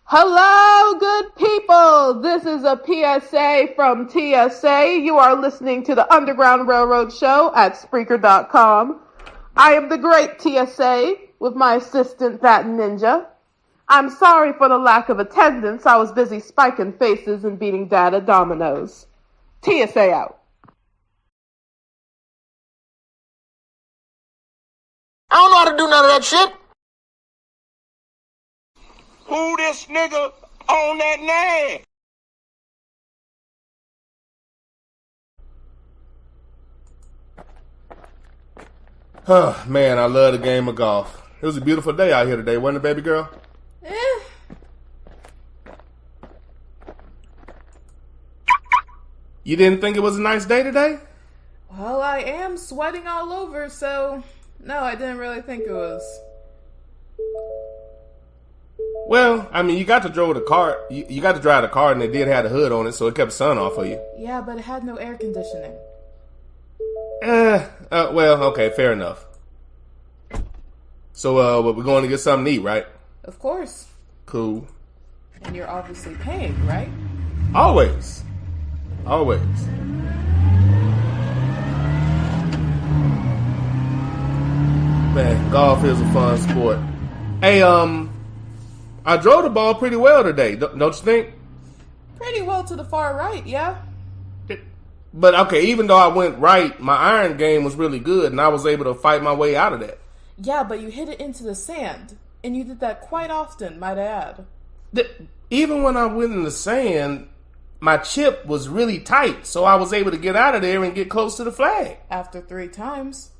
Hello, good people. This is a PSA from TSA. You are listening to the Underground Railroad Show at Spreaker.com. I am the great TSA with my assistant, That Ninja. I'm sorry for the lack of attendance. I was busy spiking faces and beating data dominoes. TSA out. I don't know how to do none of that shit. Who this nigga on that name? Oh, man, I love the game of golf. It was a beautiful day out here today, wasn't it, baby girl? You didn't think it was a nice day today? Well, I am sweating all over, so no, I didn't really think it was. Well, I mean, you got to drive the car. You got to drive the car, and it did have the hood on it, so it kept the sun off of you. Yeah, but it had no air conditioning. Well, okay, fair enough. So, we're going to get something to eat, right? Of course. Cool. And you're obviously paying, right? Always. Always. Man, golf is a fun sport. Hey, I drove the ball pretty well today, don't you think? Pretty well to the far right, yeah. But, okay, even though I went right, my iron game was really good, and I was able to fight my way out of that. Yeah, but you hit it into the sand, and you did that quite often, might I add. Even when I went in the sand, my chip was really tight, so I was able to get out of there and get close to the flag. After 3 times.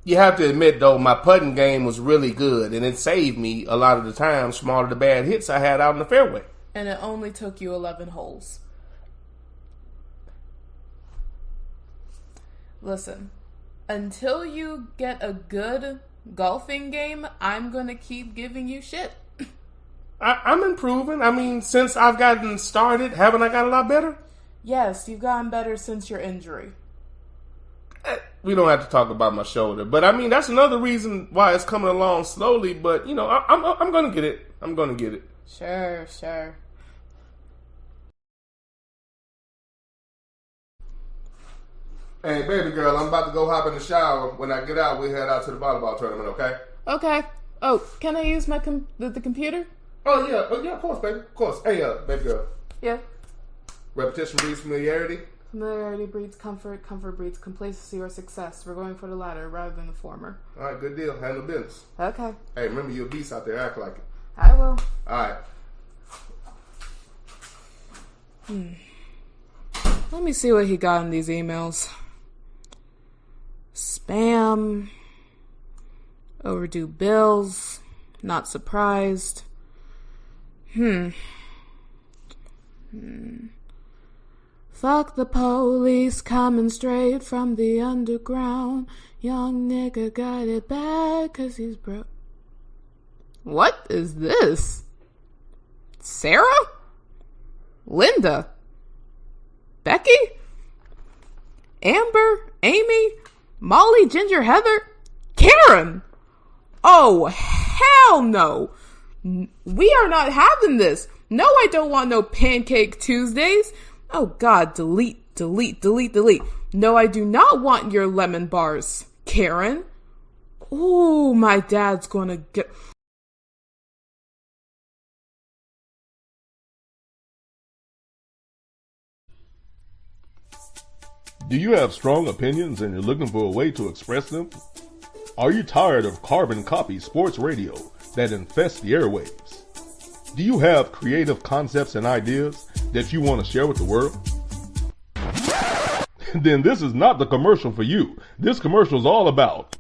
You have to admit, though, my putting game was really good, and it saved me a lot of the times from all of the bad hits I had out in the fairway. And it only took you 11 holes. Listen, until you get a good golfing game, I'm going to keep giving you shit. I'm improving. I mean, since I've gotten started, haven't I got a lot better? Yes, you've gotten better since your injury. We don't have to talk about my shoulder, but I mean, that's another reason why it's coming along slowly, but, you know, I'm going to get it. I'm going to get it. Sure. Hey, baby girl, I'm about to go hop in the shower. When I get out, we head out to the volleyball tournament, okay? Okay. Oh, can I use my the computer? Oh, yeah, of course, baby. Of course. Hey, baby girl. Yeah. Repetition breeds familiarity. Familiarity breeds comfort. Comfort breeds complacency or success. We're going for the latter rather than the former. All right, good deal. Handle business. Okay. Hey, remember you're a beast out there. Act like it. I will. All right. Let me see what he got in these emails. Spam. Overdue bills. Not surprised. Fuck the police coming straight from the underground. Young nigga got it bad 'cause he's broke. What is this? Sarah? Linda? Becky? Amber? Amy? Molly? Ginger? Heather? Karen? Oh, hell no. We are not having this. No, I don't want no Pancake Tuesdays. Oh, God, delete. No, I do not want your lemon bars, Karen. Ooh, my dad's gonna get... Do you have strong opinions and you're looking for a way to express them? Are you tired of carbon copy sports radio that infests the airwaves? Do you have creative concepts and ideas that you want to share with the world? Then this is not the commercial for you. This commercial is all about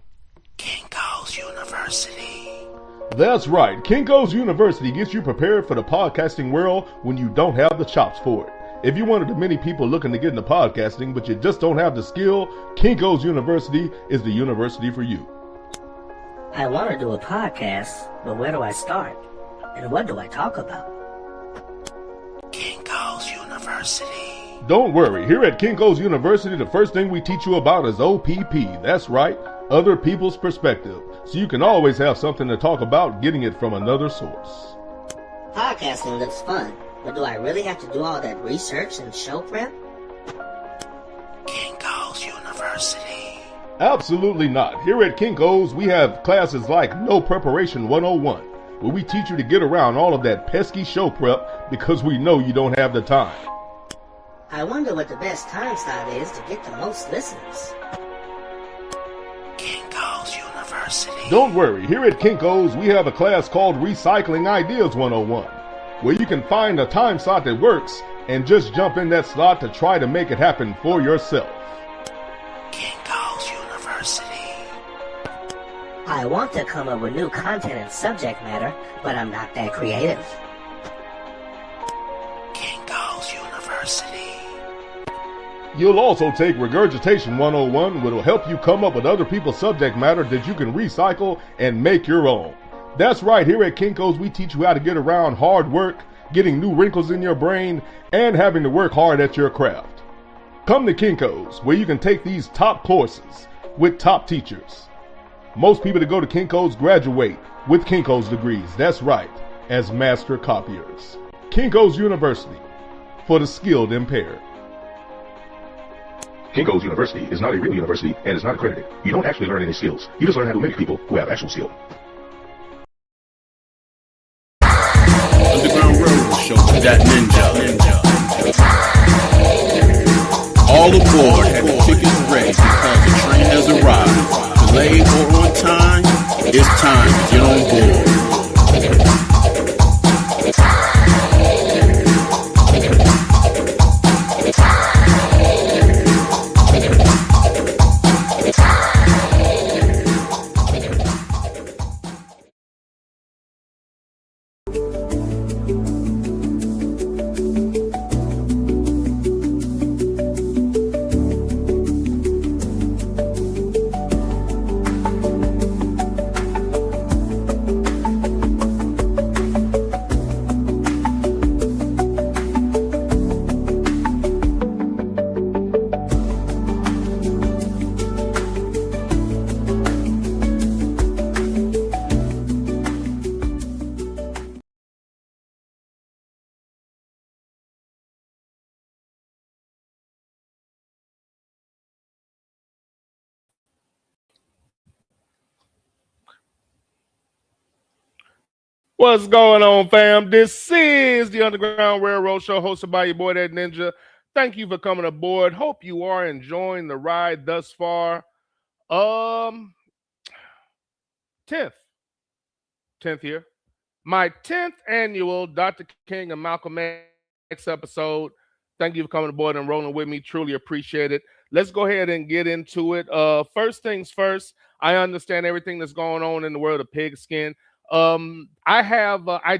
Kinko's University. That's right. Kinko's University gets you prepared for the podcasting world when you don't have the chops for it. If you're one of the many people looking to get into podcasting, but you just don't have the skill, Kinko's University is the university for you. I want to do a podcast, but where do I start? And what do I talk about? Kinko's University. Don't worry, here at Kinko's University, the first thing we teach you about is OPP. That's right, other people's perspective. So you can always have something to talk about, getting it from another source. Podcasting looks fun, but do I really have to do all that research and show prep? Kinko's University. Absolutely not. Here at Kinko's, we have classes like No Preparation 101, where we teach you to get around all of that pesky show prep because we know you don't have the time. I wonder what the best time slot is to get the most listeners. Kinko's University. Don't worry, here at Kinko's, we have a class called Recycling Ideas 101, where you can find a time slot that works and just jump in that slot to try to make it happen for yourself. Kinko's University. I want to come up with new content and subject matter, but I'm not that creative. Kinko's University. You'll also take Regurgitation 101, which will help you come up with other people's subject matter that you can recycle and make your own. That's right, here at Kinko's, we teach you how to get around hard work, getting new wrinkles in your brain, and having to work hard at your craft. Come to Kinko's, where you can take these top courses with top teachers. Most people that go to Kinko's graduate with Kinko's degrees, that's right, as master copiers. Kinko's University, for the skilled impaired. Kinko's University is not a real university and is not accredited. You don't actually learn any skills. You just learn how to mimic people who have actual skill. Underground Railroad Show with that ninja. All aboard, have your tickets ready because the train has arrived. Delayed or on time, it's time to get on board. What's going on, fam? This is the Underground Railroad Show hosted by your boy, that ninja. Thank you for coming aboard. Hope you are enjoying the ride thus far. 10th year. My 10th annual Dr. King and Malcolm X episode. Thank you for coming aboard and rolling with me. Truly appreciate it. Let's go ahead and get into it. First things first, I understand everything that's going on in the world of pigskin. I have a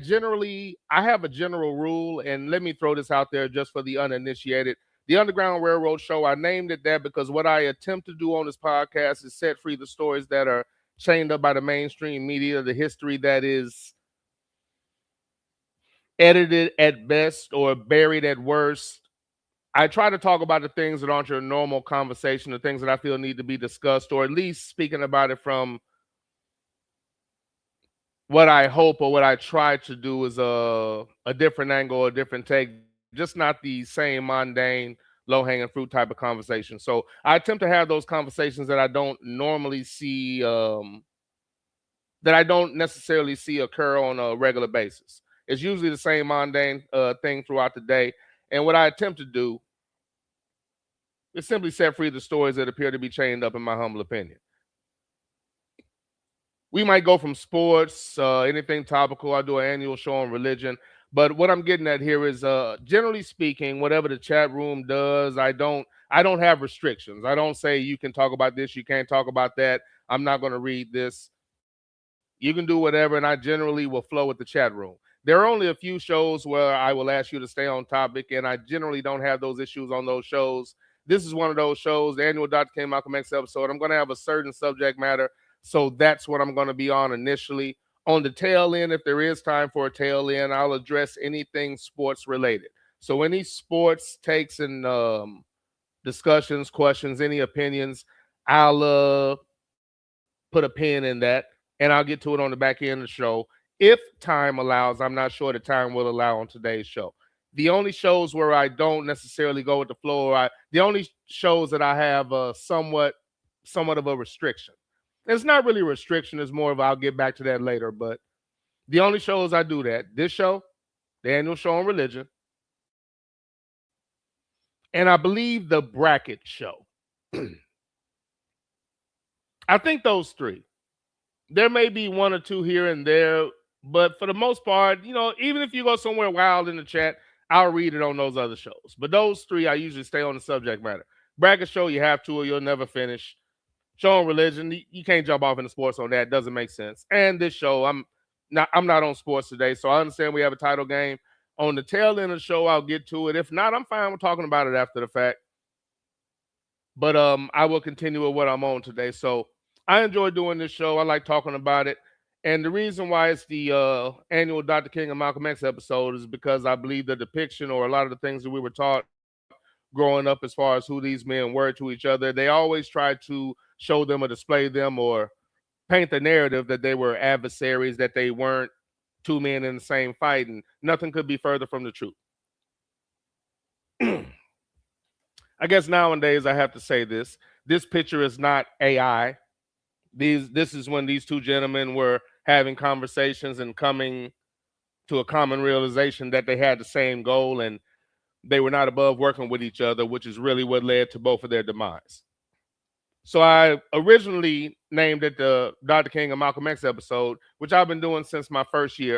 general rule, and let me throw this out there just for the uninitiated. The Underground Railroad Show, I named it that because what I attempt to do on this podcast is set free the stories that are chained up by the mainstream media, the history that is edited at best or buried at worst. I try to talk about the things that aren't your normal conversation, the things that I feel need to be discussed, or at least speaking about it from what I hope or what I try to do is a different angle, a different take, just not the same mundane, low-hanging fruit type of conversation. So I attempt to have those conversations that I don't normally see, that I don't necessarily see occur on a regular basis. It's usually the same mundane thing throughout the day. And what I attempt to do is simply set free the stories that appear to be chained up, in my humble opinion. We might go from sports, anything topical. I do an annual show on religion. But what I'm getting at here is, generally speaking, whatever the chat room does, I don't have restrictions. I don't say you can talk about this, you can't talk about that. I'm not going to read this. You can do whatever, and I generally will flow with the chat room. There are only a few shows where I will ask you to stay on topic, and I generally don't have those issues on those shows. This is one of those shows, the annual Dr. King Malcolm X episode. I'm going to have a certain subject matter, so that's what I'm going to be on initially. On the tail end, if there is time for a tail end, I'll address anything sports related. So any sports takes and discussions, questions, any opinions, I'll put a pin in that, and I'll get to it on the back end of the show if time allows. I'm not sure the time will allow on today's show. The only shows where I don't necessarily go with the flow, the only shows that I have somewhat of a restriction. It's not really a restriction; it's more of I'll get back to that later. But the only shows I do that, this show, the annual show on religion, and I believe the bracket show. I think those three. There may be one or two here and there, but for the most part, even if you go somewhere wild in the chat, I'll read it on those other shows. But those three, I usually stay on the subject matter. Bracket show, you have to or you'll never finish. Show on religion, you can't jump off into sports on that. It doesn't make sense. And this show, I'm not on sports today, so I understand we have a title game. On the tail end of the show, I'll get to it. If not, I'm fine with talking about it after the fact. But I will continue with what I'm on today. So I enjoy doing this show. I like talking about it. And the reason why it's the annual Dr. King and Malcolm X episode is because I believe the depiction or a lot of the things that we were taught growing up as far as who these men were to each other, they always tried to show them or display them or paint the narrative that they were adversaries, that they weren't two men in the same fight, and nothing could be further from the truth. I guess nowadays I have to say this. This picture is not AI. This is when these two gentlemen were having conversations and coming to a common realization that they had the same goal and they were not above working with each other, which is really what led to both of their demise. So I originally named it the Dr. King and Malcolm X episode, which I've been doing since my first year.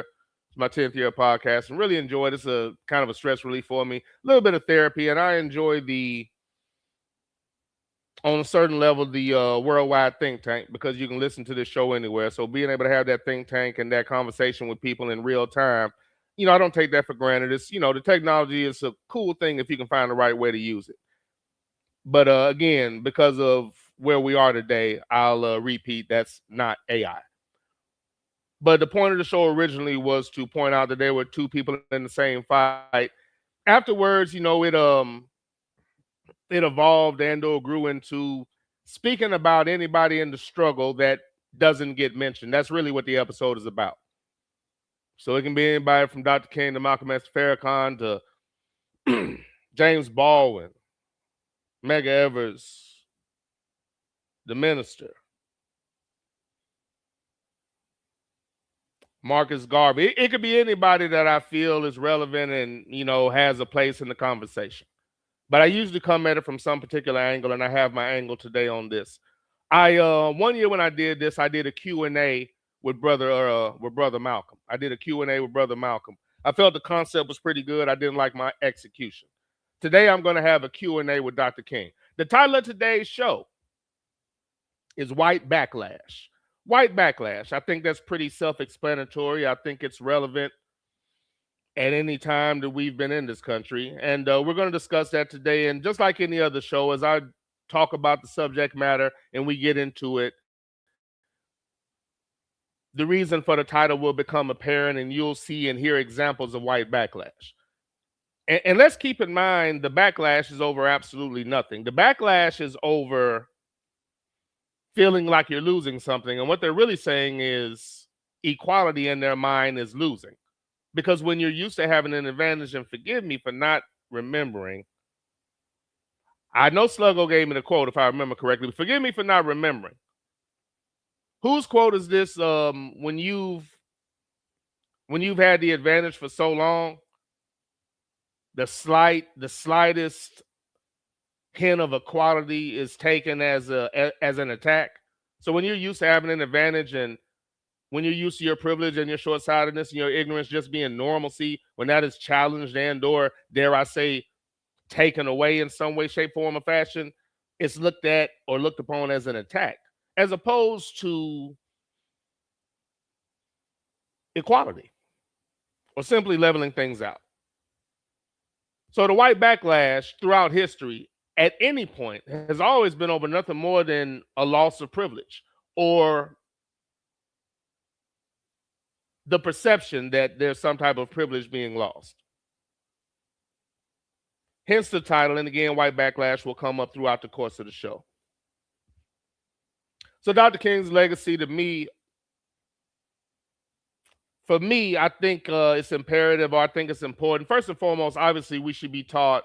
It's my 10th year podcast and really enjoy it. It's a kind of a stress relief for me, a little bit of therapy, and I enjoy on a certain level, the worldwide think tank, because you can listen to this show anywhere. So being able to have that think tank and that conversation with people in real time, I don't take that for granted. It's, the technology is a cool thing if you can find the right way to use it. But again, because of where we are today, I'll repeat, that's not AI. But the point of the show originally was to point out that there were two people in the same fight. Afterwards, it evolved and or grew into speaking about anybody in the struggle that doesn't get mentioned. That's really what the episode is about. So it can be anybody from Dr. King to Malcolm X Farrakhan to James Baldwin, Medgar Evers, the minister, Marcus Garvey. It could be anybody that I feel is relevant and, has a place in the conversation. But I usually come at it from some particular angle, and I have my angle today on this. One year when I did this, I did a Q&A with brother Malcolm. I did a Q&A with brother Malcolm. I felt the concept was pretty good. I didn't like my execution. Today, I'm going to have a Q&A with Dr. King. The title of today's show is White Backlash. White Backlash. I think that's pretty self-explanatory. I think it's relevant at any time that we've been in this country. And we're going to discuss that today. And just like any other show, as I talk about the subject matter and we get into it, the reason for the title will become apparent and you'll see and hear examples of white backlash. And let's keep in mind, the backlash is over absolutely nothing. The backlash is over feeling like you're losing something. And what they're really saying is equality in their mind is losing. Because when you're used to having an advantage, and forgive me for not remembering, I know Sluggo gave me the quote if I remember correctly, but forgive me for not remembering. Whose quote is this? When you've had the advantage for so long, the slightest hint of equality is taken as an attack. So when you're used to having an advantage and when you're used to your privilege and your short-sightedness and your ignorance just being normalcy, when that is challenged and or, dare I say, taken away in some way, shape, form, or fashion, it's looked at or looked upon as an attack, as opposed to equality or simply leveling things out. So the white backlash throughout history at any point has always been over nothing more than a loss of privilege or the perception that there's some type of privilege being lost. Hence the title. And again, white backlash will come up throughout the course of the show. So Dr. King's legacy to me, for me, I think it's imperative, or I think it's important. First and foremost, obviously, we should be taught.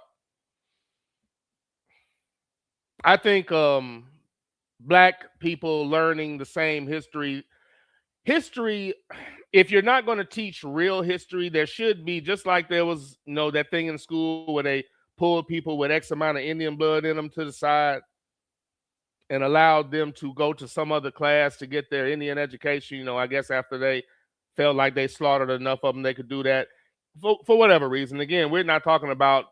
I think black people learning the same history. History, if you're not going to teach real history, there should be, just like there was, that thing in school where they pulled people with X amount of Indian blood in them to the side and allowed them to go to some other class to get their Indian education. I guess after they felt like they slaughtered enough of them, they could do that for whatever reason. Again, we're not talking about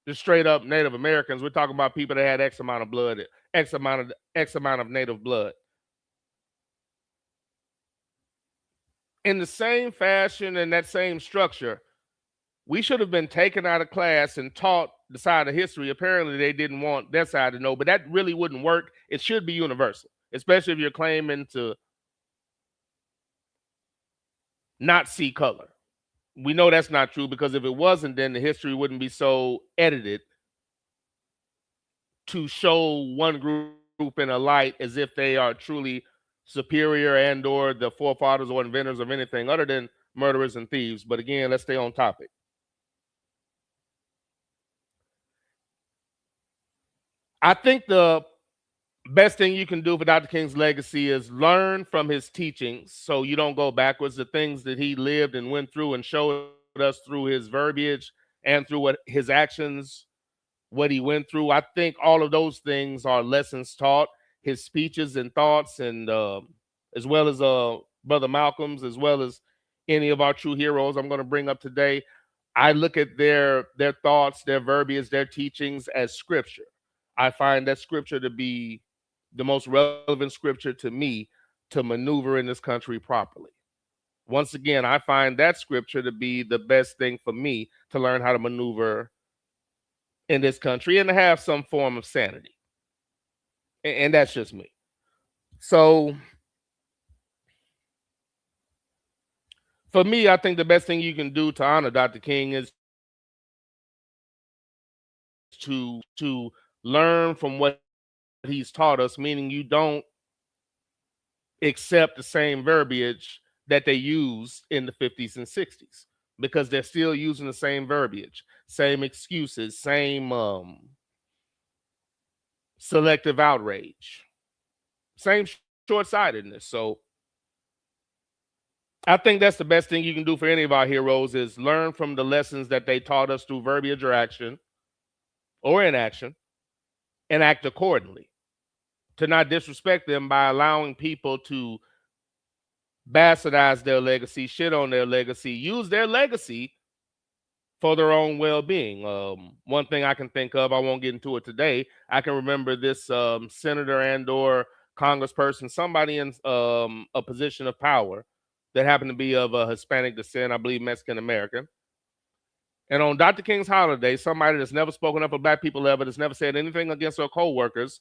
the straight up Native Americans. We're talking about people that had X amount of blood, X amount of Native blood. In the same fashion and that same structure, we should have been taken out of class and taught the side of history. Apparently, they didn't want their side to know, but that really wouldn't work. It should be universal, especially if you're claiming to not see color. We know that's not true, because if it wasn't, then the history wouldn't be so edited to show one group in a light as if they are truly superior and or the forefathers or inventors of anything other than murderers and thieves. But again, let's stay on topic. I think the best thing you can do for Dr. King's legacy is learn from his teachings so you don't go backwards. The things that he lived and went through and showed us through his verbiage and through what his actions, what he went through. I think all of those things are lessons taught. His speeches and thoughts, and as well as Brother Malcolm's, as well as any of our true heroes I'm going to bring up today. I look at their thoughts, their verbiage, their teachings as scripture. I find that scripture to be the most relevant scripture to me to maneuver in this country properly. Once again, I find that scripture to be the best thing for me to learn how to maneuver in this country and to have some form of sanity. And that's just me. So for me, I think the best thing you can do to honor Dr. King is to learn from what he's taught us, meaning you don't accept the same verbiage that they used in the 50s and 60s, because they're still using the same verbiage, same excuses, same selective outrage, same short-sightedness. So I think that's the best thing you can do for any of our heroes, is learn from the lessons that they taught us through verbiage or action or inaction, and act accordingly. To not disrespect them by allowing people to bastardize their legacy, shit on their legacy, use their legacy for their own well-being. One thing I can think of, I won't get into it today, I can remember this senator and or congressperson, somebody in a position of power that happened to be of a Hispanic descent, I believe Mexican-American. And on Dr. King's holiday, somebody that's never spoken up for black people ever, that's never said anything against their co-workers,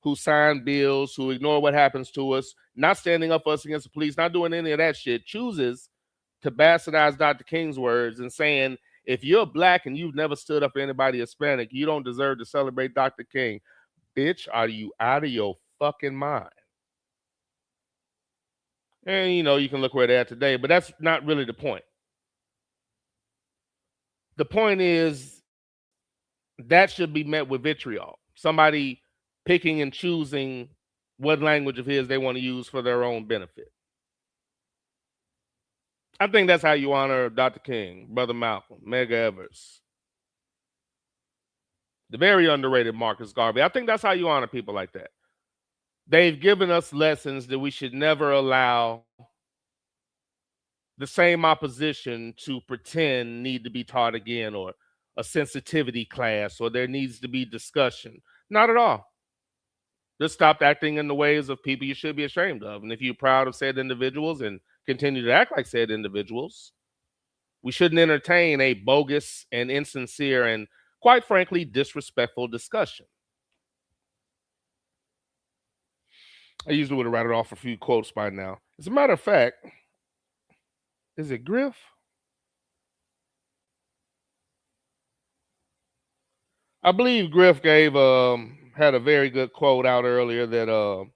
who sign bills, who ignore what happens to us, not standing up for us against the police, not doing any of that shit, chooses to bastardize Dr. King's words and saying, if you're black and you've never stood up for anybody Hispanic, you don't deserve to celebrate Dr. King. Bitch, are you out of your fucking mind? And, you can look where they're at today, but that's not really the point. The point is that should be met with vitriol. Somebody picking and choosing what language of his they want to use for their own benefit. I think that's how you honor Dr. King, Brother Malcolm, Medgar Evers, the very underrated Marcus Garvey. I think that's how you honor people like that. They've given us lessons that we should never allow the same opposition to pretend need to be taught again, or a sensitivity class, or there needs to be discussion. Not at all. Just stop acting in the ways of people you should be ashamed of. And if you're proud of said individuals and continue to act like said individuals, we shouldn't entertain a bogus and insincere and, quite frankly, disrespectful discussion. I usually would have rattled off a few quotes by now. As a matter of fact, is it Griff? I believe Griff gave had a very good quote out earlier that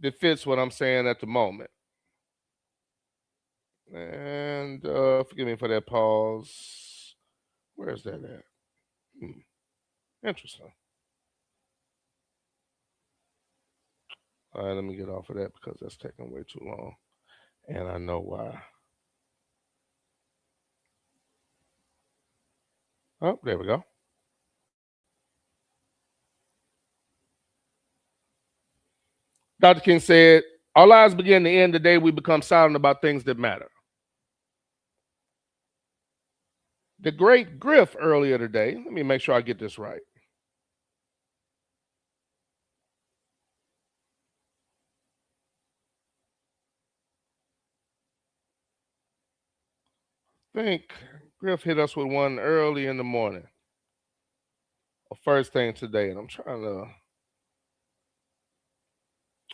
that fits what I'm saying at the moment. And forgive me for that pause. Where's that at? Interesting. All right, let me get off of that because that's taking way too long. And I know why. Oh, there we go. Dr. King said, our lives begin to end the day we become silent about things that matter. The great Griff earlier today, let me make sure I get this right. I think Griff hit us with one early in the morning, or first thing today, and I'm trying to.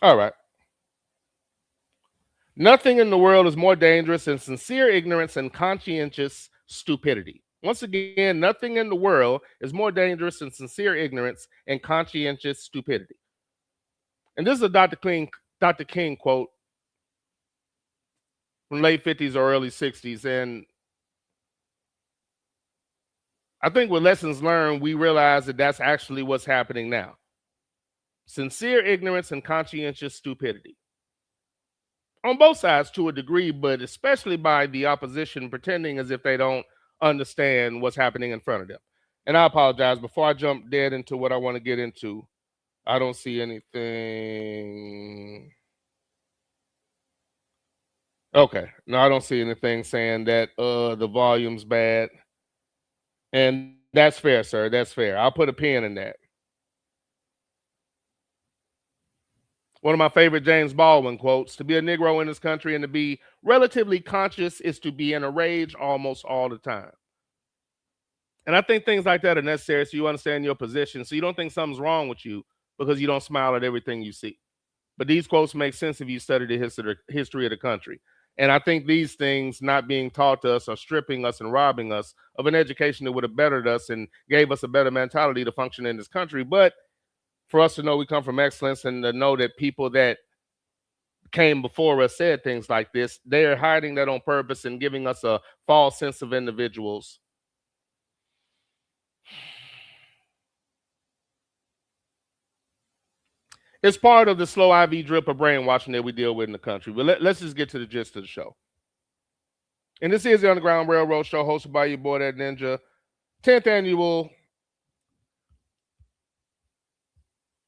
All right. Nothing in the world is more dangerous than sincere ignorance and conscientious stupidity. Once again, nothing in the world is more dangerous than sincere ignorance and conscientious stupidity. And this is a Dr. King quote from late 50s or early 60s. And I think with lessons learned, we realize that that's actually what's happening now. Sincere ignorance and conscientious stupidity. On both sides to a degree, but especially by the opposition pretending as if they don't understand what's happening in front of them. And I apologize, before I jump dead into what I want to get into, I don't see anything. Okay, no, I don't see anything saying that the volume's bad. And that's fair, sir. That's fair. I'll put a pin in that. One of my favorite James Baldwin quotes, to be a Negro in this country and to be relatively conscious is to be in a rage almost all the time. And I think things like that are necessary so you understand your position, so you don't think something's wrong with you because you don't smile at everything you see. But these quotes make sense if you study the history of the country. And I think these things not being taught to us are stripping us and robbing us of an education that would have bettered us and gave us a better mentality to function in this country. But for us to know we come from excellence and to know that people that came before us said things like this, they're hiding that on purpose and giving us a false sense of individuals. It's part of the slow IV drip of brainwashing that we deal with in the country. But let's just get to the gist of the show. And this is the Underground Railroad Show hosted by your boy, that Ninja. 10th annual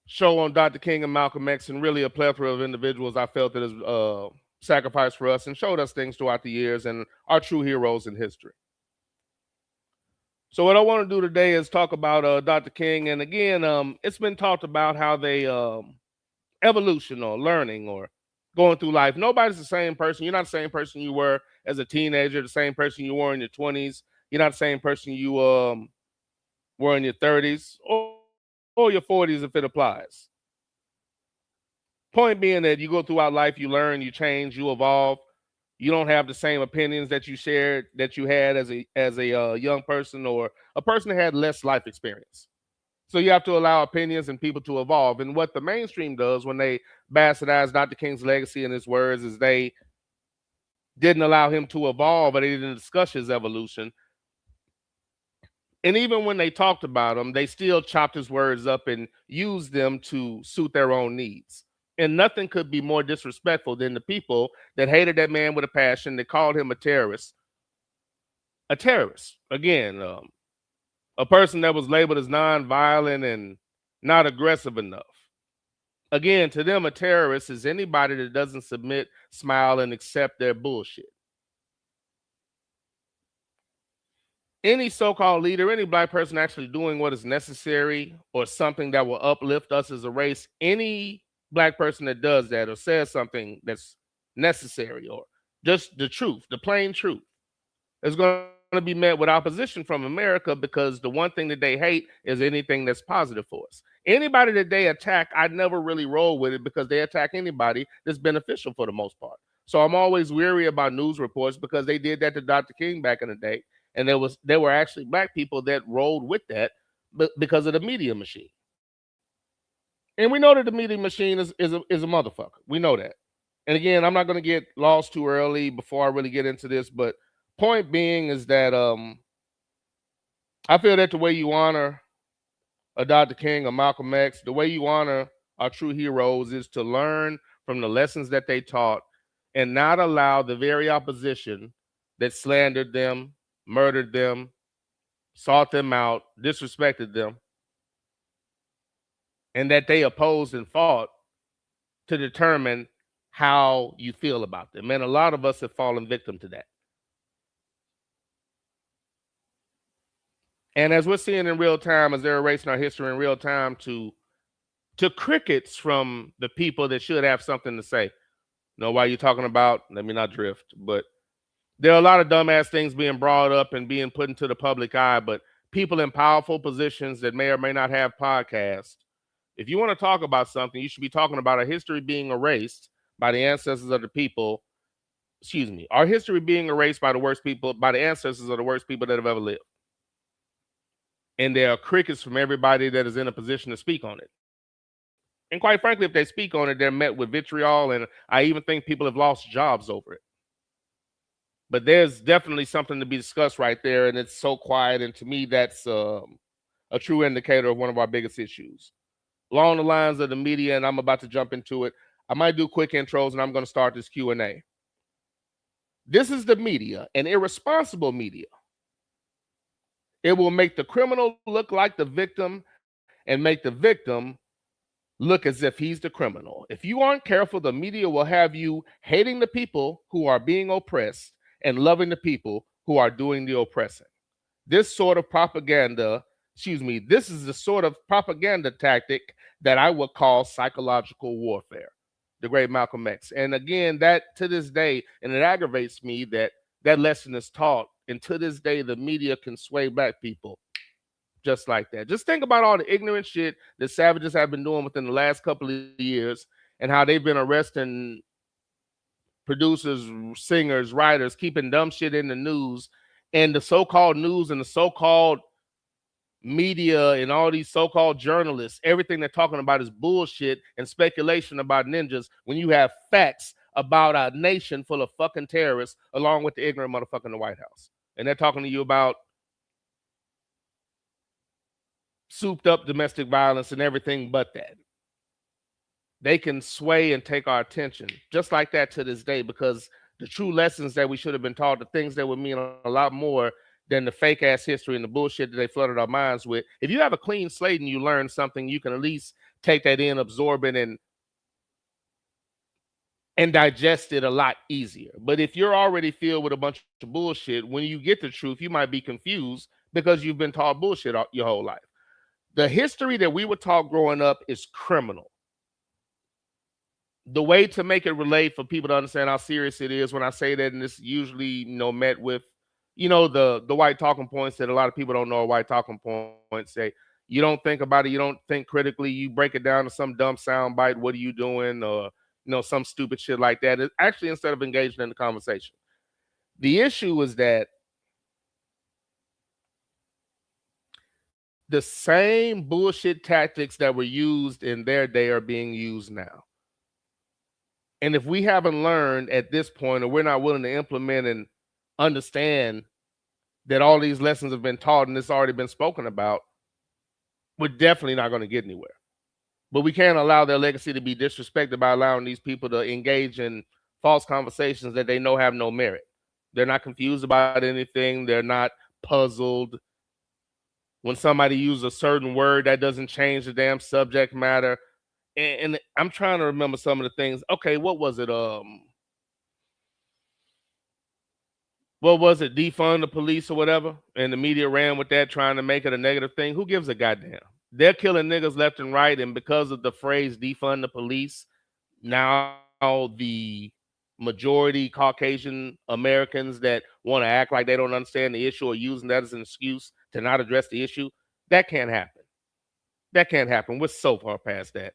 show on Dr. King and Malcolm X, and really a plethora of individuals I felt that has sacrificed for us and showed us things throughout the years and are true heroes in history. So what I want to do today is talk about Dr. King. And again, it's been talked about how they evolution or learning or going through life. Nobody's the same person. You're not the same person you were as a teenager, the same person you were in your 20s. You're not the same person you were in your 30s or your 40s if it applies. Point being that you go throughout life, you learn, you change, you evolve. You don't have the same opinions that you shared, that you had as a young person or a person that had less life experience. So you have to allow opinions and people to evolve. And what the mainstream does when they bastardize Dr. King's legacy and his words is they didn't allow him to evolve, or they didn't discuss his evolution. And even when they talked about him, they still chopped his words up and used them to suit their own needs. And nothing could be more disrespectful than the people that hated that man with a passion, that called him a terrorist. A terrorist. Again, a person that was labeled as nonviolent and not aggressive enough. Again, to them, a terrorist is anybody that doesn't submit, smile, and accept their bullshit. Any so-called leader, any black person actually doing what is necessary or something that will uplift us as a race, any black person that does that or says something that's necessary or just the truth, the plain truth, is going to be met with opposition from America, because the one thing that they hate is anything that's positive for us. Anybody that they attack, I never really roll with it, because they attack anybody that's beneficial for the most part. So I'm always weary about news reports because they did that to Dr. King back in the day, and there were actually black people that rolled with that, but because of the media machine. And we know that the media machine is a motherfucker. We know that. And again, I'm not going to get lost too early before I really get into this, but point being is that I feel that the way you honor a Dr. King or Malcolm X, the way you honor our true heroes is to learn from the lessons that they taught and not allow the very opposition that slandered them, murdered them, sought them out, disrespected them, and that they opposed and fought to determine how you feel about them. And a lot of us have fallen victim to that. And as we're seeing in real time, as they're erasing our history in real time to crickets from the people that should have something to say. Know why you're talking about? Let me not drift. But there are a lot of dumbass things being brought up and being put into the public eye, but people in powerful positions that may or may not have podcasts, if you want to talk about something, you should be talking about our history being erased by the ancestors of the people. Excuse me, our history being erased by the worst people, by the ancestors of the worst people that have ever lived. And there are crickets from everybody that is in a position to speak on it. And quite frankly, if they speak on it, they're met with vitriol, and I even think people have lost jobs over it. But there's definitely something to be discussed right there, and it's so quiet, and to me, that's a true indicator of one of our biggest issues. Along the lines of the media, and I'm about to jump into it, I might do quick intros, and I'm going to start this Q&A. This is the media, an irresponsible media. It will make the criminal look like the victim and make the victim look as if he's the criminal. If you aren't careful, the media will have you hating the people who are being oppressed and loving the people who are doing the oppressing. This sort of propaganda, this is the sort of propaganda tactic that I would call psychological warfare, the great Malcolm X. And again, that to this day, and it aggravates me that that lesson is taught, and to this day, the media can sway black people just like that. Just think about all the ignorant shit that savages have been doing within the last couple of years and how they've been arresting producers, singers, writers, keeping dumb shit in the news, and the so-called news and the so-called media and all these so-called journalists. Everything they're talking about is bullshit and speculation about ninjas when you have facts about a nation full of fucking terrorists along with the ignorant motherfucker in the White House. And they're talking to you about souped up domestic violence and everything but that. They can sway and take our attention just like that to this day, because the true lessons that we should have been taught, the things that would mean a lot more than the fake ass history and the bullshit that they flooded our minds with. If you have a clean slate and you learn something, you can at least take that in, absorb it, and digest it a lot easier. But if you're already filled with a bunch of bullshit, when you get the truth, you might be confused because you've been taught bullshit your whole life. The history that we were taught growing up is criminal. The way to make it relate for people to understand how serious it is when I say that, and it's usually, met with, the white talking points that a lot of people don't know are white talking points. Say, you don't think about it, you don't think critically, you break it down to some dumb sound bite, what are you doing? Or, some stupid shit like that. It's actually, instead of engaging in the conversation. The issue is that the same bullshit tactics that were used in their day are being used now. And if we haven't learned at this point, or we're not willing to implement and understand that all these lessons have been taught and it's already been spoken about, we're definitely not going to get anywhere. But we can't allow their legacy to be disrespected by allowing these people to engage in false conversations that they know have no merit. They're not confused about anything. They're not puzzled. When somebody uses a certain word, that doesn't change the damn subject matter. And I'm trying to remember some of the things. Okay, what was it? What was it? Defund the police or whatever? And the media ran with that, trying to make it a negative thing. Who gives a goddamn? They're killing niggas left and right. And because of the phrase defund the police, now the majority Caucasian Americans that want to act like they don't understand the issue are using that as an excuse to not address the issue. That can't happen. That can't happen. We're so far past that.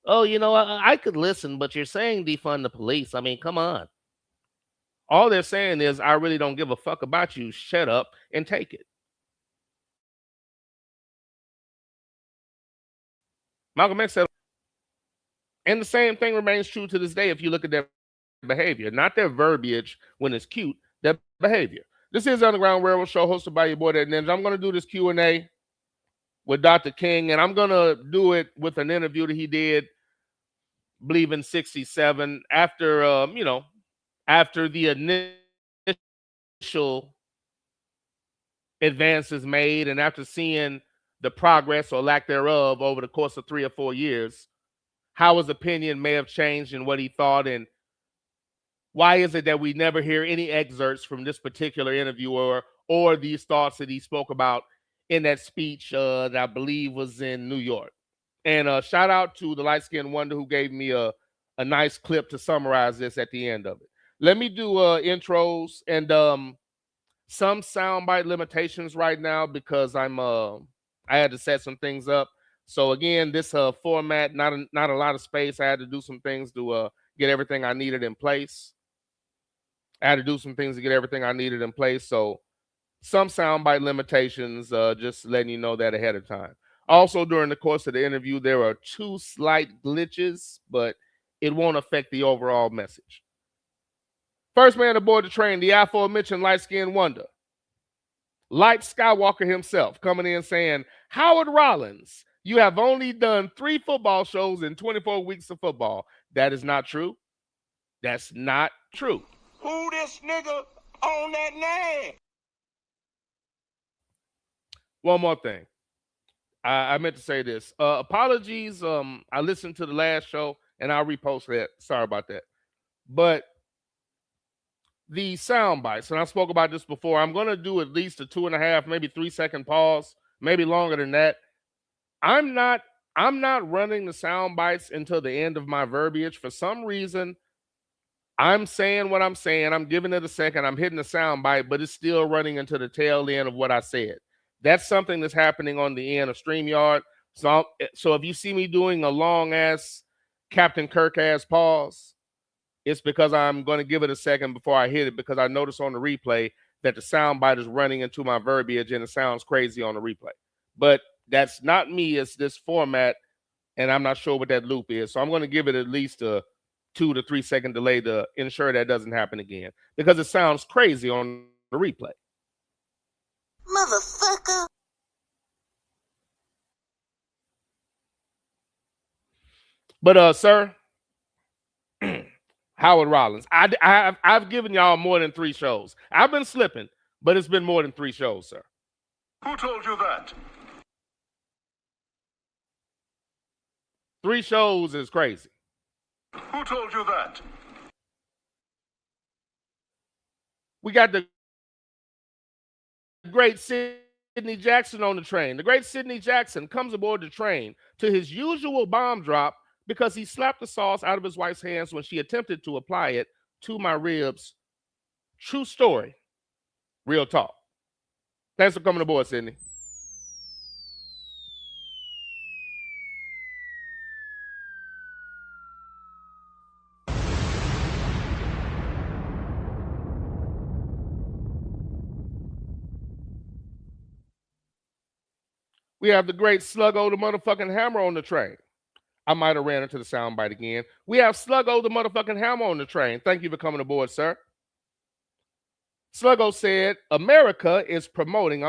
Oh, I could listen, but you're saying defund the police. I mean, come on. All they're saying is, I really don't give a fuck about you. Shut up and take it. Malcolm X said, and the same thing remains true to this day if you look at their behavior, not their verbiage when it's cute, their behavior. This is Underground Railroad Show hosted by your boy, that Ninja. I'm going to do this Q&A with Dr. King, and I'm going to do it with an interview that he did, I believe in 67, after, after the initial advances made and after seeing the progress or lack thereof over the course of 3 or 4 years, how his opinion may have changed and what he thought, and why is it that we never hear any excerpts from this particular interviewer or these thoughts that he spoke about in that speech that I believe was in New York. And shout out to the light-skinned wonder who gave me a nice clip to summarize this at the end of it. Let me do intros and some soundbite limitations right now because I had to set some things up. So again, this format, not a lot of space. I had to do some things to get everything I needed in place. So some soundbite limitations, just letting you know that ahead of time. Also, during the course of the interview, there are 2 slight glitches, but it won't affect the overall message. First man aboard the train, the aforementioned light-skinned wonder, Light Skywalker himself, coming in saying, Howard Rollins, you have only done 3 football shows in 24 weeks of football. That is not true. That's not true. Who this nigga on that name? One more thing. I meant to say this. Apologies. I listened to the last show and I'll repost that. Sorry about that. But the sound bites, and I spoke about this before, I'm going to do at least a 2.5, maybe 3-second pause, maybe longer than that. I'm not running the sound bites until the end of my verbiage. For some reason, I'm saying what I'm saying. I'm giving it a second. I'm hitting the sound bite, but it's still running into the tail end of what I said. That's something that's happening on the end of StreamYard. So if you see me doing a long ass Captain Kirk ass pause, it's because I'm going to give it a second before I hit it, because I noticed on the replay that the soundbite is running into my verbiage and it sounds crazy on the replay. But that's not me. It's this format, and I'm not sure what that loop is. So I'm going to give it at least a 2 to 3 second delay to ensure that doesn't happen again, because it sounds crazy on the replay. Motherfucker. But sir, Howard Rollins, I've given y'all more than 3 shows. I've been slipping, but it's been more than 3 shows, sir. Who told you that? 3 shows is crazy. Who told you that? We got the great Sidney Jackson on the train. The great Sidney Jackson comes aboard the train to his usual bomb drop because he slapped the sauce out of his wife's hands when she attempted to apply it to my ribs. True story. Real talk. Thanks for coming aboard, Sidney. We have the great Sluggo the motherfucking Hammer on the train. I might have ran into the soundbite again. We have Sluggo the motherfucking Hammer on the train. Thank you for coming aboard, sir. Sluggo said, America is promoting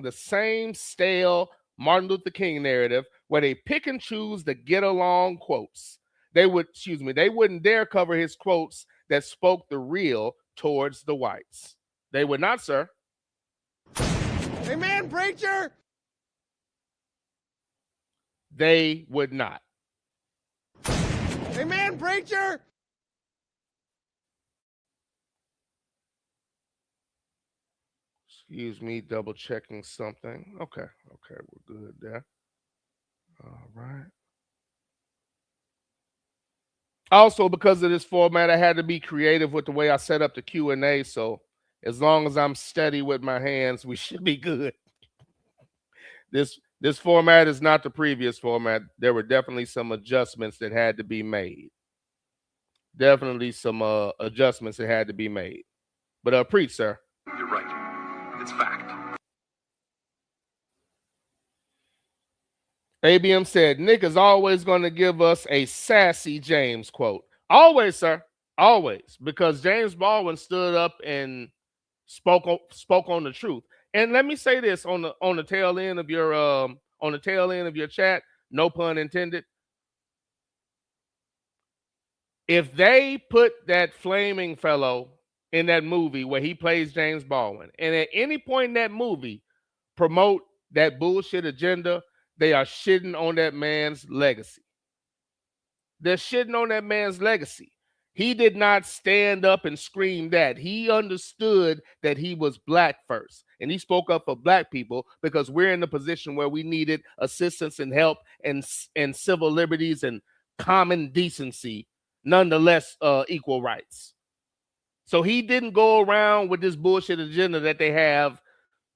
the same stale Martin Luther King narrative where they pick and choose the get along quotes. They wouldn't dare cover his quotes that spoke the real towards the whites. They would not, sir. Amen, preacher. They would not. Amen, preacher. Excuse me, double checking something. Okay, we're good there. All right. Also, because of this format, I had to be creative with the way I set up the Q&A. So as long as I'm steady with my hands, we should be good. This This format is not the previous format. There were definitely some adjustments that had to be made. Definitely some adjustments that had to be made. But preach, sir. You're right. It's fact. ABM said, Nick is always going to give us a sassy James quote. Always, sir. Always. Because James Baldwin stood up and spoke on the truth. And let me say this on the tail end of your chat, no pun intended. If they put that flaming fellow in that movie where he plays James Baldwin, and at any point in that movie promote that bullshit agenda, they are shitting on that man's legacy. They're shitting on that man's legacy. He did not stand up and scream that. He understood that he was black first. And he spoke up for black people because we're in the position where we needed assistance and help and civil liberties and common decency, nonetheless equal rights. So he didn't go around with this bullshit agenda that they have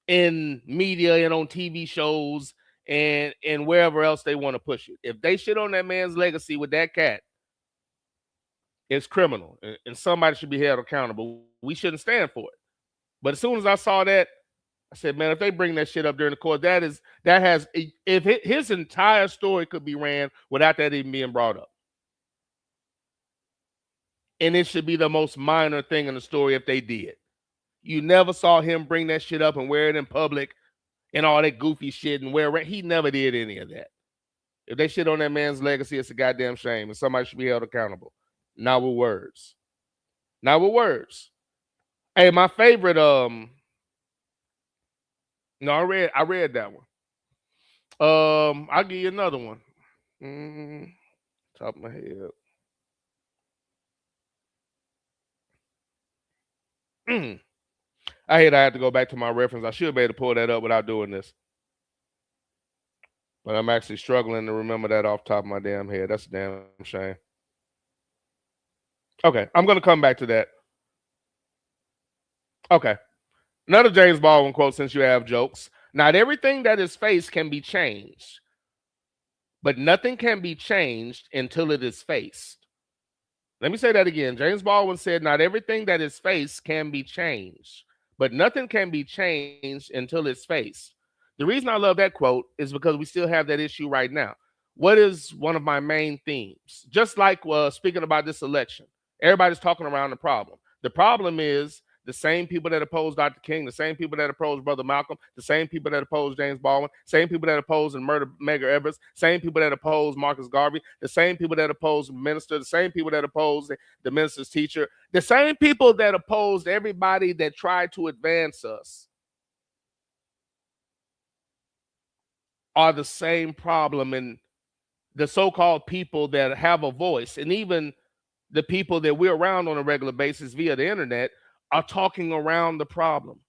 in media and on TV shows and wherever else they want to push it. If they shit on that man's legacy with that cat, it's criminal, and somebody should be held accountable. We shouldn't stand for it. But as soon as I saw that, I said, man, if they bring that shit up during the court, his entire story could be ran without that even being brought up. And it should be the most minor thing in the story if they did. You never saw him bring that shit up and wear it in public and all that goofy shit and wear it. He never did any of that. If they shit on that man's legacy, it's a goddamn shame, and somebody should be held accountable. Not with words. Not with words. Hey, my favorite, I read that one. I'll give you another one. Top of my head. I had to go back to my reference. I should be able to pull that up without doing this. But I'm actually struggling to remember that off the top of my damn head. That's a damn shame. Okay, I'm going to come back to that. Okay. Another James Baldwin quote, since you have jokes. Not everything that is faced can be changed, but nothing can be changed until it is faced. Let me say that again. James Baldwin said, not everything that is faced can be changed, but nothing can be changed until it's faced. The reason I love that quote is because we still have that issue right now. What is one of my main themes? Just like speaking about this election, everybody's talking around the problem. The problem is the same people that oppose Dr. King, the same people that oppose Brother Malcolm, the same people that oppose James Baldwin, same people that oppose and murder Medgar Evers, same people that oppose Marcus Garvey, the same people that oppose the minister, the same people that oppose the minister's teacher, the same people that opposed everybody that tried to advance us are the same problem. And the so-called people that have a voice, and even the people that we're around on a regular basis via the internet, are talking around the problem,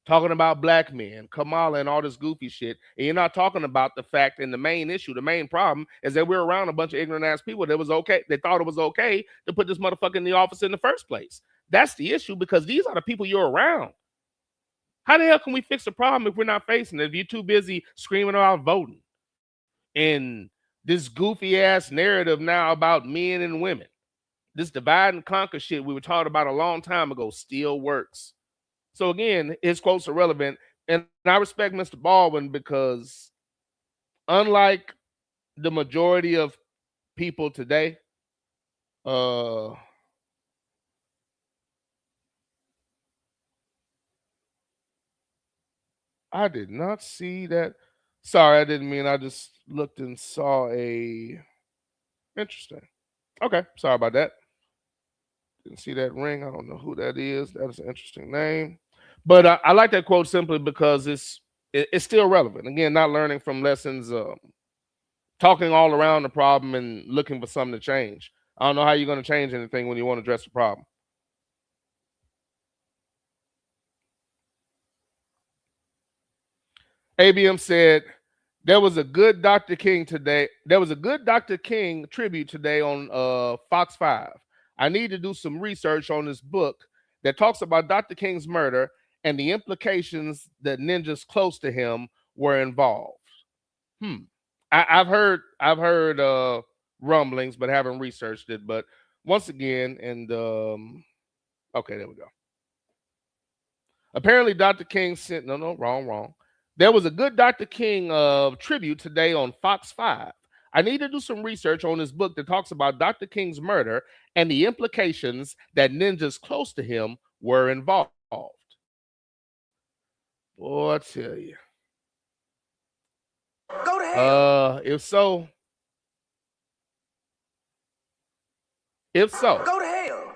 talking about black men, Kamala, and all this goofy shit. And you're not talking about the fact and the main issue, the main problem is that we're around a bunch of ignorant ass people that was okay. They thought it was okay to put this motherfucker in the office in the first place. That's the issue, because these are the people you're around. How the hell can we fix the problem if we're not facing it? If you're too busy screaming about voting and this goofy ass narrative now about men and women. This divide and conquer shit we were taught about a long time ago still works. So again, his quotes are relevant. And I respect Mr. Baldwin because unlike the majority of people today, I did not see that. Sorry, I didn't mean, I just looked and saw a... Interesting. Okay, sorry about that. Didn't see that ring. I don't know who that is. That is an interesting name. But I like that quote simply because it's still relevant. Again, not learning from lessons, talking all around the problem and looking for something to change. I don't know how you're going to change anything when you want to address the problem. ABM said, there was a good Dr. King today. There was a good Dr. King tribute today on Fox 5. I need to do some research on this book that talks about Dr. King's murder and the implications that ninjas close to him were involved. I've heard rumblings, but haven't researched it. But once again, and okay, there we go. Apparently, Dr. King sent wrong. There was a good Dr. King tribute today on Fox 5. I need to do some research on this book that talks about Dr. King's murder and the implications that ninjas close to him were involved. Boy, I tell you. Go to hell. If so, Go to hell.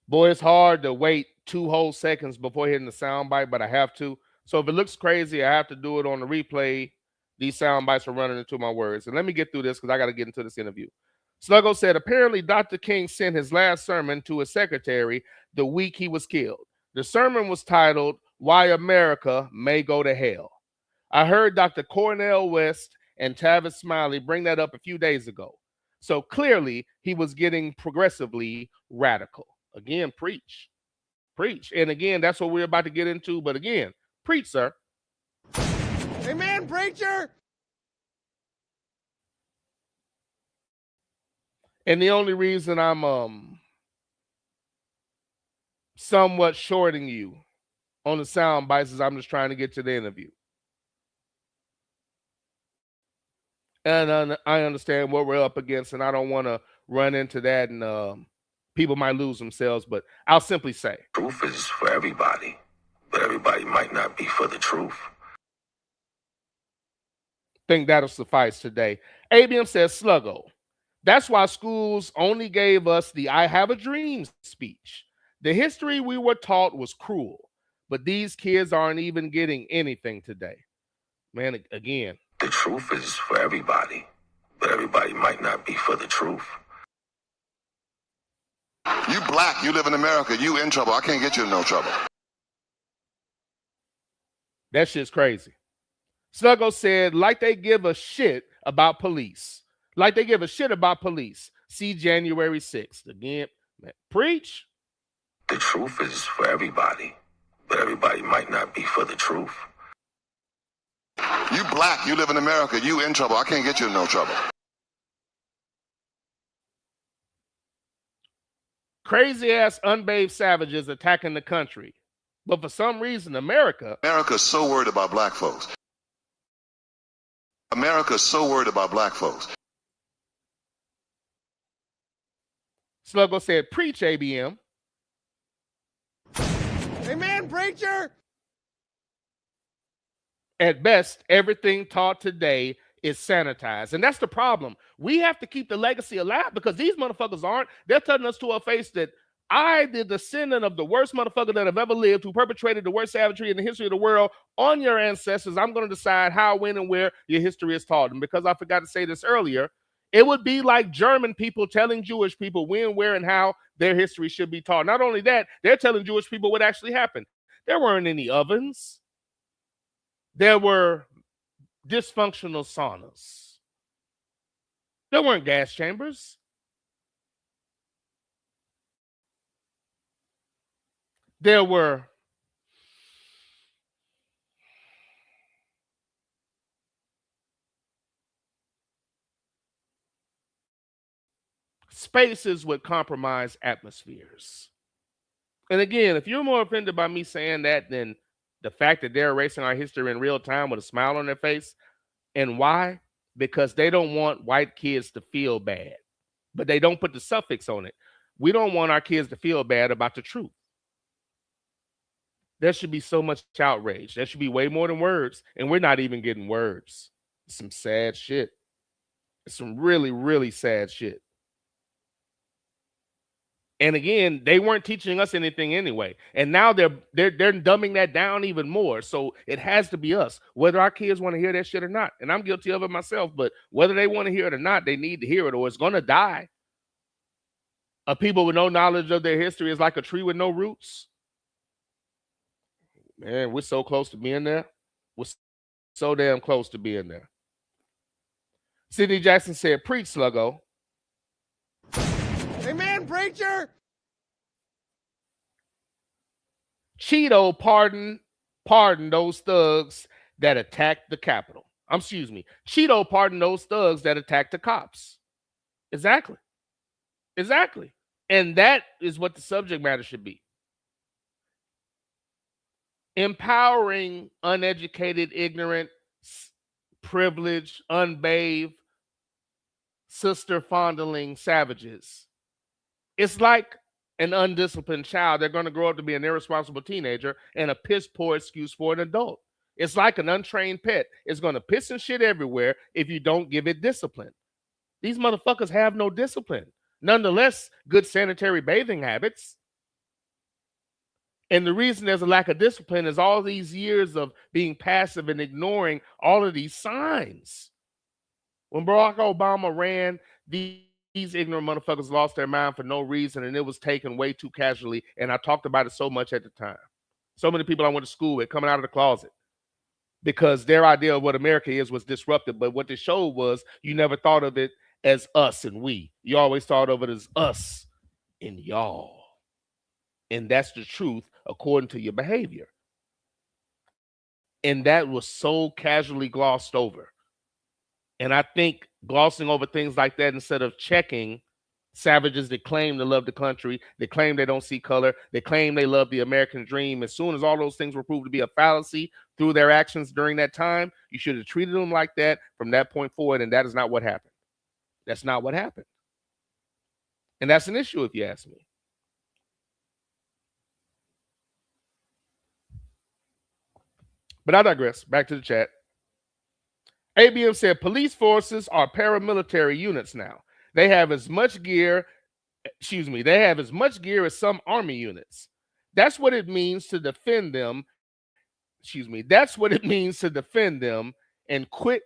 boy, it's hard to wait 2 whole seconds before hitting the soundbite, but I have to. So if it looks crazy, I have to do it on the replay. These sound bites are running into my words. And let me get through this because I got to get into this interview. Sluggo said, apparently Dr. King sent his last sermon to his secretary the week he was killed. The sermon was titled, Why America May Go to Hell. I heard Dr. Cornel West and Tavis Smiley bring that up a few days ago. So clearly he was getting progressively radical. Again, preach. Preach. And again, that's what we're about to get into. But again, preach, sir. Amen, preacher. And the only reason I'm somewhat shorting you on the sound bites is I'm just trying to get to the interview. And I understand what we're up against, and I don't want to run into that, and people might lose themselves, but I'll simply say. Truth is for everybody, but everybody might not be for the truth. Think that'll suffice today. ABM says, Sluggo, that's why schools only gave us the I have a dream speech. The history we were taught was cruel, but these kids aren't even getting anything today. Man, again. The truth is for everybody, but everybody might not be for the truth. You black, you live in America, you in trouble. I can't get you in no trouble. That shit's crazy. Sluggo said, like they give a shit about police. Like they give a shit about police. See January 6th. Again, man, preach. The truth is for everybody, but everybody might not be for the truth. You black, you live in America, you in trouble. I can't get you in no trouble. Crazy ass unbathed savages attacking the country. But for some reason, America's so worried about black folks. America's so worried about black folks. Sluggo said, preach, ABM. Amen, preacher. At best, everything taught today is sanitized. And that's the problem. We have to keep the legacy alive because these motherfuckers aren't. They're telling us to our face that I, the descendant of the worst motherfucker that have ever lived, who perpetrated the worst savagery in the history of the world on your ancestors, I'm going to decide how, when, and where your history is taught. And because I forgot to say this earlier, it would be like German people telling Jewish people when, where, and how their history should be taught. Not only that, they're telling Jewish people what actually happened. There weren't any ovens. There were dysfunctional saunas. There weren't gas chambers. There were spaces with compromised atmospheres. And again, if you're more offended by me saying that than the fact that they're erasing our history in real time with a smile on their face. And why? Because they don't want white kids to feel bad. But they don't put the suffix on it. We don't want our kids to feel bad about the truth. There should be so much outrage. There should be way more than words. And we're not even getting words. It's some sad shit. It's some really, really sad shit. And again, they weren't teaching us anything anyway. And now they're dumbing that down even more. So it has to be us, whether our kids want to hear that shit or not. And I'm guilty of it myself, but whether they want to hear it or not, they need to hear it or it's going to die. A people with no knowledge of their history is like a tree with no roots. Man, we're so close to being there. We're so damn close to being there. Sidney Jackson said, preach, Sluggo. Amen, preacher. Cheeto pardoned pardoned those thugs that attacked the Capitol. Cheeto pardoned those thugs that attacked the cops. Exactly. And that is what the subject matter should be. Empowering uneducated, ignorant, privileged, unbathed, sister fondling savages. It's like an undisciplined child. They're going to grow up to be an irresponsible teenager and a piss poor excuse for an adult. It's like an untrained pet. It's going to piss and shit everywhere if you don't give it discipline. These motherfuckers have no discipline. Nonetheless, good sanitary bathing habits. And the reason there's a lack of discipline is all these years of being passive and ignoring all of these signs. When Barack Obama ran, these ignorant motherfuckers lost their mind for no reason, and it was taken way too casually. And I talked about it so much at the time. So many people I went to school with coming out of the closet because their idea of what America is was disrupted. But what they showed was you never thought of it as us and we. You always thought of it as us and y'all. And that's the truth according to your behavior. And that was so casually glossed over. And I think glossing over things like that instead of checking savages that claim to love the country, they claim they don't see color, they claim they love the American dream. As soon as all those things were proved to be a fallacy through their actions during that time, you should have treated them like that from that point forward. And that is not what happened. That's not what happened. And that's an issue if you ask me. But I digress. Back to the chat. ABM said police forces are paramilitary units now. They have as much gear, as some army units. That's what it means to defend them. That's what it means to defend them and quit.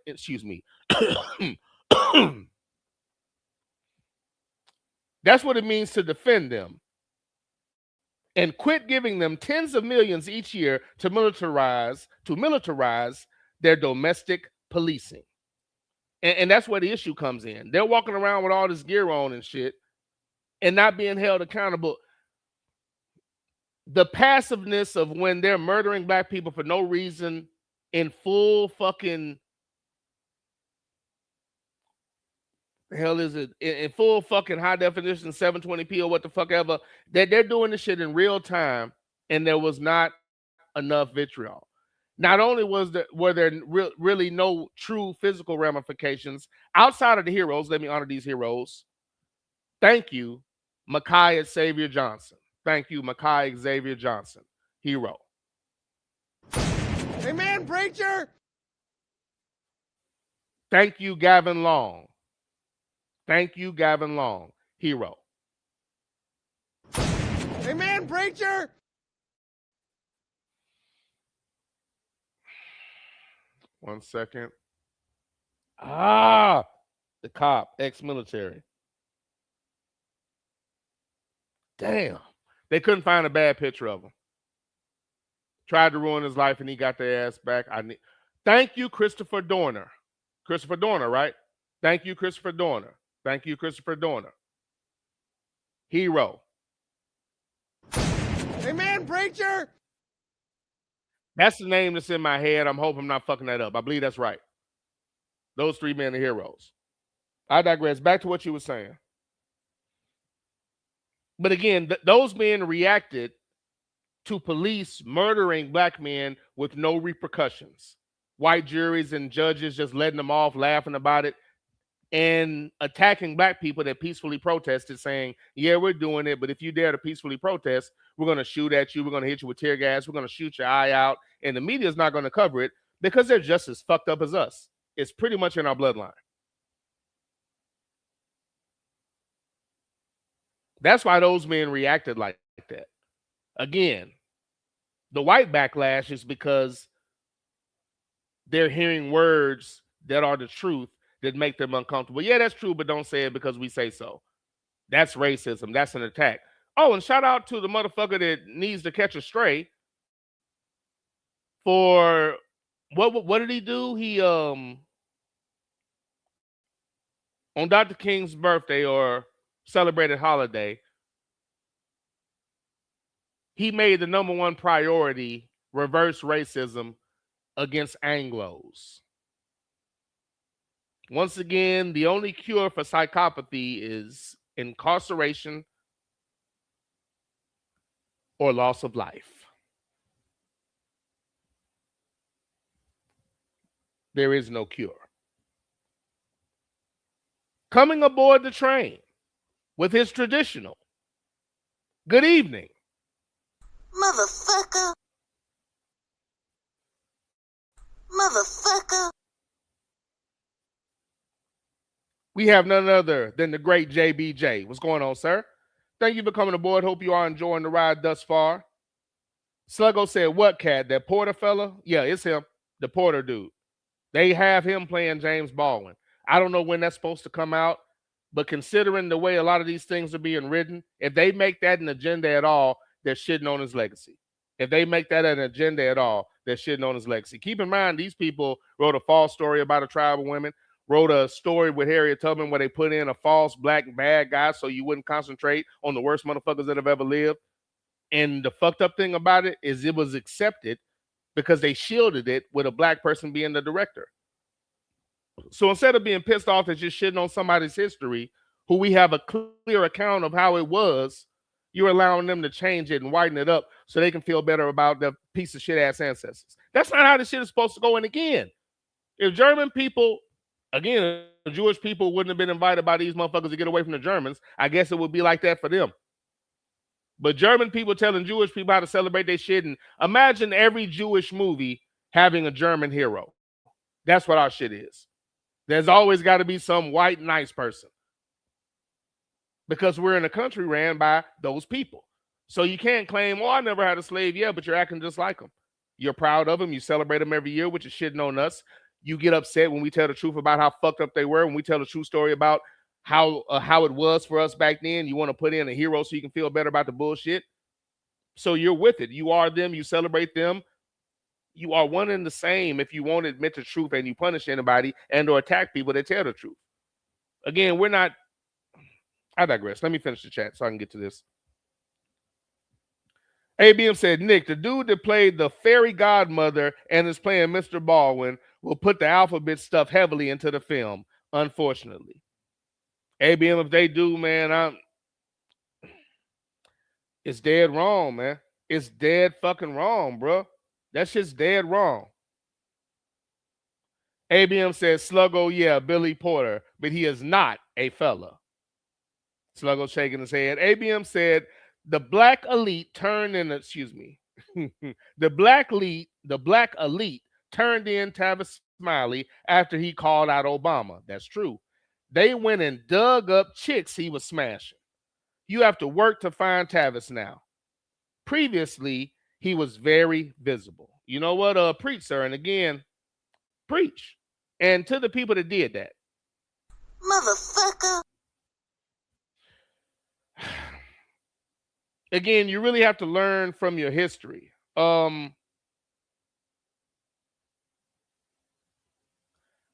That's what it means to defend them and quit giving them tens of millions each year to militarize their domestic policing. And that's where the issue comes in. They're walking around with all this gear on and shit and not being held accountable. The passiveness of when they're murdering black people for no reason in full fucking in full fucking high definition 720p or what the fuck ever, that they're doing this shit in real time, and there was not enough vitriol. Not only were there really no true physical ramifications outside of the heroes. Let me honor these heroes. Thank you, Micaiah Xavier Johnson. Thank you, Micaiah Xavier Johnson, hero. Amen, preacher. Thank you, Gavin Long. Thank you, Gavin Long, hero. Amen, preacher. One second. The cop, ex-military. Damn. They couldn't find a bad picture of him. Tried to ruin his life and he got their ass back. Thank you, Christopher Dorner. Christopher Dorner, right? Thank you, Christopher Dorner. Thank you, Christopher Dorner. Hero. Amen, preacher. That's the name that's in my head. I'm hoping I'm not fucking that up. I believe that's right. Those three men are heroes. I digress. Back to what you were saying. But again, those men reacted to police murdering black men with no repercussions. White juries and judges just letting them off, laughing about it, and attacking black people that peacefully protested, saying, yeah, we're doing it, but if you dare to peacefully protest, we're going to shoot at you, we're going to hit you with tear gas, we're going to shoot your eye out, and the media is not going to cover it because they're just as fucked up as us. It's pretty much in our bloodline. That's why those men reacted like that. Again, the white backlash is because they're hearing words that are the truth that make them uncomfortable. Yeah, that's true, but don't say it because we say so. That's racism. That's an attack. Oh, and shout out to the motherfucker that needs to catch a stray for what did he do? He on Dr. King's birthday or celebrated holiday, he made the #1 priority reverse racism against Anglos. Once again, the only cure for psychopathy is incarceration or loss of life. There is no cure. Coming aboard the train with his traditional good evening. Motherfucker. Motherfucker. We have none other than the great JBJ. What's going on, sir? Thank you for coming aboard. Hope you are enjoying the ride thus far. Sluggo said, what cat? That Porter fella? Yeah, it's him. The Porter dude. They have him playing James Baldwin. I don't know when that's supposed to come out, but considering the way a lot of these things are being written, if they make that an agenda at all, they're shitting on his legacy. If they make that an agenda at all, they're shitting on his legacy. Keep in mind, these people wrote a false story about a tribe of women, wrote a story with Harriet Tubman where they put in a false black bad guy so you wouldn't concentrate on the worst motherfuckers that have ever lived. And the fucked up thing about it is it was accepted because they shielded it with a black person being the director. So instead of being pissed off at just shitting on somebody's history, who we have a clear account of how it was, you're allowing them to change it and whiten it up so they can feel better about their piece of shit ass ancestors. That's not how this shit is supposed to go. And again, if German people, again, if Jewish people wouldn't have been invited by these motherfuckers to get away from the Germans, I guess it would be like that for them. But German people telling Jewish people how to celebrate their shit, and imagine every Jewish movie having a German hero. That's what our shit is. There's always got to be some white nice person because we're in a country ran by those people. So you can't claim, I never had a slave. Yeah, but you're acting just like them. You're proud of them. You celebrate them every year, which is shitting on us. You get upset when we tell the truth about how fucked up they were. When we tell the true story about how it was for us back then, you want to put in a hero so you can feel better about the bullshit. So you're with it. You are them. You celebrate them. You are one and the same if you won't admit the truth and you punish anybody and or attack people that tell the truth. Again, we're not. I digress. Let me finish the chat so I can get to this. ABM said, Nick, the dude that played the fairy godmother and is playing Mr. Baldwin will put the alphabet stuff heavily into the film, unfortunately. ABM, if they do, man, it's dead wrong, man. It's dead fucking wrong, bro. That shit's dead wrong. ABM says, Sluggo, yeah, Billy Porter, but he is not a fella. Sluggo shaking his head. ABM said, the black elite turned in, the black elite turned in Tavis Smiley after he called out Obama. That's true. They went and dug up chicks he was smashing. You have to work to find Tavis now. Previously, he was very visible. You know what? Preach, sir. And again, preach. And to the people that did that. Motherfucker. Again, you really have to learn from your history.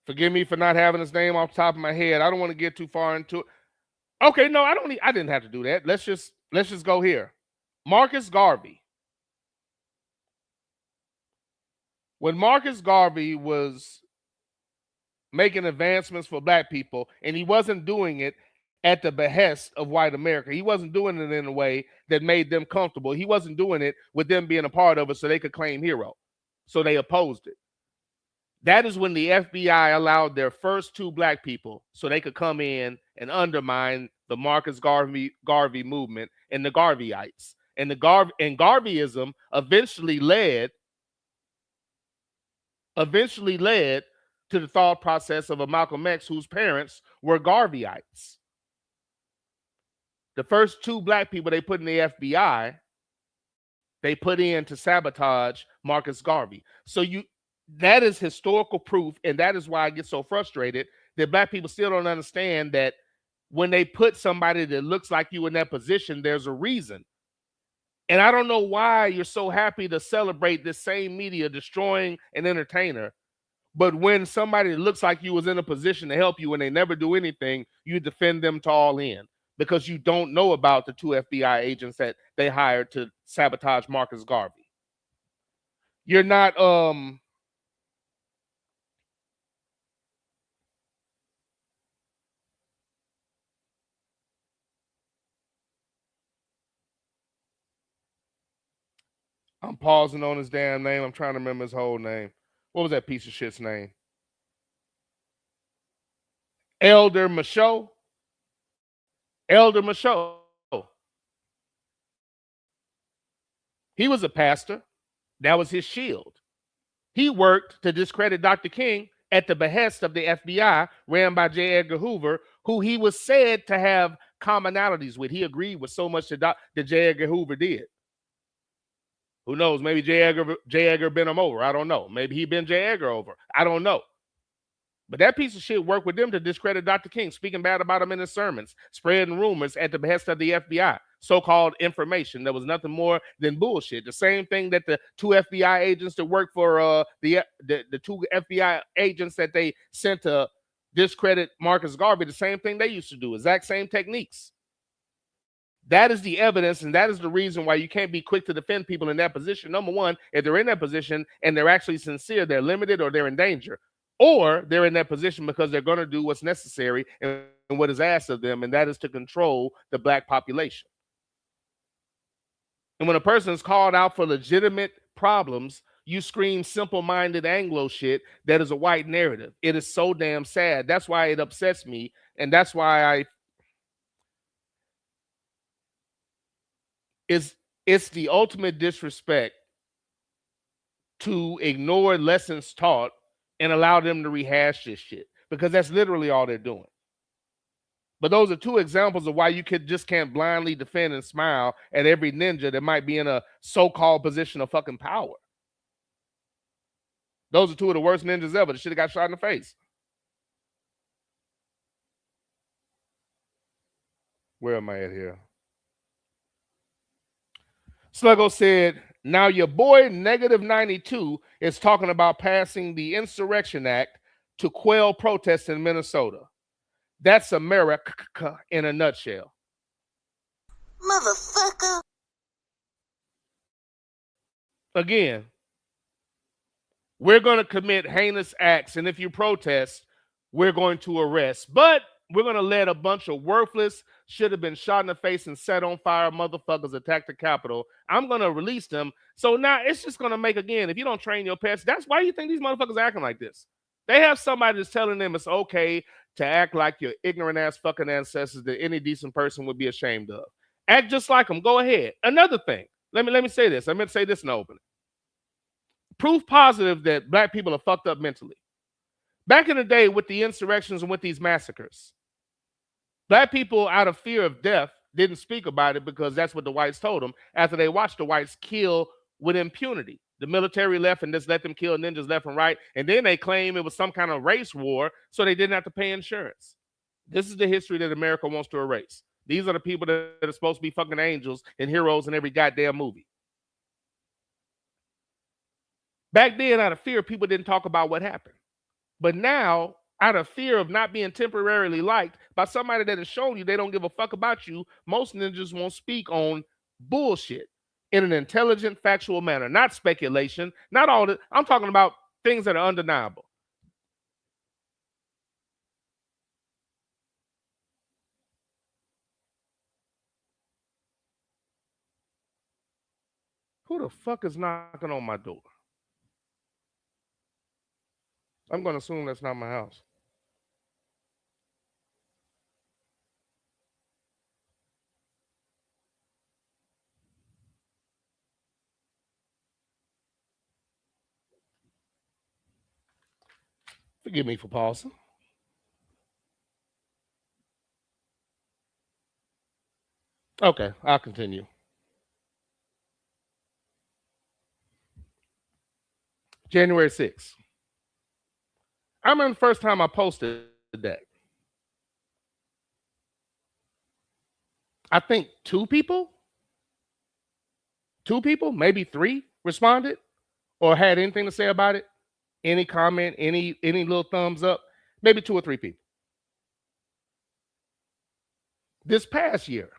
Forgive me for not having his name off the top of my head. I don't want to get too far into it. Okay, no, I didn't have to do that. Let's just go here. Marcus Garvey. When Marcus Garvey was making advancements for black people, and he wasn't doing it at the behest of white America. He wasn't doing it in a way that made them comfortable. He wasn't doing it with them being a part of it so they could claim hero. So they opposed it. That is when the FBI allowed their first two black people so they could come in and undermine the Marcus Garvey movement and the Garveyites. And Garveyism eventually led to the thought process of a Malcolm X whose parents were Garveyites. The first two black people they put in the FBI, they put in to sabotage Marcus Garvey. So that is historical proof, and that is why I get so frustrated that black people still don't understand that when they put somebody that looks like you in that position, there's a reason. And I don't know why you're so happy to celebrate this same media destroying an entertainer, but when somebody that looks like you was in a position to help you and they never do anything, you defend them to all in because you don't know about the two FBI agents that they hired to sabotage Marcus Garvey. You're not I'm pausing on his damn name. I'm trying to remember his whole name. What was that piece of shit's name? Elder Michaud. Elder Michaud. He was a pastor. That was his shield. He worked to discredit Dr. King at the behest of the FBI, ran by J. Edgar Hoover, who he was said to have commonalities with. He agreed with so much that J. Edgar Hoover did. Who knows? Maybe J. Edgar bent him over. I don't know. Maybe he bent J. Edgar over. I don't know. But that piece of shit worked with them to discredit Dr. King, speaking bad about him in his sermons, spreading rumors at the behest of the FBI, so-called information that was nothing more than bullshit. The same thing that the two FBI agents that worked for the two FBI agents that they sent to discredit Marcus Garvey, the same thing they used to do, exact same techniques. That is the evidence, and that is the reason why you can't be quick to defend people in that position. Number one, if they're in that position and they're actually sincere, they're limited or they're in danger. Or they're in that position because they're going to do what's necessary and what is asked of them, and that is to control the black population. And when a person is called out for legitimate problems, you scream simple-minded Anglo shit that is a white narrative. It is so damn sad. That's why it upsets me, and that's why it's the ultimate disrespect to ignore lessons taught and allow them to rehash this shit, because that's literally all they're doing. But those are two examples of why you just can't blindly defend and smile at every ninja that might be in a so-called position of fucking power. Those are two of the worst ninjas ever. They should have got shot in the face. Where am I at here? Sluggo said, now your boy Negative 92 is talking about passing the Insurrection Act to quell protests in Minnesota. That's America in a nutshell. Motherfucker. Again, we're going to commit heinous acts, and if you protest, we're going to arrest. But we're going to let a bunch of worthless, should have been shot in the face and set on fire motherfuckers attack the Capitol. I'm going to release them. So now it's just going to make, again, if you don't train your pets, that's why you think these motherfuckers are acting like this. They have somebody that's telling them it's okay to act like your ignorant ass fucking ancestors that any decent person would be ashamed of. Act just like them. Go ahead. Another thing. Let me say this. I meant to say this in the opening. Proof positive that black people are fucked up mentally. Back in the day with the insurrections and with these massacres, black people, out of fear of death, didn't speak about it because that's what the whites told them after they watched the whites kill with impunity. The military left and just let them kill ninjas left and right. And then they claim it was some kind of race war, so they didn't have to pay insurance. This is the history that America wants to erase. These are the people that are supposed to be fucking angels and heroes in every goddamn movie. Back then, out of fear, people didn't talk about what happened. But now, out of fear of not being temporarily liked by somebody that has shown you they don't give a fuck about you, most ninjas won't speak on bullshit in an intelligent, factual manner, not speculation, not all that. I'm talking about things that are undeniable. Who the fuck is knocking on my door? I'm going to assume that's not my house. Forgive me for pausing. Okay, I'll continue. January 6th. I remember the first time I posted that. I think two people, maybe three responded or had anything to say about it. Any comment, any little thumbs up, maybe 2 or 3 people. This past year,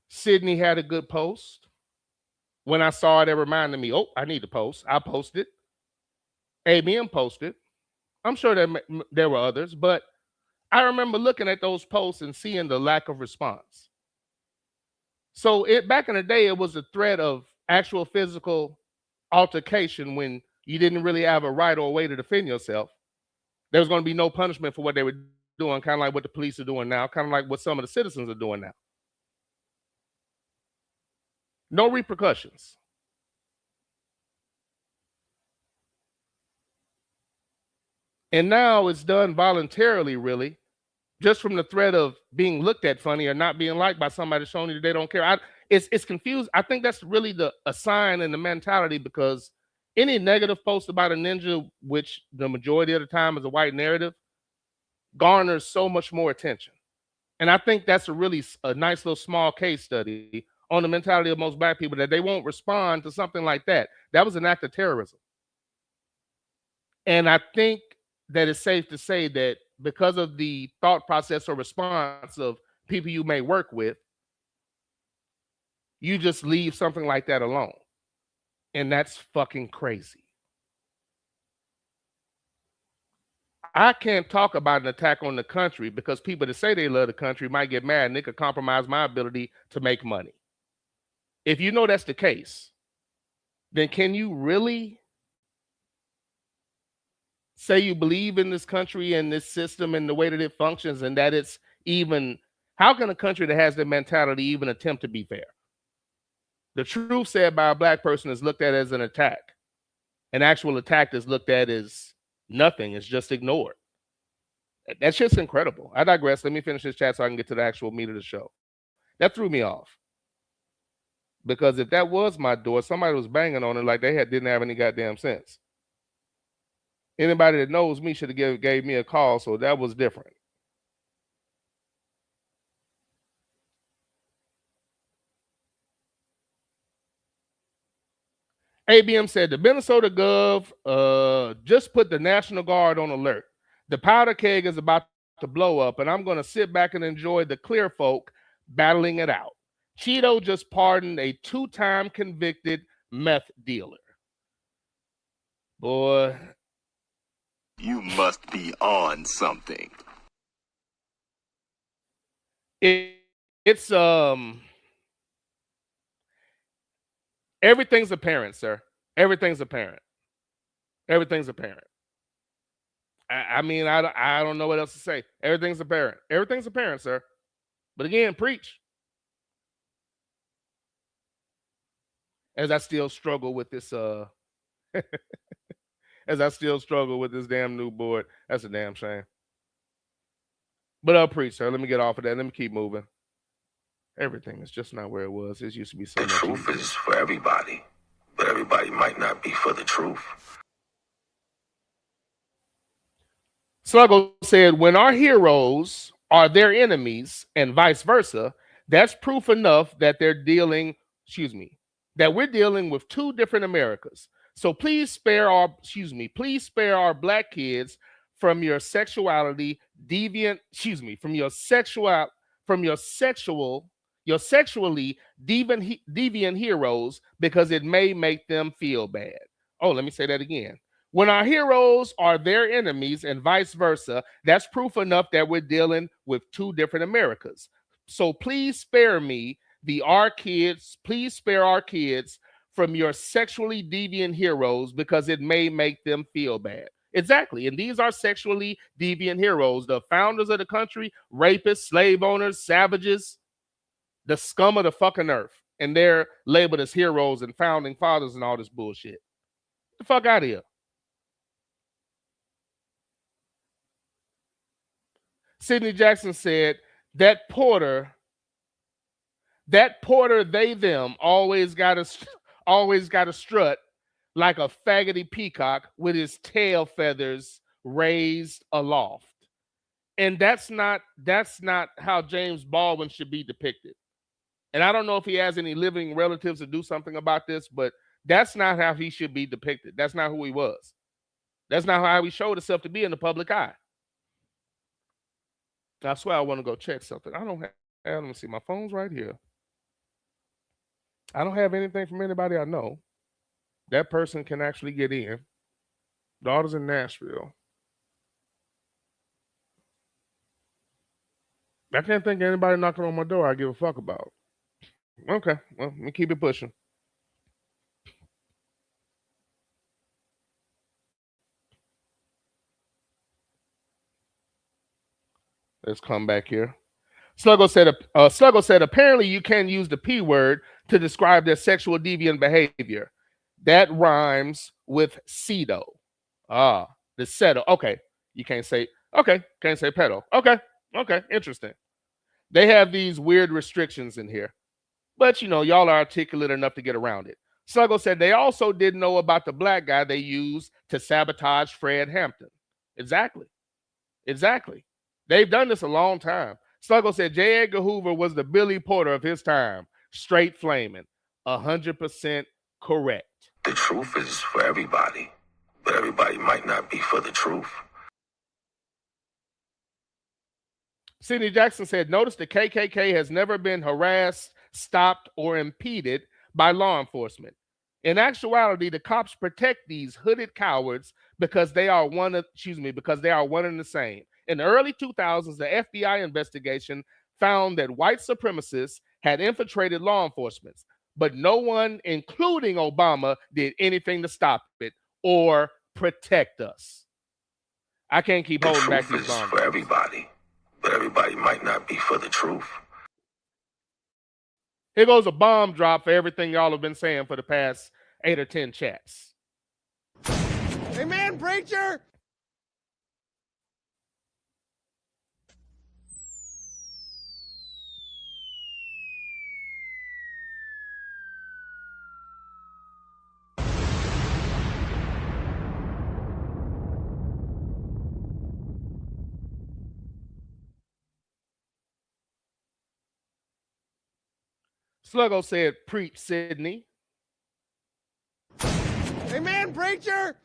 Sydney had a good post. When I saw it, it reminded me, oh, I need to post. I posted. ABM posted. I'm sure there were others, but I remember looking at those posts and seeing the lack of response. So back in the day, it was a threat of actual physical altercation when you didn't really have a right or a way to defend yourself. There was going to be no punishment for what they were doing, kind of like what the police are doing now, kind of like what some of the citizens are doing now. No repercussions. And now it's done voluntarily, really, just from the threat of being looked at funny or not being liked by somebody showing you that they don't care. It's confused. I think that's really a sign and the mentality, because any negative post about a ninja, which the majority of the time is a white narrative, garners so much more attention. And I think that's a nice little small case study on the mentality of most black people, that they won't respond to something like that. That was an act of terrorism. And I think that it's safe to say that because of the thought process or response of people you may work with, you just leave something like that alone. And that's fucking crazy. I can't talk about an attack on the country because people that say they love the country might get mad and it could compromise my ability to make money. If you know that's the case, then can you really say you believe in this country and this system and the way that it functions, and that it's even, how can a country that has that mentality even attempt to be fair? The truth said by a black person is looked at as an attack. An actual attack is looked at as nothing. It's just ignored. That shit's incredible. I digress. Let me finish this chat so I can get to the actual meat of the show. That threw me off. Because if that was my door, somebody was banging on it like they didn't have any goddamn sense. Anybody that knows me should have gave me a call, so that was different. ABM said the Minnesota Gov just put the National Guard on alert. The powder keg is about to blow up, and I'm going to sit back and enjoy the clear folk battling it out. Cheeto just pardoned a 2-time convicted meth dealer. Boy, you must be on something. It's everything's apparent, sir. Everything's apparent. Everything's apparent. I mean, I don't know what else to say. Everything's apparent. Everything's apparent, sir. But again, preach. As I still struggle with this as I still struggle with this damn new board. That's a damn shame. But I'll preach, sir. Let me get off of that. Let me keep moving. Everything is just not where it was. It used to be so much easier. The truth is for everybody, but everybody might not be for the truth. Sluggo said, when our heroes are their enemies and vice versa, that's proof enough that we're dealing with two different Americas. So please spare our black kids from your sexually deviant heroes, because it may make them feel bad. Oh, let me say that again. When our heroes are their enemies and vice versa, that's proof enough that we're dealing with two different Americas. So please spare our kids from your sexually deviant heroes, because it may make them feel bad. Exactly. And these are sexually deviant heroes, the founders of the country, rapists, slave owners, savages, the scum of the fucking earth. And they're labeled as heroes and founding fathers and all this bullshit. Get the fuck out of here. Sidney Jackson said, that Porter, they, them, always got to strut like a faggoty peacock with his tail feathers raised aloft. And that's not how James Baldwin should be depicted. And I don't know if he has any living relatives to do something about this, but that's not how he should be depicted. That's not who he was. That's not how he showed himself to be in the public eye. I swear I want to go check something. I don't have, let me see, my phone's right here. I don't have anything from anybody I know. That person can actually get in. Daughter's in Nashville. I can't think of anybody knocking on my door I give a fuck about. Okay, well, let me keep it pushing. Let's come back here. Sluggo said, apparently you can use the P word to describe their sexual deviant behavior. That rhymes with cedo. Ah, the seto. Okay, you can't say, can't say pedo. Okay, interesting. They have these weird restrictions in here. But, y'all are articulate enough to get around it. Sluggo said they also didn't know about the black guy they used to sabotage Fred Hampton. Exactly. They've done this a long time. Sluggo said J. Edgar Hoover was the Billy Porter of his time. Straight flaming. 100% correct. The truth is for everybody, but everybody might not be for the truth. Sidney Jackson said, notice the KKK has never been harassed, stopped, or impeded by law enforcement. In actuality, the cops protect these hooded cowards because they are one and the same. In the early 2000s, the FBI investigation found that white supremacists had infiltrated law enforcement, but no one, including Obama, did anything to stop it or protect us. I can't keep holding back these bombs. For everybody, but everybody might not be for the truth. Here goes a bomb drop for everything y'all have been saying for the past 8 or 10 chats. Amen, preacher! Sluggo said, preach, Sydney. Amen, preacher!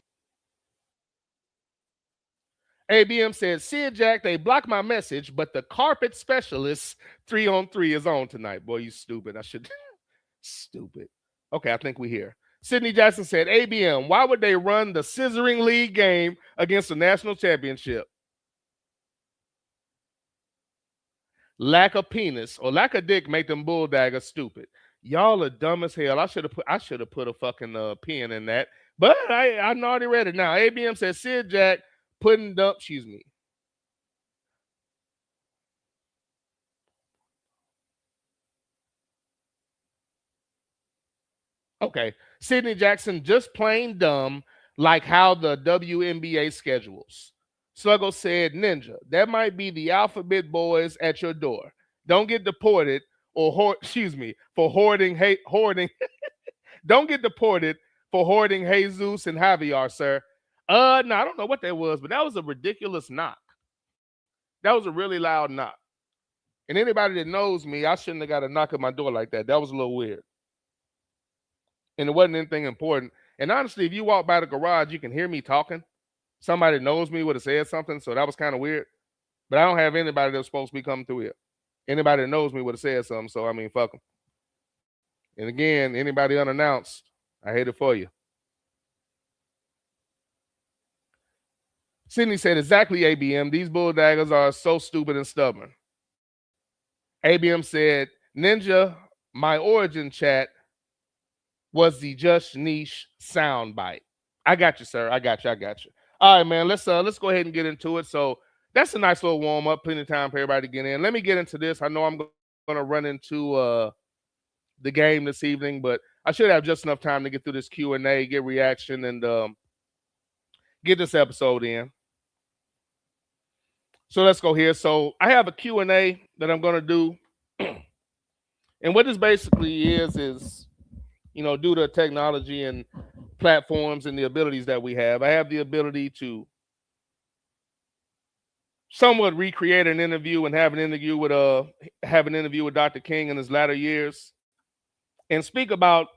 ABM said, Sid Jack, they blocked my message, but the carpet specialist 3-on-3 is on tonight. Boy, you stupid. Stupid. Okay, I think we're here. Sidney Jackson said, ABM, why would they run the scissoring league game against the national championship? Lack of penis or lack of dick make them bulldaggers stupid. Y'all are dumb as hell. I should have put a fucking pin in that. But I already read it now. ABM says Sid Jack putting dump, excuse me. Okay. Sidney Jackson just plain dumb, like how the WNBA schedules. Sluggo said, Ninja, that might be the alphabet boys at your door. Don't get deported for hoarding. Don't get deported for hoarding Jesus and Javier, sir. No, I don't know what that was, but that was a ridiculous knock. That was a really loud knock. And anybody that knows me, I shouldn't have got a knock at my door like that. That was a little weird. And it wasn't anything important. And honestly, if you walk by the garage, you can hear me talking. Somebody that knows me would have said something, so that was kind of weird. But I don't have anybody that's supposed to be coming through here. Anybody that knows me would have said something, so I mean, fuck them. And again, anybody unannounced, I hate it for you. Sydney said, exactly, ABM. These bulldaggers are so stupid and stubborn. ABM said, Ninja, my origin chat was the Just Niche soundbite. I got you, sir. I got you. All right, man. Let's go ahead and get into it. So that's a nice little warm up. Plenty of time for everybody to get in. Let me get into this. I know I'm going to run into the game this evening, but I should have just enough time to get through this Q&A, get reaction, and get this episode in. So let's go here. So I have a Q&A that I'm going to do. And what this basically is, due to technology and platforms and the abilities that we have, I have the ability to somewhat recreate an interview and have an interview with Dr. King in his latter years and speak about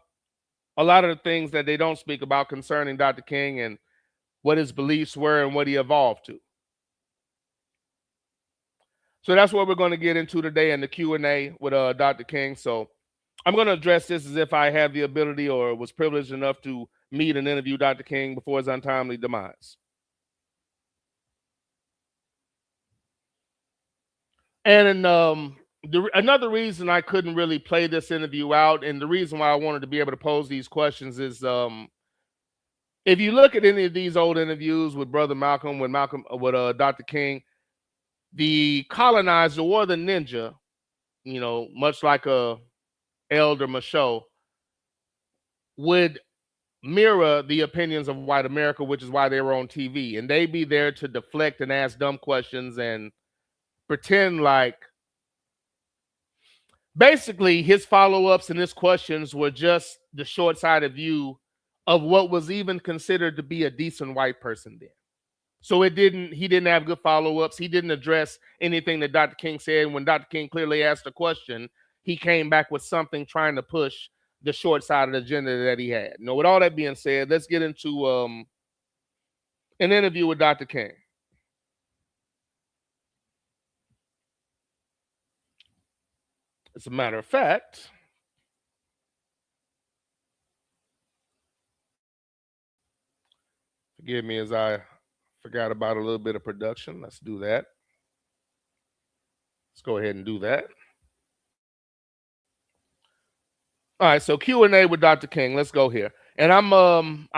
a lot of the things that they don't speak about concerning Dr. King and what his beliefs were and what he evolved to. So that's what we're going to get into today in the Q&A with Dr. King. So I'm going to address this as if I have the ability or was privileged enough to meet and interview Dr. King before his untimely demise. And another reason I couldn't really play this interview out, and the reason why I wanted to be able to pose these questions is if you look at any of these old interviews with Brother Malcolm, with Dr. King, the colonizer or the ninja, you know, much like a Elder Michaud, would mirror the opinions of white America, which is why they were on TV. And they be there to deflect and ask dumb questions and pretend like basically his follow-ups and his questions were just the short-sighted view of what was even considered to be a decent white person then. So he didn't have good follow-ups. He didn't address anything that Dr. King said. When Dr. King clearly asked a question, he came back with something trying to push the short-sighted agenda that he had. Now, with all that being said, let's get into an interview with Dr. King. As a matter of fact, forgive me as I forgot about a little bit of production. Let's do that. Let's go ahead and do that. All right, so Q&A with Dr. King. Let's go here. And I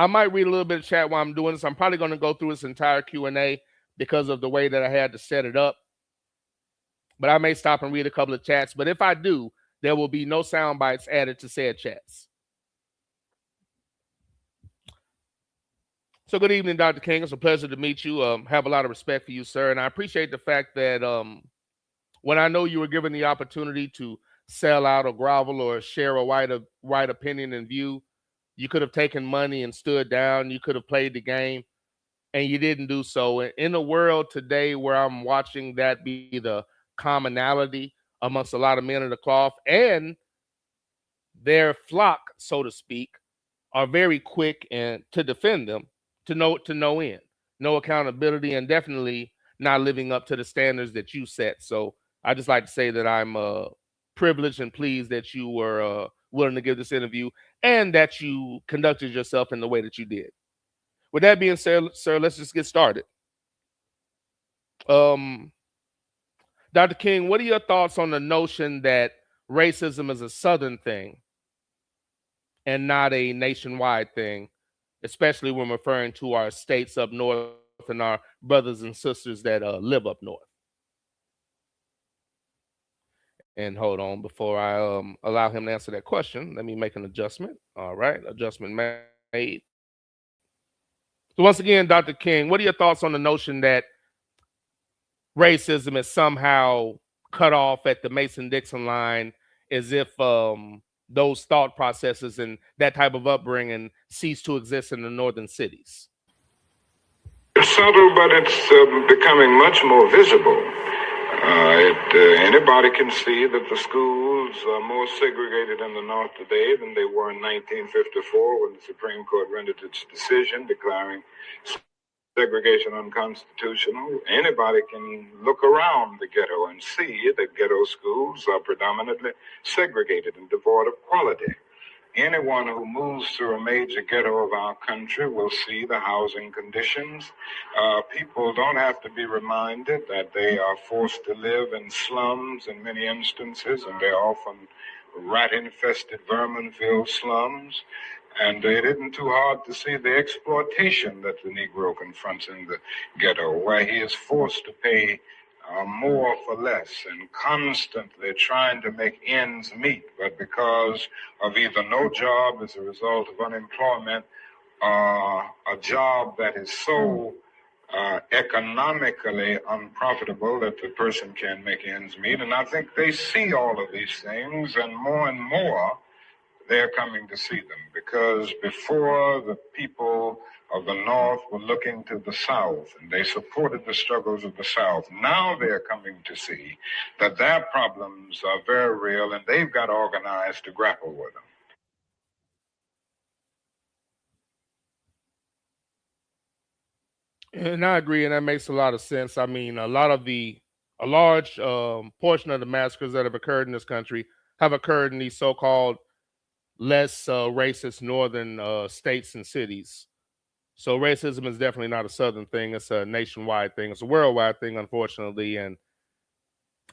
might read a little bit of chat while I'm doing this. I'm probably going to go through this entire Q&A because of the way that I had to set it up. But I may stop and read a couple of chats. But if I do, there will be no sound bites added to said chats. So good evening, Dr. King. It's a pleasure to meet you. Have a lot of respect for you, sir. And I appreciate the fact that when I know you were given the opportunity to sell out or grovel or share a right opinion and view, you could have taken money and stood down. You could have played the game, and you didn't do so. In a world today where I'm watching that be the commonality amongst a lot of men of the cloth, and their flock, so to speak, are very quick and to defend them to no end, no accountability, and definitely not living up to the standards that you set. So I just like to say that I'm privileged and pleased that you were willing to give this interview and that you conducted yourself in the way that you did. With that being said, sir, let's just get started. Dr. King, what are your thoughts on the notion that racism is a Southern thing and not a nationwide thing, especially when referring to our states up north and our brothers and sisters that live up north? And hold on, before I allow him to answer that question, let me make an adjustment. All right, adjustment made. So once again, Dr. King, what are your thoughts on the notion that racism is somehow cut off at the Mason-Dixon line, as if those thought processes and that type of upbringing cease to exist in the northern cities? It's subtle, but it's becoming much more visible. Anybody can see that the schools are more segregated in the North today than they were in 1954 when the Supreme Court rendered its decision declaring segregation unconstitutional. Anybody can look around the ghetto and see that ghetto schools are predominantly segregated and devoid of quality. Anyone who moves through a major ghetto of our country will see the housing conditions. People don't have to be reminded that they are forced to live in slums in many instances, and they're often rat-infested, vermin-filled slums. And it isn't too hard to see the exploitation that the Negro confronts in the ghetto, where he is forced to pay more for less and constantly trying to make ends meet, but because of either no job as a result of unemployment or a job that is so economically unprofitable that the person can't make ends meet. And I think they see all of these things, and more they're coming to see them, because before the people of the North were looking to the South and they supported the struggles of the South. Now they're coming to see that their problems are very real and they've got organized to grapple with them. And I agree, and that makes a lot of sense. I mean, a large portion of the massacres that have occurred in this country have occurred in these so-called less racist northern states and cities. So racism is definitely not a southern thing. It's a nationwide thing. It's a worldwide thing, unfortunately. And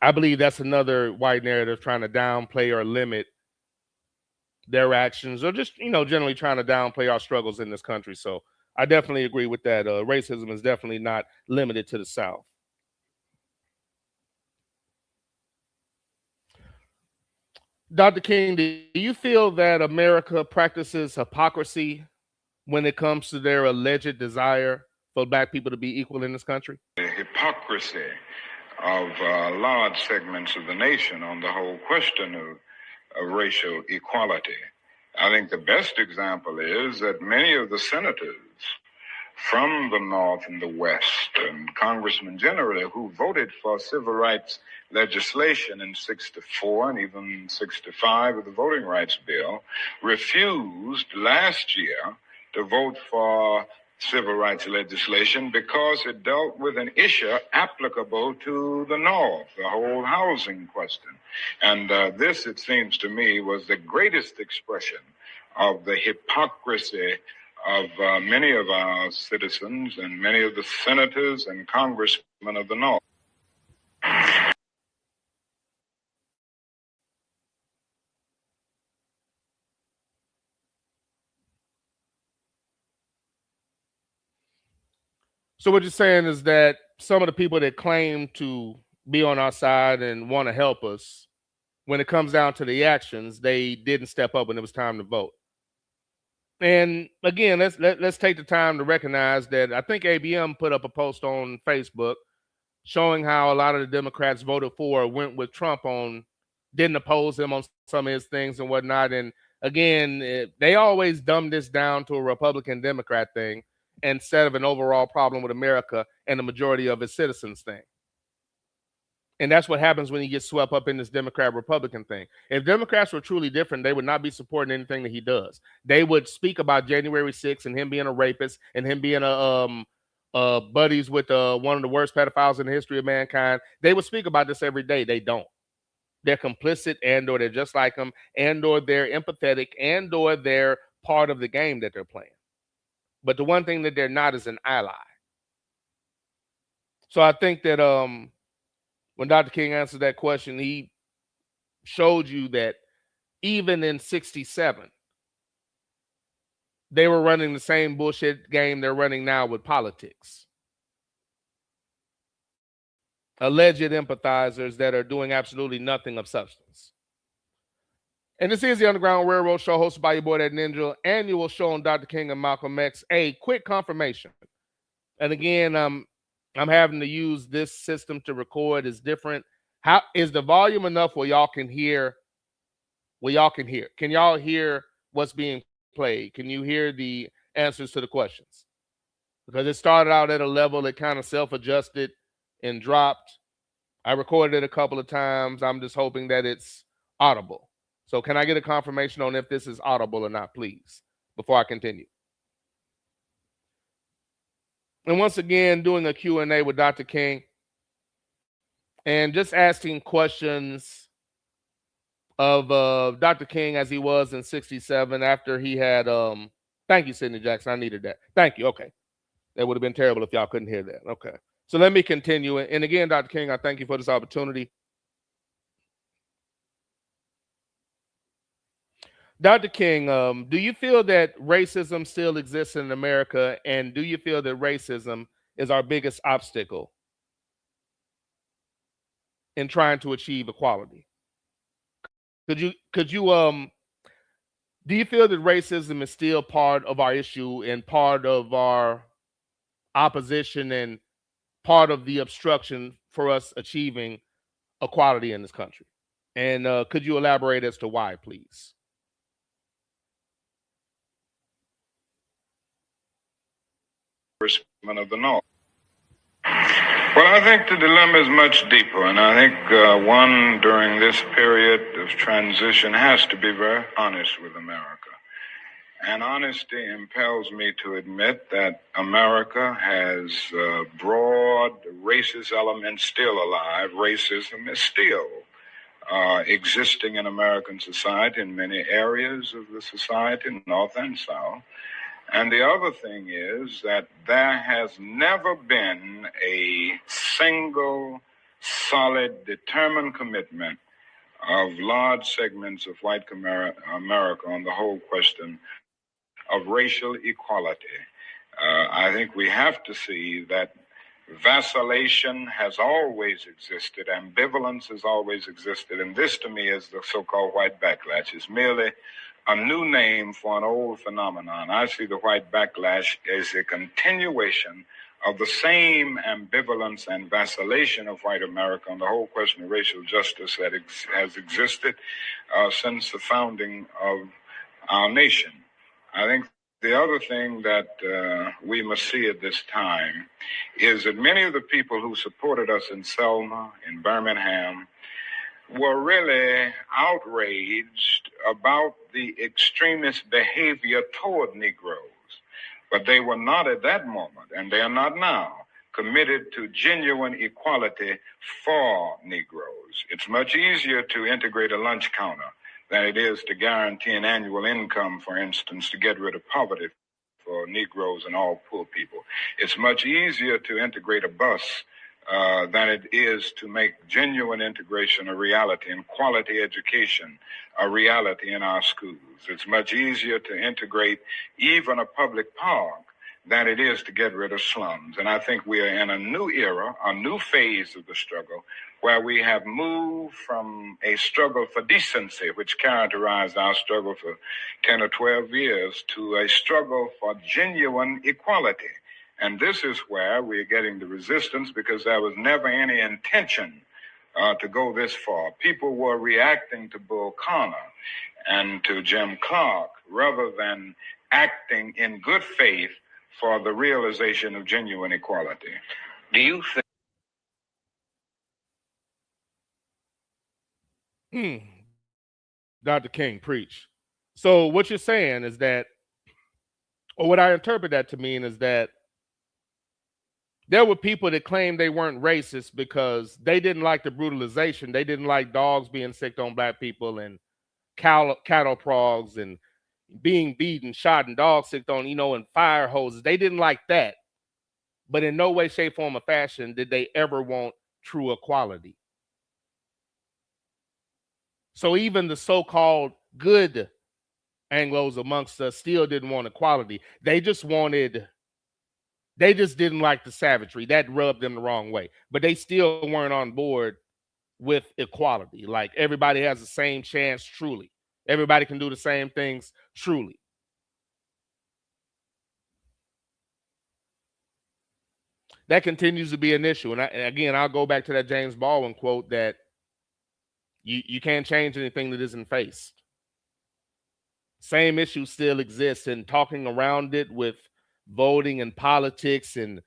I believe that's another white narrative trying to downplay or limit their actions, or just, generally trying to downplay our struggles in this country. So I definitely agree with that. Racism is definitely not limited to the South. Dr. King, do you feel that America practices hypocrisy when it comes to their alleged desire for Black people to be equal in this country? The hypocrisy of large segments of the nation on the whole question of racial equality. I think the best example is that many of the senators from the North and the West, and congressmen generally, who voted for civil rights legislation in 64 and even 65 of the Voting Rights Bill, refused last year to vote for civil rights legislation because it dealt with an issue applicable to the North, the whole housing question. And this, it seems to me, was the greatest expression of the hypocrisy of many of our citizens and many of the senators and congressmen of the North. So what you're saying is that some of the people that claim to be on our side and want to help us, when it comes down to the actions, they didn't step up when it was time to vote. And again, let's take the time to recognize that I think ABM put up a post on Facebook showing how a lot of the Democrats voted for or went with Trump on, didn't oppose him on some of his things and whatnot. And again, they always dumb this down to a Republican-Democrat thing instead of an overall problem with America and the majority of its citizens thing. And that's what happens when he gets swept up in this Democrat-Republican thing. If Democrats were truly different, they would not be supporting anything that he does. They would speak about January 6th and him being a rapist and him being buddies with one of the worst pedophiles in the history of mankind. They would speak about this every day. They don't. They're complicit, and or they're just like him, and or they're empathetic, and or they're part of the game that they're playing. But the one thing that they're not is an ally. So I think that when Dr. King answered that question, he showed you that even in 67, they were running the same bullshit game they're running now with politics. Alleged empathizers that are doing absolutely nothing of substance. And this is the Underground Railroad Show, hosted by your boy, that Ninja, annual show on Dr. King and Malcolm X. A quick confirmation. And again, I'm having to use this system to record. Is different. How is the volume enough where y'all can hear? Can y'all hear what's being played? Can you hear the answers to the questions? Because it started out at a level that kind of self-adjusted and dropped. I recorded it a couple of times. I'm just hoping that it's audible. So can I get a confirmation on if this is audible or not, please, before I continue? And once again, doing a Q&A with Dr. King and just asking questions of Dr. King as he was in 67 after he had, thank you, Sidney Jackson. I needed that. Thank you. Okay. That would have been terrible if y'all couldn't hear that. Okay. So let me continue. And again, Dr. King, I thank you for this opportunity. Dr. King, do you feel that racism still exists in America? And do you feel that racism is our biggest obstacle in trying to achieve equality? Do you feel that racism is still part of our issue and part of our opposition and part of the obstruction for us achieving equality in this country? And could you elaborate as to why, please? Of the North. Well, I think the dilemma is much deeper, and I think one during this period of transition has to be very honest with America. And honesty impels me to admit that America has broad racist elements still alive. Racism is still existing in American society in many areas of the society, North and South. And the other thing is that there has never been a single, solid, determined commitment of large segments of white America on the whole question of racial equality. I think we have to see that vacillation has always existed, ambivalence has always existed, and this to me is the so-called white backlash. It's merely a new name for an old phenomenon. I see the white backlash as a continuation of the same ambivalence and vacillation of white America on the whole question of racial justice that has existed since the founding of our nation. I think the other thing that we must see at this time is that many of the people who supported us in Selma, in Birmingham, were really outraged about the extremist behavior toward Negroes. But they were not at that moment, and they are not now, committed to genuine equality for Negroes. It's much easier to integrate a lunch counter than it is to guarantee an annual income, for instance, to get rid of poverty for Negroes and all poor people. It's much easier to integrate a bus than it is to make genuine integration a reality and quality education a reality in our schools. It's much easier to integrate even a public park than it is to get rid of slums. And I think we are in a new era, a new phase of the struggle, where we have moved from a struggle for decency, which characterized our struggle for 10 or 12 years, to a struggle for genuine equality. And this is where we're getting the resistance, because there was never any intention to go this far. People were reacting to Bull Connor and to Jim Clark rather than acting in good faith for the realization of genuine equality. Do you think... Dr. King, preach. So what you're saying is that, or what I interpret that to mean is that there were people that claimed they weren't racist because they didn't like the brutalization. They didn't like dogs being sicked on black people and cattle prods and being beaten, shot, and dogs sicked on, and fire hoses. They didn't like that. But in no way, shape, form, or fashion did they ever want true equality. So even the so-called good Anglos amongst us still didn't want equality. They just didn't like the savagery. That rubbed them the wrong way. But they still weren't on board with equality. Like, everybody has the same chance, truly. Everybody can do the same things, truly. That continues to be an issue. And again, I'll go back to that James Baldwin quote that you can't change anything that isn't faced. Same issue still exists, and talking around it with voting and politics and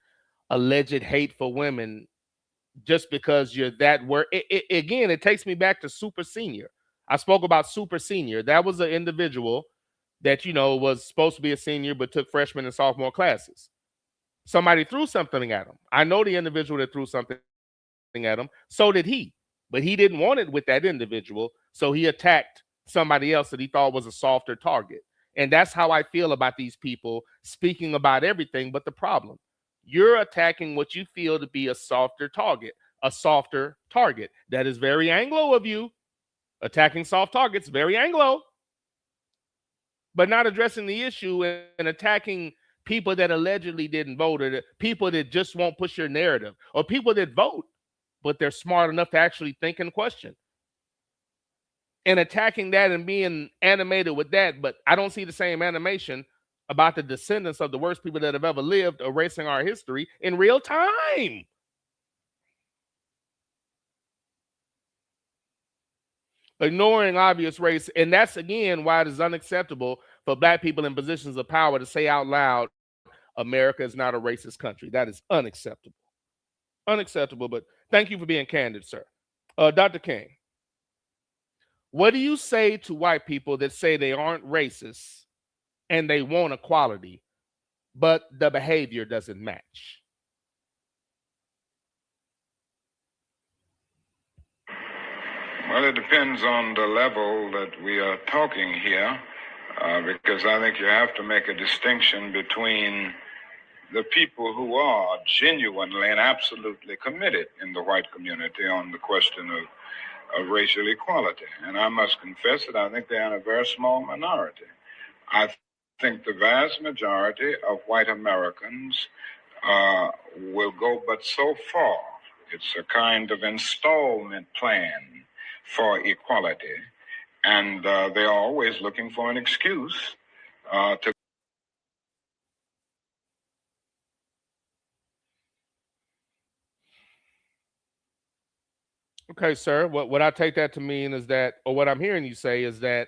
alleged hate for women just because you're that word. Again, it takes me back to Super Senior. I spoke about Super Senior. That was an individual that, was supposed to be a senior but took freshman and sophomore classes. Somebody threw something at him. I know the individual that threw something at him. So did he. But he didn't want it with that individual, so he attacked somebody else that he thought was a softer target. And that's how I feel about these people speaking about everything but the problem. You're attacking what you feel to be a softer target. That is very Anglo of you. Attacking soft targets, very Anglo. But not addressing the issue and attacking people that allegedly didn't vote, or people that just won't push your narrative, or people that vote, but they're smart enough to actually think and question. And attacking that and being animated with that, but I don't see the same animation about the descendants of the worst people that have ever lived, erasing our history in real time. Ignoring obvious race, and that's again why it is unacceptable for black people in positions of power to say out loud, America is not a racist country. That is unacceptable. Unacceptable, but thank you for being candid, sir. Dr. King, what do you say to white people that say they aren't racist and they want equality, but the behavior doesn't match? Well, it depends on the level that we are talking here, because I think you have to make a distinction between the people who are genuinely and absolutely committed in the white community on the question of racial equality. And I must confess that I think they're in a very small minority. I think the vast majority of white Americans will go but so far. It's a kind of installment plan for equality. And they're always looking for an excuse to. Okay, sir. What I take that to mean is that, or what I'm hearing you say is that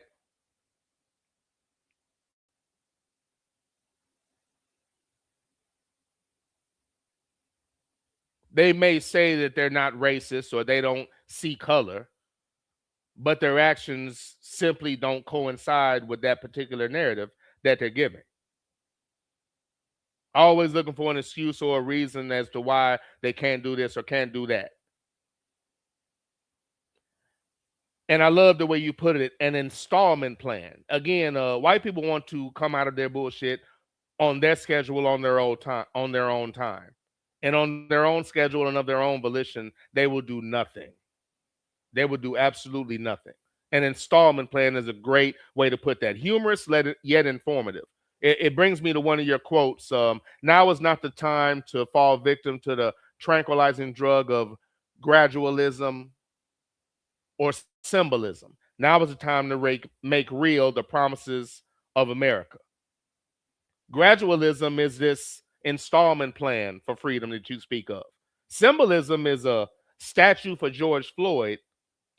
they may say that they're not racist or they don't see color, but their actions simply don't coincide with that particular narrative that they're giving. Always looking for an excuse or a reason as to why they can't do this or can't do that. And I love the way you put it, an installment plan. Again, white people want to come out of their bullshit on their schedule, on their own time, and on their own schedule and of their own volition. They will do nothing. They will do absolutely nothing. An installment plan is a great way to put that. Humorous, yet informative. It brings me to one of your quotes. Now is not the time to fall victim to the tranquilizing drug of gradualism or symbolism. Now is the time to make real the promises of America. Gradualism is this installment plan for freedom that you speak of. Symbolism is a statue for George Floyd.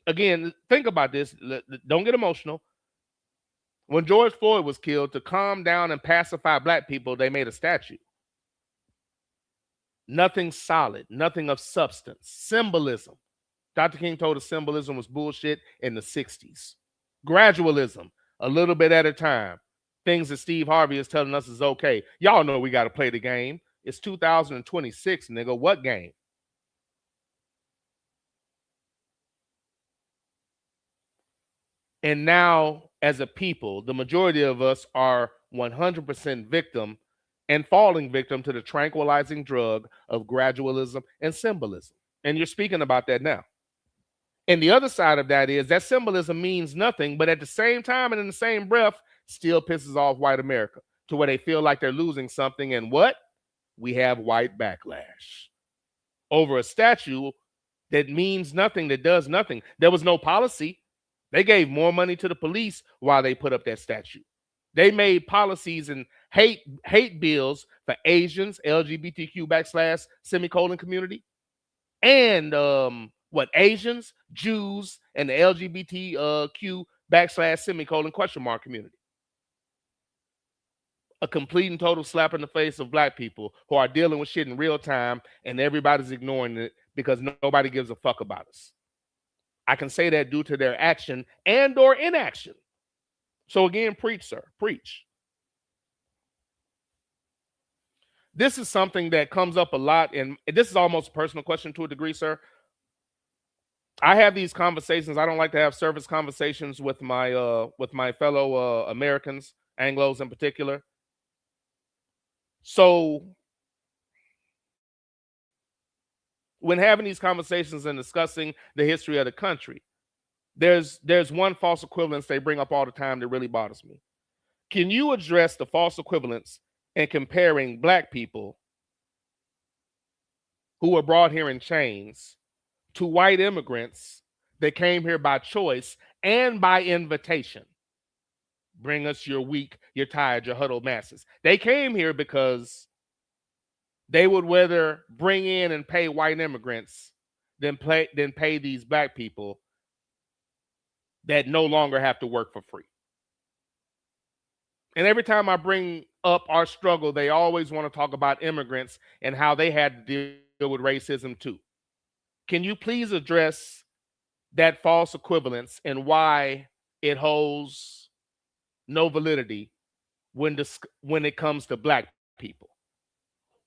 Again, think about this. Don't get emotional. When George Floyd was killed, to calm down and pacify black people, they made a statue. Nothing solid, nothing of substance. Symbolism. Dr. King told us symbolism was bullshit in the 60s. Gradualism, a little bit at a time. Things that Steve Harvey is telling us is okay. Y'all know we got to play the game. It's 2026, nigga. What game? And now, as a people, the majority of us are 100% victim and falling victim to the tranquilizing drug of gradualism and symbolism. And you're speaking about that now. And the other side of that is that symbolism means nothing, but at the same time and in the same breath, still pisses off white America to where they feel like they're losing something. And what? We have white backlash over a statue that means nothing, that does nothing. There was no policy. They gave more money to the police while they put up that statue. They made policies and hate bills for Asians, LGBTQ / community, and Asians, Jews, and the LGBTQ / community. A complete and total slap in the face of black people who are dealing with shit in real time, and everybody's ignoring it because nobody gives a fuck about us. I can say that due to their action and or inaction. So again, preach, sir, preach. This is something that comes up a lot, and this is almost a personal question to a degree, sir. I have these conversations. I don't like to have service conversations with my fellow Americans, Anglos in particular. So when having these conversations and discussing the history of the country, there's one false equivalence they bring up all the time that really bothers me. Can you address the false equivalence and comparing black people who were brought here in chains to white immigrants that came here by choice and by invitation? Bring us your weak, your tired, your huddled masses. They came here because they would rather bring in and pay white immigrants than pay these black people that no longer have to work for free. And every time I bring up our struggle, they always want to talk about immigrants and how they had to deal with racism too. Can you please address that false equivalence and why it holds no validity when it comes to black people?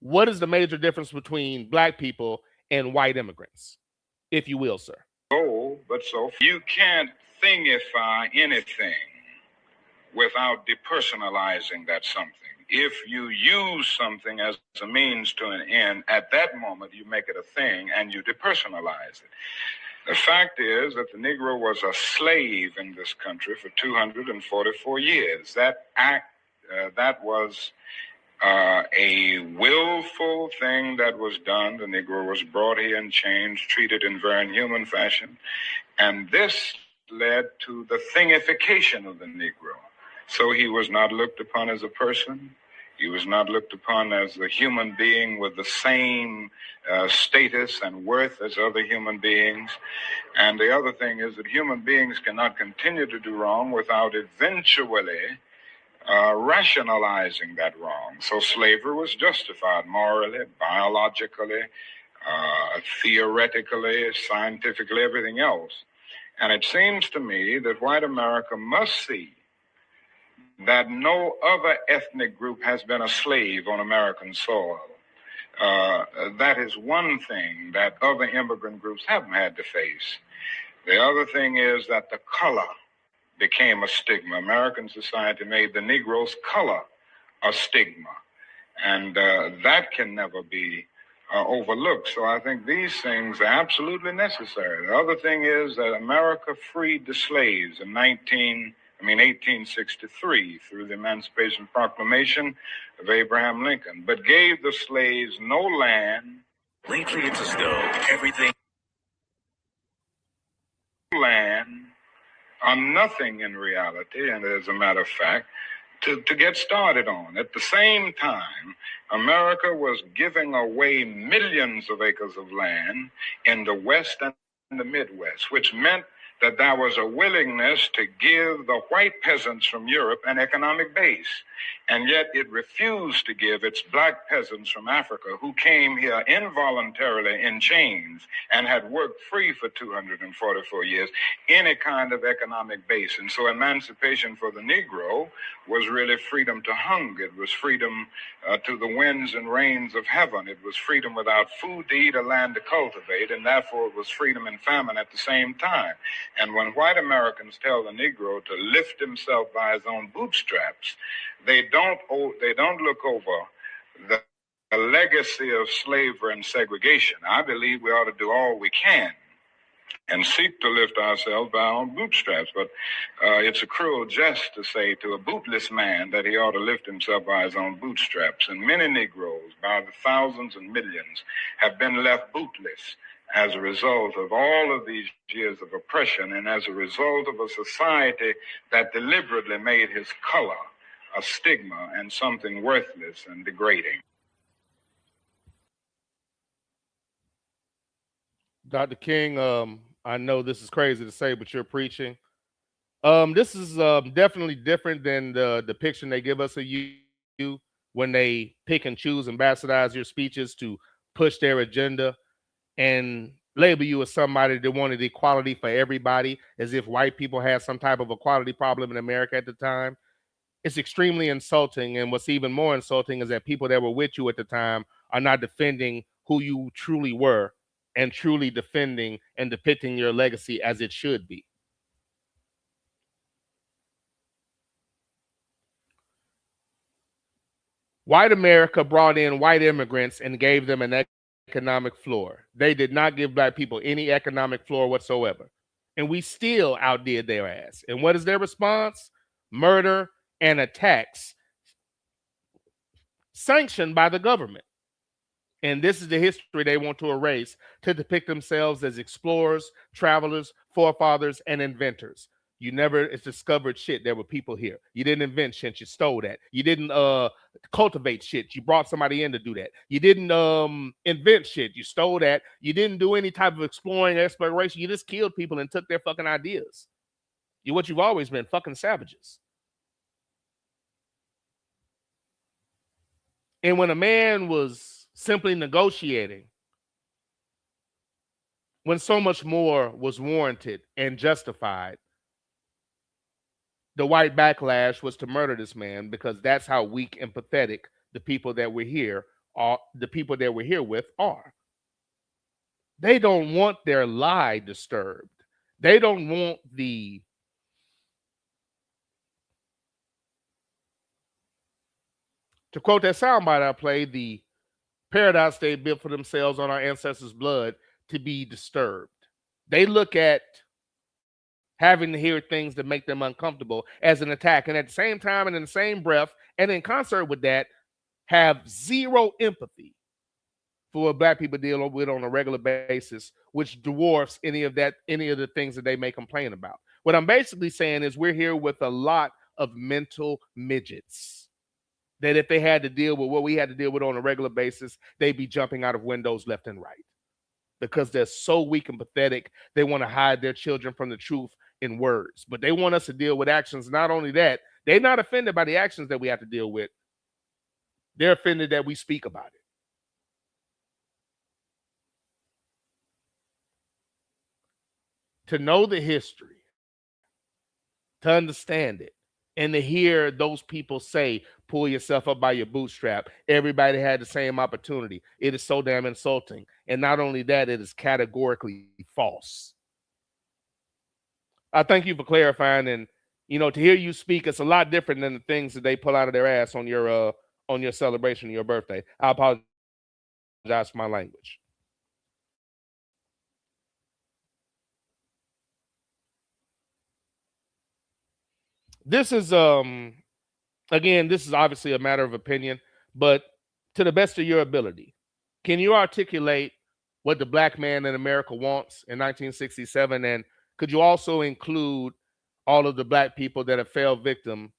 What is the major difference between black people and white immigrants, if you will, sir? Go but but so you can't thingify anything without depersonalizing that something. If you use something as a means to an end, at that moment you make it a thing and you depersonalize it. The fact is that the Negro was a slave in this country for 244 years. That was a willful thing that was done. The Negro was brought here in chains, treated in very inhuman fashion, and this led to the thingification of the Negro. So he was not looked upon as a person. He was not looked upon as a human being with the same status and worth as other human beings. And the other thing is that human beings cannot continue to do wrong without eventually rationalizing that wrong. So slavery was justified morally, biologically, theoretically, scientifically, everything else. And it seems to me that white America must see that no other ethnic group has been a slave on American soil. That is one thing that other immigrant groups haven't had to face. The other thing is that the color became a stigma. American society made the Negro's color a stigma. And that can never be overlooked. So I think these things are absolutely necessary. The other thing is that America freed the slaves in 1863 through the Emancipation Proclamation of Abraham Lincoln, but gave the slaves no land. Lately, it's as though everything. Land on nothing in reality, and as a matter of fact, to get started on. At the same time, America was giving away millions of acres of land in the West and the Midwest, which meant that there was a willingness to give the white peasants from Europe an economic base. And yet it refused to give its black peasants from Africa, who came here involuntarily in chains and had worked free for 244 years, any kind of economic base. And so emancipation for the Negro was really freedom to hunger. It was freedom to the winds and rains of heaven. It was freedom without food to eat or land to cultivate, and therefore it was freedom and famine at the same time. And when white Americans tell the Negro to lift himself by his own bootstraps, they don't look over the legacy of slavery and segregation. I believe we ought to do all we can and seek to lift ourselves by our own bootstraps. But it's a cruel jest to say to a bootless man that he ought to lift himself by his own bootstraps. And many Negroes, by the thousands and millions, have been left bootless as a result of all of these years of oppression and as a result of a society that deliberately made his color a stigma and something worthless and degrading. Dr. King, I know this is crazy to say, but you're preaching. This is definitely different than the depiction they give us of you when they pick and choose and bastardize your speeches to push their agenda and label you as somebody that wanted equality for everybody, as if white people had some type of equality problem in America at the time. It's extremely insulting, and what's even more insulting is that people that were with you at the time are not defending who you truly were and truly defending and depicting your legacy as it should be. White America brought in white immigrants and gave them an economic floor. They did not give black people any economic floor whatsoever. And we still outdid their ass. And what is their response? Murder and attacks sanctioned by the government. And this is the history they want to erase to depict themselves as explorers, travelers, forefathers, and inventors. You never discovered shit. There were people here. You didn't invent shit. You stole that. You didn't cultivate shit. You brought somebody in to do that. You didn't invent shit. You stole that. You didn't do any type of exploring, exploration. You just killed people and took their fucking ideas. You're what you've always been, fucking savages. And when a man was simply negotiating, when so much more was warranted and justified, the white backlash was to murder this man, because that's how weak and pathetic the people that we're here are. The people that we're here with are. They don't want their lie disturbed. They don't want the to quote that soundbite I played, the paradise they built for themselves on our ancestors' blood to be disturbed. They look at having to hear things that make them uncomfortable as an attack, and at the same time and in the same breath and in concert with that, have zero empathy for what Black people deal with on a regular basis, which dwarfs any of the things that they may complain about. What I'm basically saying is we're here with a lot of mental midgets that if they had to deal with what we had to deal with on a regular basis, they'd be jumping out of windows left and right because they're so weak and pathetic. They want to hide their children from the truth in words, but they want us to deal with actions. Not only that, they're not offended by the actions that we have to deal with. They're offended that we speak about it. To know the history, to understand it, and to hear those people say, pull yourself up by your bootstrap. Everybody had the same opportunity. It is so damn insulting. And not only that, it is categorically false. I thank you for clarifying. And, to hear you speak, it's a lot different than the things that they pull out of their ass on your celebration of your birthday. I apologize for my language. This is again, this is obviously a matter of opinion, but to the best of your ability, can you articulate what the Black man in America wants in 1967? And could you also include all of the Black people that have fell victim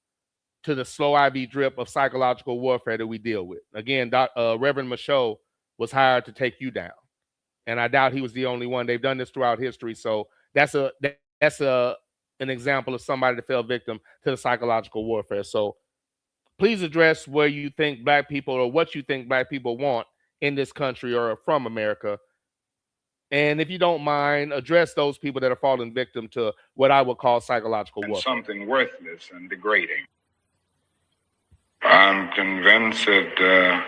to the slow IV drip of psychological warfare that we deal with? Again, Reverend Michaud was hired to take you down, and I doubt he was the only one. They've done this throughout history, so that's an example of somebody that fell victim to the psychological warfare. So please address where you think Black people or what you think Black people want in this country or from America. And if you don't mind, address those people that are falling victim to what I would call psychological warfare. Something worthless and degrading. I'm convinced that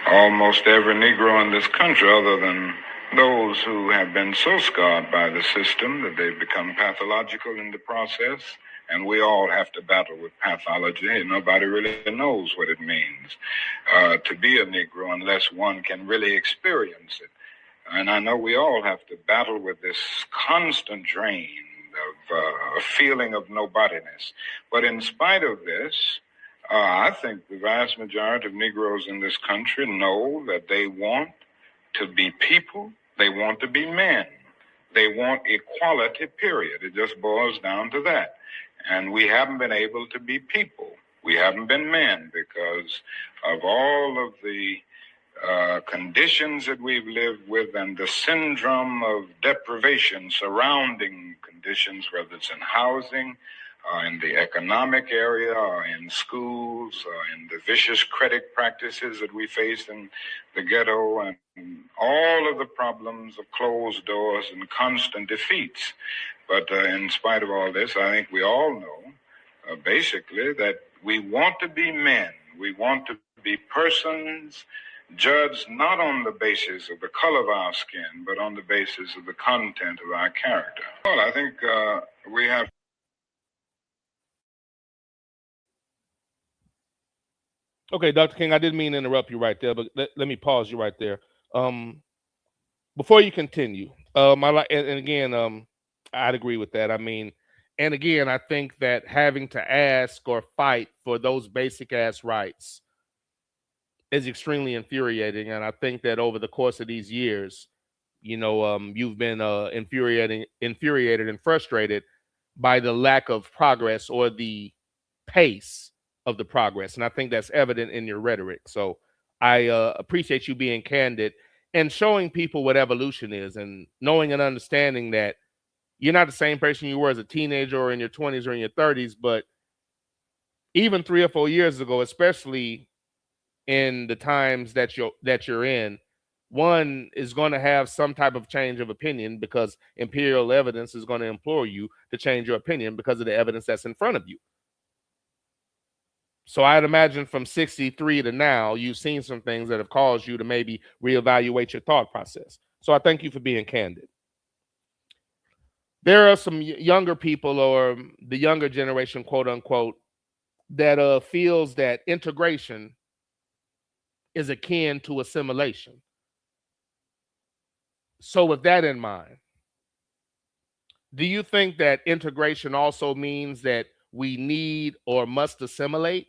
almost every Negro in this country, other than those who have been so scarred by the system that they've become pathological in the process, and we all have to battle with pathology, and nobody really knows what it means to be a Negro unless one can really experience it. And I know we all have to battle with this constant drain of a feeling of nobodiness. But in spite of this, I think the vast majority of Negroes in this country know that they want to be people. They want to be men. They want equality, period. It just boils down to that. And we haven't been able to be people. We haven't been men because of all of the conditions that we've lived with and the syndrome of deprivation surrounding conditions, whether it's in housing, in the economic area, or in schools, or in the vicious credit practices that we face in the ghetto, and all of the problems of closed doors and constant defeats. But in spite of all this, I think we all know, basically, that we want to be men. We want to be persons judged not on the basis of the color of our skin, but on the basis of the content of our character. Well, I think we have... Okay, Dr. King, I didn't mean to interrupt you right there, but let me pause you right there. Before you continue, I'd agree with that. I mean, and again, I think that having to ask or fight for those basic ass rights is extremely infuriating. And I think that over the course of these years, you've been infuriated and frustrated by the lack of progress or the pace of the progress. And I think that's evident in your rhetoric. So I appreciate you being candid and showing people what evolution is and knowing and understanding that you're not the same person you were as a teenager or in your 20s or in your 30s, but even 3 or 4 years ago, especially in the times that you're in, one is going to have some type of change of opinion because empirical evidence is going to implore you to change your opinion because of the evidence that's in front of you. So I'd imagine from 63 to now, you've seen some things that have caused you to maybe reevaluate your thought process. So I thank you for being candid. there are some younger people, or the younger generation, quote unquote, that feels that integration is akin to assimilation. So with that in mind, do you think that integration also means that we need or must assimilate?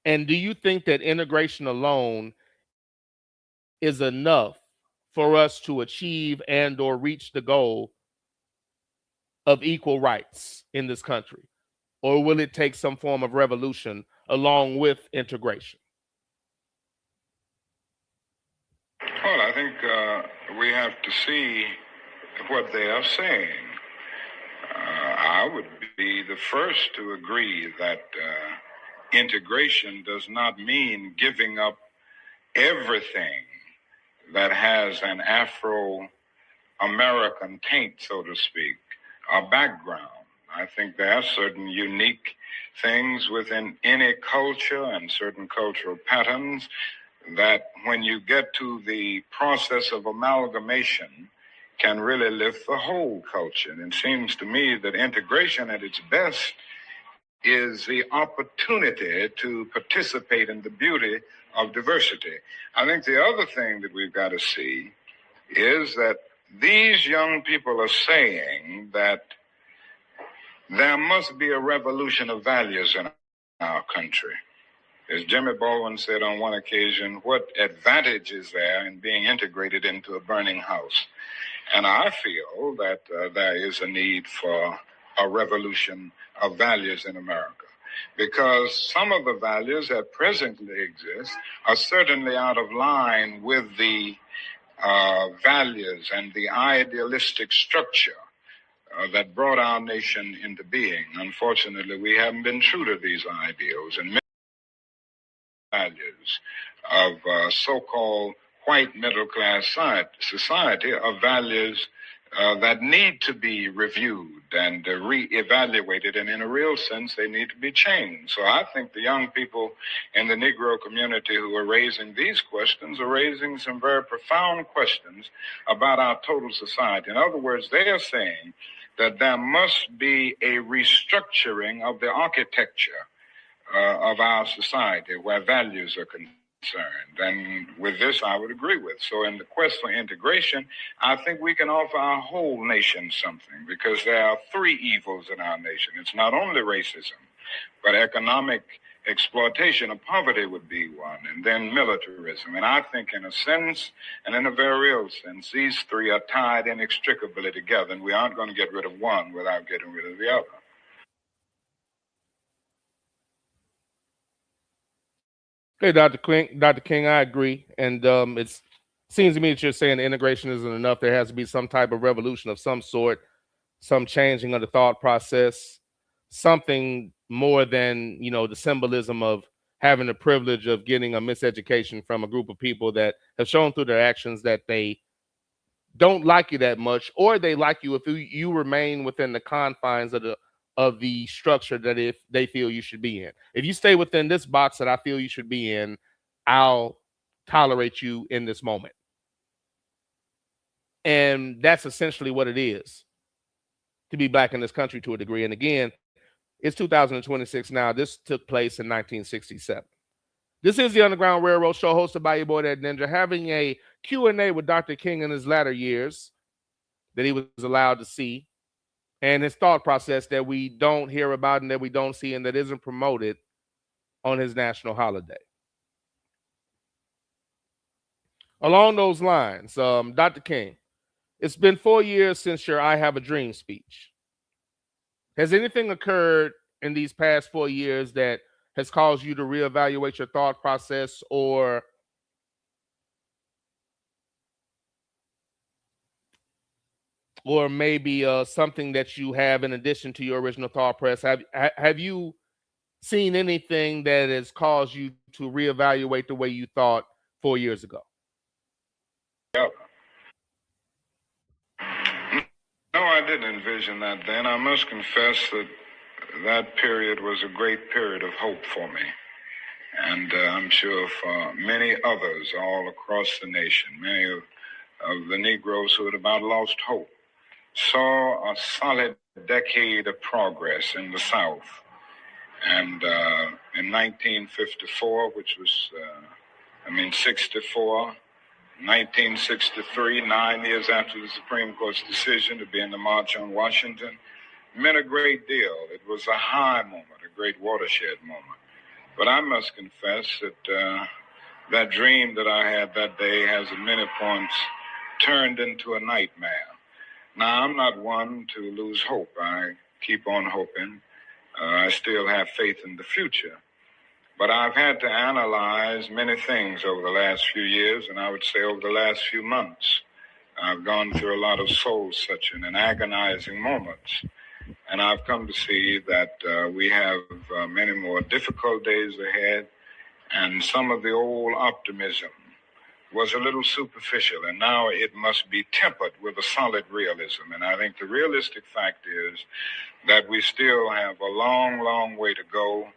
And do you think that integration alone is enough for us to achieve and or reach the goal of equal rights in this country? Or will it take some form of revolution along with integration? Well, I think we have to see what they are saying. I would be the first to agree that integration does not mean giving up everything that has an Afro-American taint, so to speak, a background. I think there are certain unique things within any culture and certain cultural patterns that when you get to the process of amalgamation can really lift the whole culture. And it seems to me that integration at its best is the opportunity to participate in the beauty of diversity. I think the other thing that we've got to see is that these young people are saying that there must be a revolution of values in our country. As Jimmy Baldwin said on one occasion, what advantage is there in being integrated into a burning house? And I feel that there is a need for a revolution of values in America, because some of the values that presently exist are certainly out of line with the values and the idealistic structure that brought our nation into being. Unfortunately, we haven't been true to these ideals, and values of so-called white middle-class society are values that need to be reviewed and re-evaluated, and in a real sense, they need to be changed. So I think the young people in the Negro community who are raising these questions are raising some very profound questions about our total society. In other words, they are saying that there must be a restructuring of the architecture of our society where values are concerned. And with this, I would agree with. So in the quest for integration, I think we can offer our whole nation something, because there are three evils in our nation. It's not only racism, but economic exploitation of poverty would be one, and then militarism. And I think in a sense, and in a very real sense, these three are tied inextricably together, and we aren't going to get rid of one without getting rid of the other. Hey, Dr. King, I agree. And it seems to me that you're saying integration isn't enough. There has to be some type of revolution of some sort, some changing of the thought process, something more than, the symbolism of having the privilege of getting a miseducation from a group of people that have shown through their actions that they don't like you that much, or they like you if you remain within the confines of the structure that if they feel you should be in. If you stay within this box that I feel you should be in, I'll tolerate you in this moment. And that's essentially what it is to be black in this country to a degree. And again, it's 2026 now. This took place in 1967. This is the Underground Railroad Show, hosted by your boy, That Ninja, having a Q&A with Dr. King in his latter years that he was allowed to see, and his thought process that we don't hear about and that we don't see and that isn't promoted on his national holiday. Along those lines, Dr. King, it's been 4 years since your I Have a Dream speech. Has anything occurred in these past 4 years that has caused you to reevaluate your thought process, or maybe something that you have in addition to your original thought process? Have you seen anything that has caused you to reevaluate the way you thought 4 years ago? Yeah. No, I didn't envision that then. I must confess that that period was a great period of hope for me. And I'm sure for many others all across the nation, many of the Negroes who had about lost hope. saw a solid decade of progress in the South. And in 1954, which was, 64, 1963, 9 years after the Supreme Court's decision to be in the March on Washington, meant a great deal. It was a high moment, a great watershed moment. But I must confess that that dream that I had that day has at many points turned into a nightmare. Now, I'm not one to lose hope. I keep on hoping. I still have faith in the future. But I've had to analyze many things over the last few years, and I would say over the last few months. I've gone through a lot of soul-searching and agonizing moments. And I've come to see that we have many more difficult days ahead, and some of the old optimism was a little superficial, and now it must be tempered with a solid realism. And I think the realistic fact is that we still have a long, long way to go,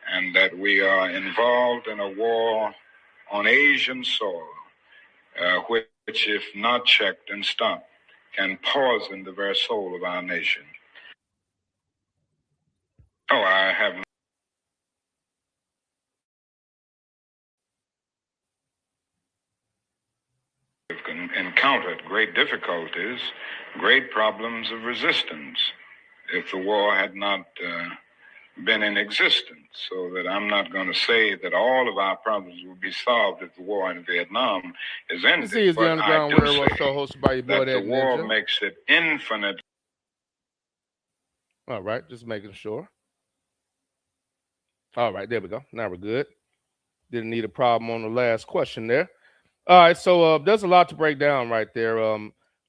and that we are involved in a war on Asian soil, which, if not checked and stopped, can poison the very soul of our nation. Oh, I have encountered great difficulties, great problems of resistance, if the war had not been in existence. So that I'm not going to say that all of our problems will be solved if the war in Vietnam is ended. This is the Underground Railroad Show hosted by your boy, that the war Ninja. makes it infinite. All right, just making sure. All right, there we go. Now we're good. Didn't need a problem on the last question there. All right, so there's a lot to break down right there.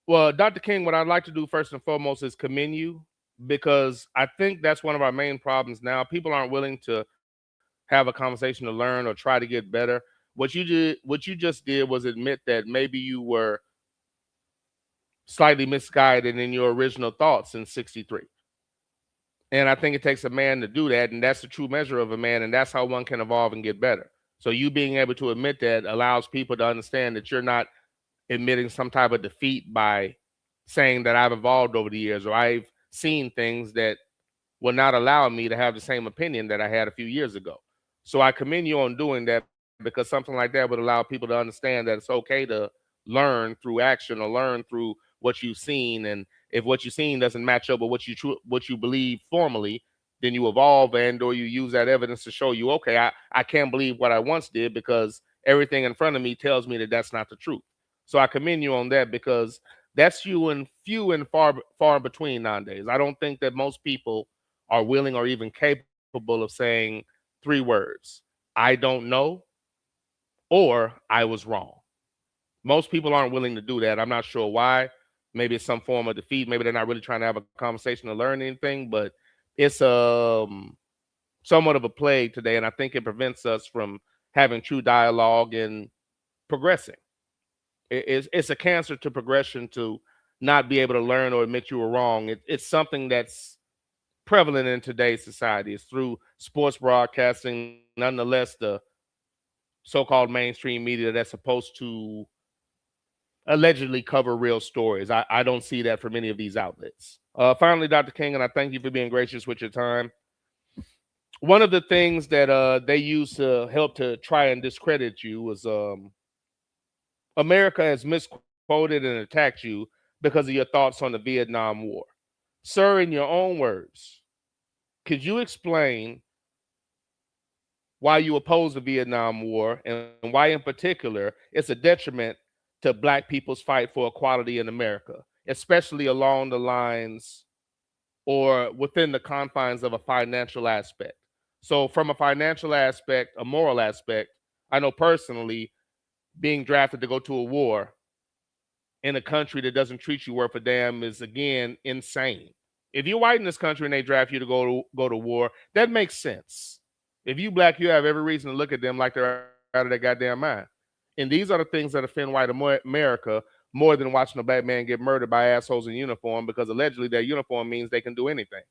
Well, Dr. King, what I'd like to do first and foremost is commend you, because I think that's one of our main problems now. People aren't willing to have a conversation to learn or try to get better. What you just did was admit that maybe you were slightly misguided in your original thoughts in 63. And I think it takes a man to do that, and that's the true measure of a man, and that's how one can evolve and get better. So you being able to admit that allows people to understand that you're not admitting some type of defeat by saying that I've evolved over the years, or I've seen things that will not allow me to have the same opinion that I had a few years ago. So I commend you on doing that, because something like that would allow people to understand that it's okay to learn through action or learn through what you've seen. And if what you've seen doesn't match up with what you believe formally, then you evolve and or you use that evidence to show you, okay, I can't believe what I once did because everything in front of me tells me that that's not the truth. So I commend you on that, because that's few and far between nowadays. I don't think that most people are willing or even capable of saying 3 words: I don't know, or I was wrong. Most people aren't willing to do that. I'm not sure why. Maybe it's some form of defeat. Maybe they're not really trying to have a conversation or learn anything, but it's somewhat of a plague today, and I think it prevents us from having true dialogue and progressing. It's a cancer to progression to not be able to learn or admit you were wrong. It's something that's prevalent in today's society. It's through sports broadcasting, nonetheless, the so-called mainstream media that's supposed to allegedly cover real stories. I don't see that from any of these outlets. Finally, Dr. King, and I thank you for being gracious with your time. One of the things that they used to help to try and discredit you was America has misquoted and attacked you because of your thoughts on the Vietnam War. Sir, in your own words, could you explain why you oppose the Vietnam War and why in particular it's a detriment to Black people's fight for equality in America, especially along the lines or within the confines of a financial aspect? So from a financial aspect, a moral aspect, I know personally being drafted to go to a war in a country that doesn't treat you worth a damn is, again, insane. If you're white in this country and they draft you to go to war, that makes sense. If you Black, you have every reason to look at them like they're out of their goddamn mind. And these are the things that offend white America more than watching a Black man get murdered by assholes in uniform, because allegedly their uniform means they can do anything.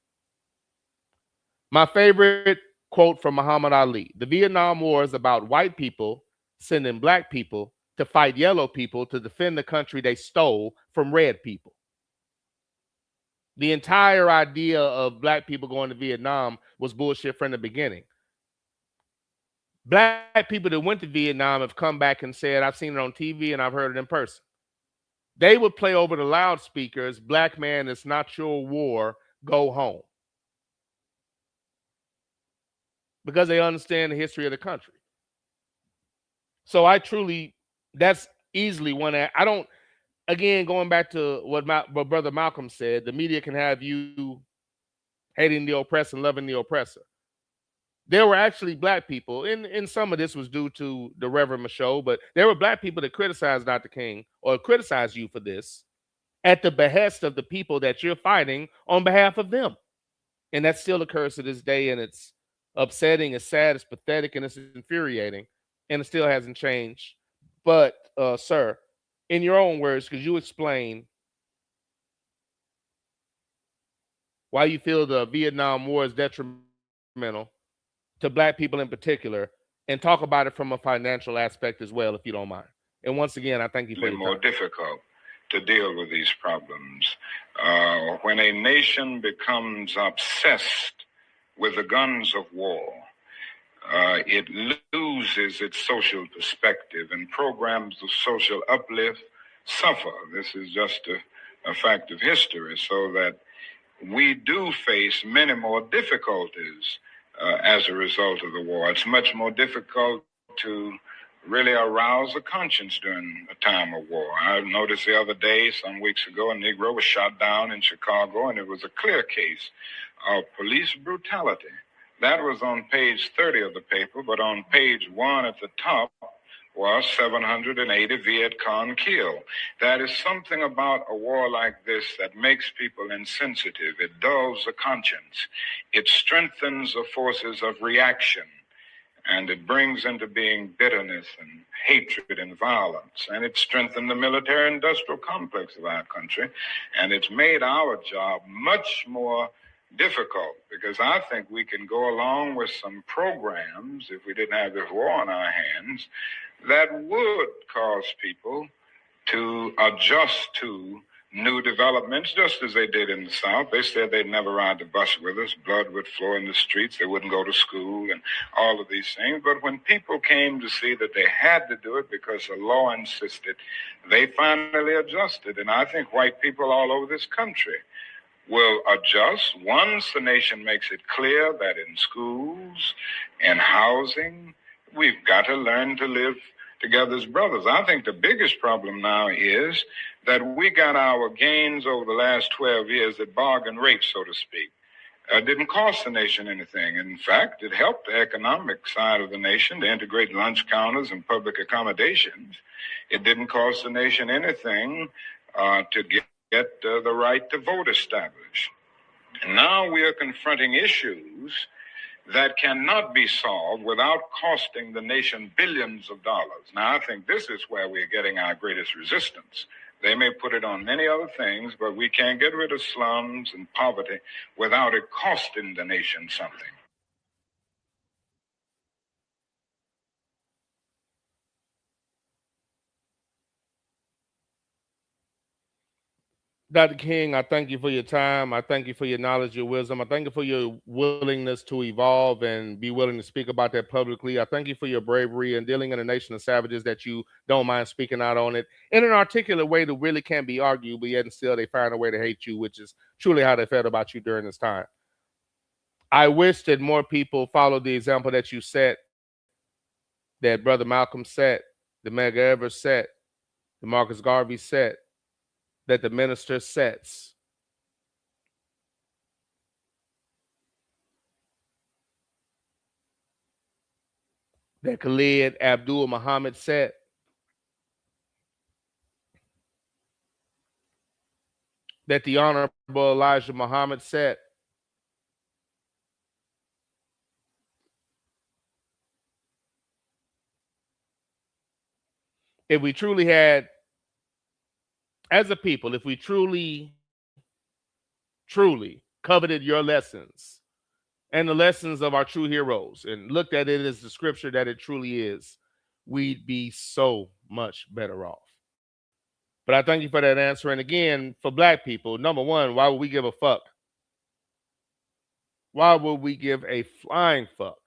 My favorite quote from Muhammad Ali: the Vietnam War is about white people sending Black people to fight yellow people to defend the country they stole from red people. The entire idea of black people going to Vietnam was bullshit from the beginning. Black people that went to Vietnam have come back and said, I've seen it on TV and I've heard it in person. They would play over the loudspeakers, "Black man, it's not your war, go home." Because they understand the history of the country. So that's easily one. I don't, again, going back to what Brother Malcolm said, the media can have you hating the oppressed and loving the oppressor. There were actually black people, and some of this was due to the Reverend Michaud, but there were black people that criticized Dr. King or criticized you for this at the behest of the people that you're fighting on behalf of them. And that still occurs to this day, and it's upsetting, it's sad, it's pathetic, and it's infuriating, and it still hasn't changed. But, sir, in your own words, could you explain why you feel the Vietnam War is detrimental to black people in particular, and talk about it from a financial aspect as well, if you don't mind? And once again, I thank you for your more time. Difficult to deal with these problems. When a nation becomes obsessed with the guns of war, it loses its social perspective, and programs of social uplift suffer. This is just a fact of history, so that we do face many more difficulties as a result of the war. It's much more difficult to really arouse a conscience during a time of war. I noticed the other day, some weeks ago, a Negro was shot down in Chicago, and it was a clear case of police brutality. That was on page 30 of the paper, but on page 1 at the top was 780 Viet Cong killed. That is something about a war like this that makes people insensitive. It dulls the conscience. It strengthens the forces of reaction. And it brings into being bitterness and hatred and violence. And it strengthened the military-industrial complex of our country. And it's made our job much more difficult, because I think we can go along with some programs, if we didn't have this war on our hands, that would cause people to adjust to new developments, just as they did in the South. They said they'd never ride the bus with us. Blood would flow in the streets. They wouldn't go to school and all of these things. But when people came to see that they had to do it because the law insisted, they finally adjusted. And I think white people all over this country will adjust once the nation makes it clear that in schools and housing, we've got to learn to live together as brothers. I think the biggest problem now is that we got our gains over the last 12 years at bargain rate, so to speak. It didn't cost the nation anything. In fact, it helped the economic side of the nation to integrate lunch counters and public accommodations. It didn't cost the nation anything to get the right to vote established. And now we are confronting issues that cannot be solved without costing the nation billions of dollars. Now, I think this is where we're getting our greatest resistance. They may put it on many other things, but we can't get rid of slums and poverty without it costing the nation something. Dr. King, I thank you for your time. I thank you for your knowledge, your wisdom. I thank you for your willingness to evolve and be willing to speak about that publicly. I thank you for your bravery and dealing in a nation of savages that you don't mind speaking out on it in an articulate way that really can't be argued, but yet and still they find a way to hate you, which is truly how they felt about you during this time. I wish that more people followed the example that you set, that Brother Malcolm set, the Medgar Evers set, the Marcus Garvey set, that the minister sets. That Khalid Abdul Muhammad set. That the Honorable Elijah Muhammad set. If we truly had, as a people, if we truly coveted your lessons and the lessons of our true heroes and looked at it as the scripture that it truly is, we'd be so much better off. But I thank you for that answer. And again, for black people, number one, why would we give a fuck? Why would we give a flying fuck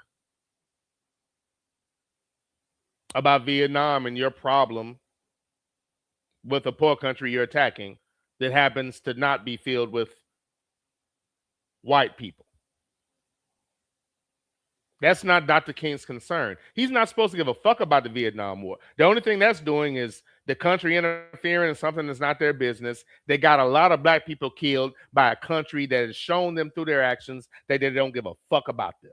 about Vietnam and your problem with a poor country you're attacking that happens to not be filled with white people? That's not Dr. King's concern. He's not supposed to give a fuck about the Vietnam War. The only thing that's doing is the country interfering in something that's not their business. They got a lot of black people killed by a country that has shown them through their actions that they don't give a fuck about them.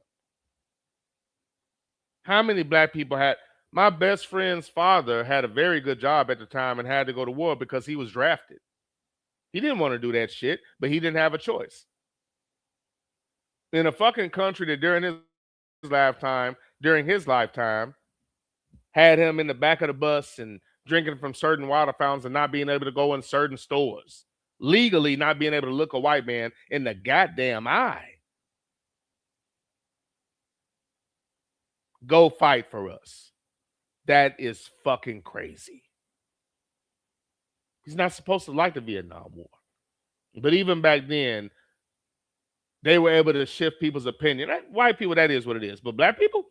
How many black people had... My best friend's father had a very good job at the time and had to go to war because he was drafted. He didn't want to do that shit, but he didn't have a choice. In a fucking country that during his lifetime, had him in the back of the bus and drinking from certain water fountains and not being able to go in certain stores, legally not being able to look a white man in the goddamn eye. Go fight for us. That is fucking crazy. He's not supposed to like the Vietnam War. But even back then, they were able to shift people's opinion. White people, that is what it is. But black people?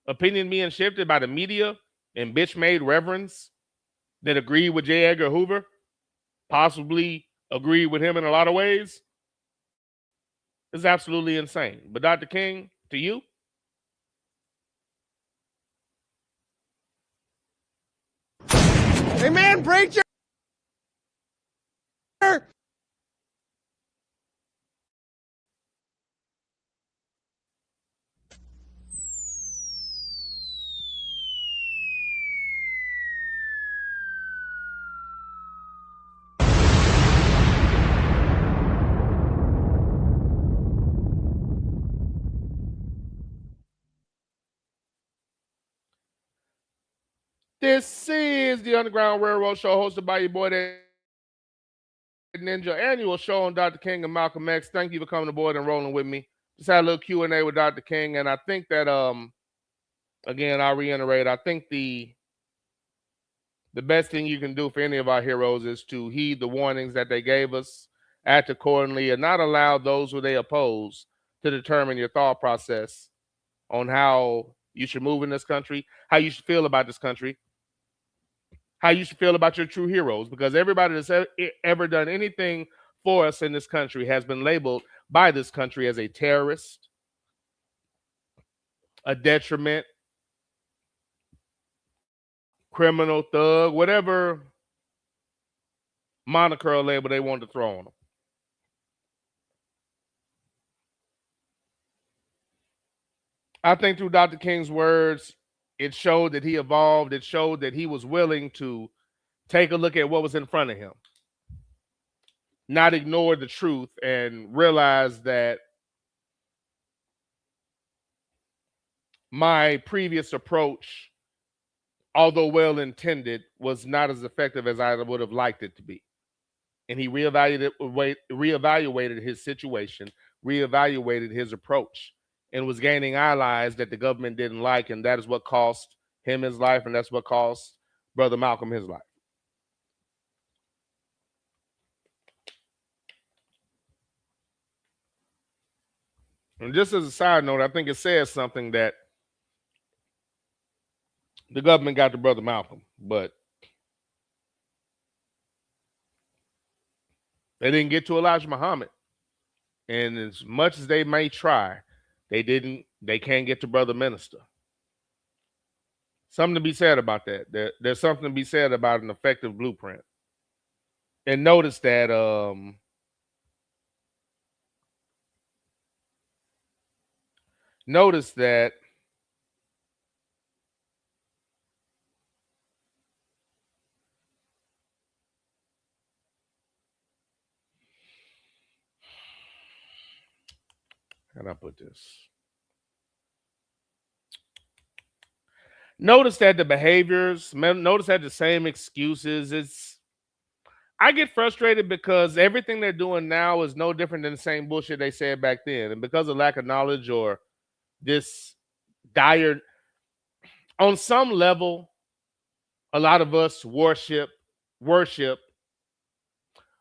Opinion being shifted by the media and bitch-made reverends that agree with J. Edgar Hoover, possibly agree with him in a lot of ways, is absolutely insane. But Dr. King, to you? Hey, man, preacher! This is the Underground Railroad Show hosted by your boy, that Ninja, annual show on Dr. King and Malcolm X. Thank you for coming aboard and rolling with me. Just had a little Q&A with Dr. King, and I think that, again, I'll reiterate, I think the best thing you can do for any of our heroes is to heed the warnings that they gave us, act accordingly, and not allow those who they oppose to determine your thought process on how you should move in this country, how you should feel about this country, how you should feel about your true heroes, because everybody that's ever done anything for us in this country has been labeled by this country as a terrorist, a detriment, criminal, thug, whatever moniker or label they want to throw on them. I think through Dr. King's words, it showed that he evolved. It showed that he was willing to take a look at what was in front of him, not ignore the truth, and realize that my previous approach, although well-intended, was not as effective as I would have liked it to be. And he reevaluated his situation, reevaluated his approach, and was gaining allies that the government didn't like, and that is what cost him his life, and that's what cost Brother Malcolm his life. And just as a side note, I think it says something that the government got to Brother Malcolm, but they didn't get to Elijah Muhammad. And as much as they may try, they can't get to Brother Minister. Something to be said about that. There's something to be said about an effective blueprint. And notice that how can I put this? Notice that the behaviors, notice that the same excuses. I get frustrated because everything they're doing now is no different than the same bullshit they said back then. And because of lack of knowledge or this dire, on some level, a lot of us worship worship,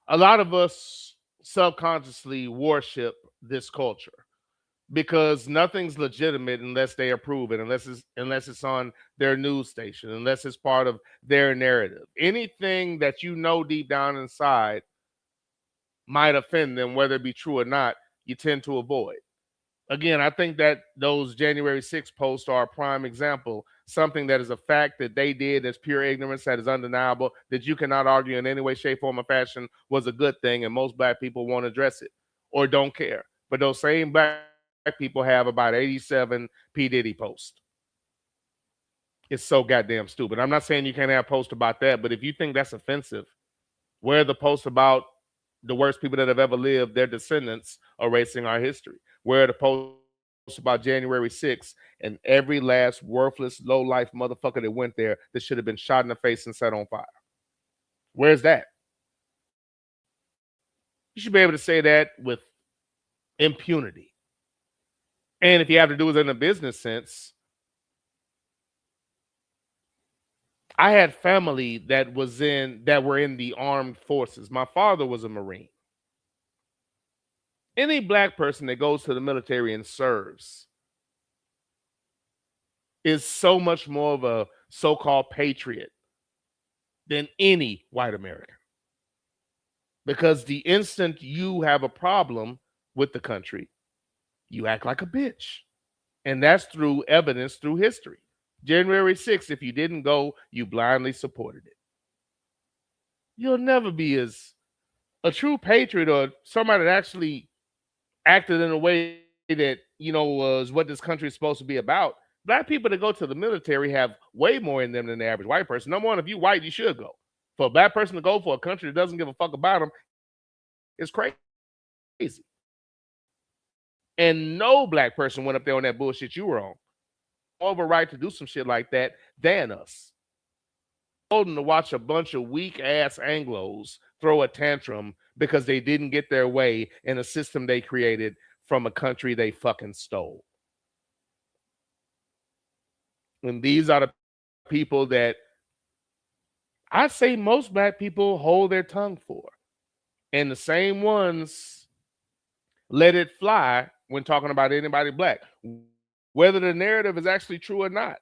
a lot of us subconsciously worship this culture because nothing's legitimate unless they approve it, unless it's on their news station, unless it's part of their narrative. Anything that you know deep down inside might offend them, whether it be true or not, you tend to avoid. Again, I think that those January 6th posts are a prime example. Something that is a fact that they did that's pure ignorance, that is undeniable, that you cannot argue in any way, shape, form, or fashion was a good thing, and most black people won't address it or don't care. But those same black people have about 87 P. Diddy posts. It's so goddamn stupid. I'm not saying you can't have posts about that, but if you think that's offensive, where are the posts about the worst people that have ever lived, their descendants erasing our history? Where are the posts about January 6th and every last worthless, low-life motherfucker that went there that should have been shot in the face and set on fire? Where's that? You should be able to say that with impunity. And if you have to do it in a business sense, I had family that were in the armed forces. My father was a Marine. Any black person that goes to the military and serves is so much more of a so-called patriot than any white American. Because the instant you have a problem with the country, you act like a bitch. And that's through evidence, through history. January 6th, if you didn't go, you blindly supported it. You'll never be as a true patriot or somebody that actually acted in a way that, was what this country is supposed to be about. Black people that go to the military have way more in them than the average white person. Number one, if you're white, you should go. For a black person to go for a country that doesn't give a fuck about them is crazy. And no black person went up there on that bullshit you were on. More of a right to do some shit like that than us. Holding to watch a bunch of weak-ass Anglos throw a tantrum because they didn't get their way in a system they created from a country they fucking stole. And these are the people that I say most black people hold their tongue for. And the same ones let it fly when talking about anybody black, whether the narrative is actually true or not.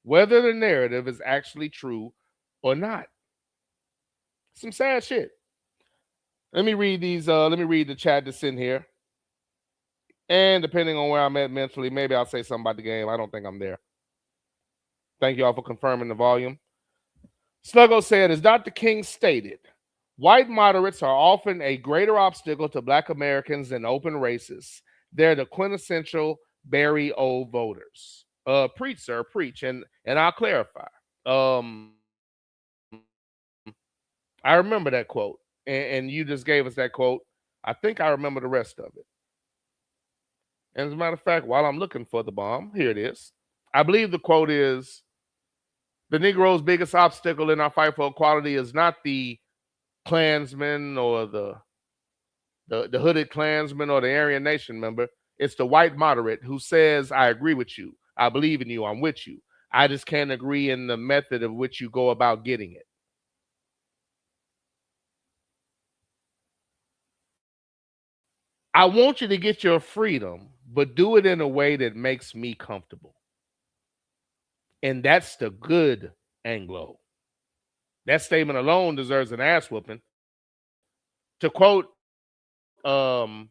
Whether the narrative is actually true or not. Some sad shit. Let me read these. Let me read the chat that's in here. And depending on where I'm at mentally, maybe I'll say something about the game. I don't think I'm there. Thank you all for confirming the volume. Sluggo said, as Dr. King stated, white moderates are often a greater obstacle to black Americans than open racists. They're the quintessential Barry O voters. Preach, sir, preach. And I'll clarify. I remember that quote. And you just gave us that quote. I think I remember the rest of it. And as a matter of fact, while I'm looking for the bomb, here it is. I believe the quote is, the Negro's biggest obstacle in our fight for equality is not the Klansman or the hooded Klansman or the Aryan Nation member. It's the white moderate who says, I agree with you. I believe in you. I'm with you. I just can't agree in the method of which you go about getting it. I want you to get your freedom, but do it in a way that makes me comfortable. And that's the good Anglo. That statement alone deserves an ass whooping. To quote John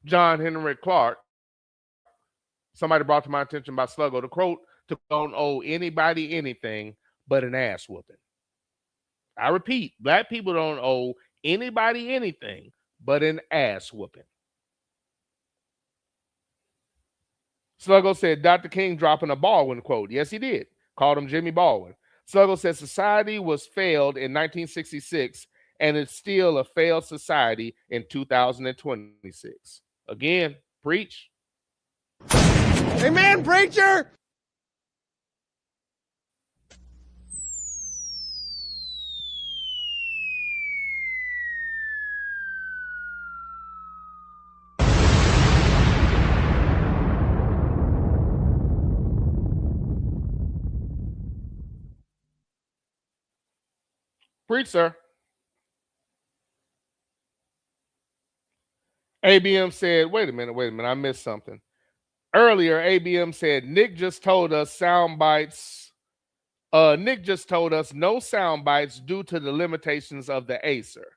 Henry Clark, somebody brought to my attention by Sluggo, to quote, to don't owe anybody anything but an ass whooping. I repeat, black people don't owe anybody anything but an ass whooping. Sluggo said Dr. King dropping a Baldwin quote. Yes, he did. Called him Jimmy Baldwin. Sluggo said society was failed in 1966 and it's still a failed society in 2026. Again, preach. Amen, preacher! Preach, sir. ABM said, wait a minute, I missed something. Earlier, ABM said, Nick just told us sound bites. Nick just told us no sound bites due to the limitations of the Acer.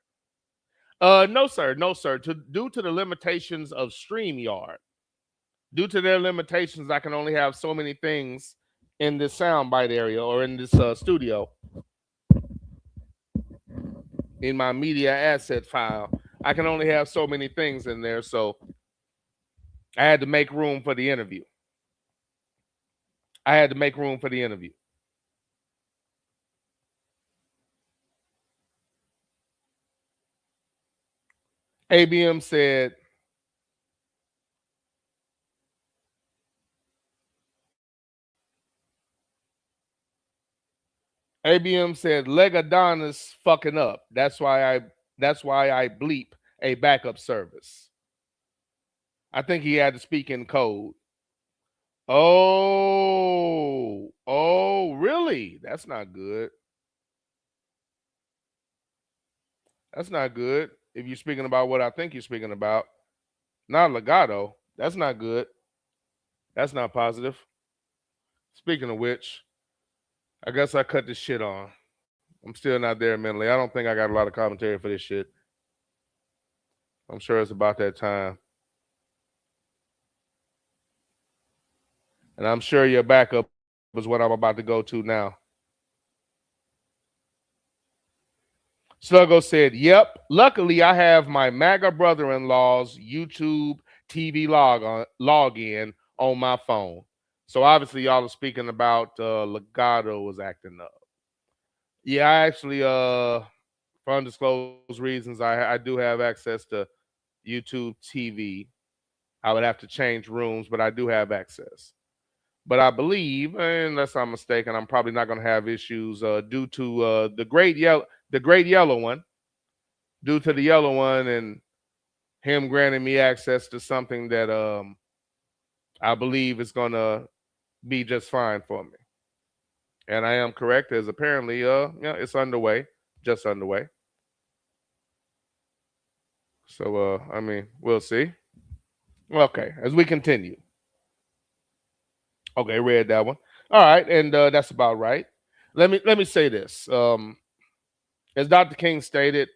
No, sir. Due to the limitations of StreamYard. Due to their limitations, I can only have so many things in this soundbite area or in this studio. In my media asset file, I can only have so many things in there, so I had to make room for the interview. ABM said, Legadonna's fucking up. That's why I bleep a backup service. I think he had to speak in code. Oh, really? That's not good. That's not good. If you're speaking about what I think you're speaking about, not legato. That's not good. That's not positive. Speaking of which, I guess I cut this shit on. I'm still not there mentally. I don't think I got a lot of commentary for this shit. I'm sure it's about that time. And I'm sure your backup is what I'm about to go to now. Sluggo said, yep. Luckily, I have my MAGA brother-in-law's YouTube TV login on my phone. So obviously, y'all are speaking about Legato was acting up. Yeah, I actually, for undisclosed reasons, I do have access to YouTube TV. I would have to change rooms, but I do have access. But I believe, unless I'm mistaken, I'm probably not going to have issues due to the great yellow one, due to the yellow one and him granting me access to something that I believe is going to be just fine for me. And I am correct, as apparently, it's underway, just underway. So, I mean, we'll see. Okay, as we continue. Okay, read that one. All right, and that's about right. Let me say this. As Dr. King stated,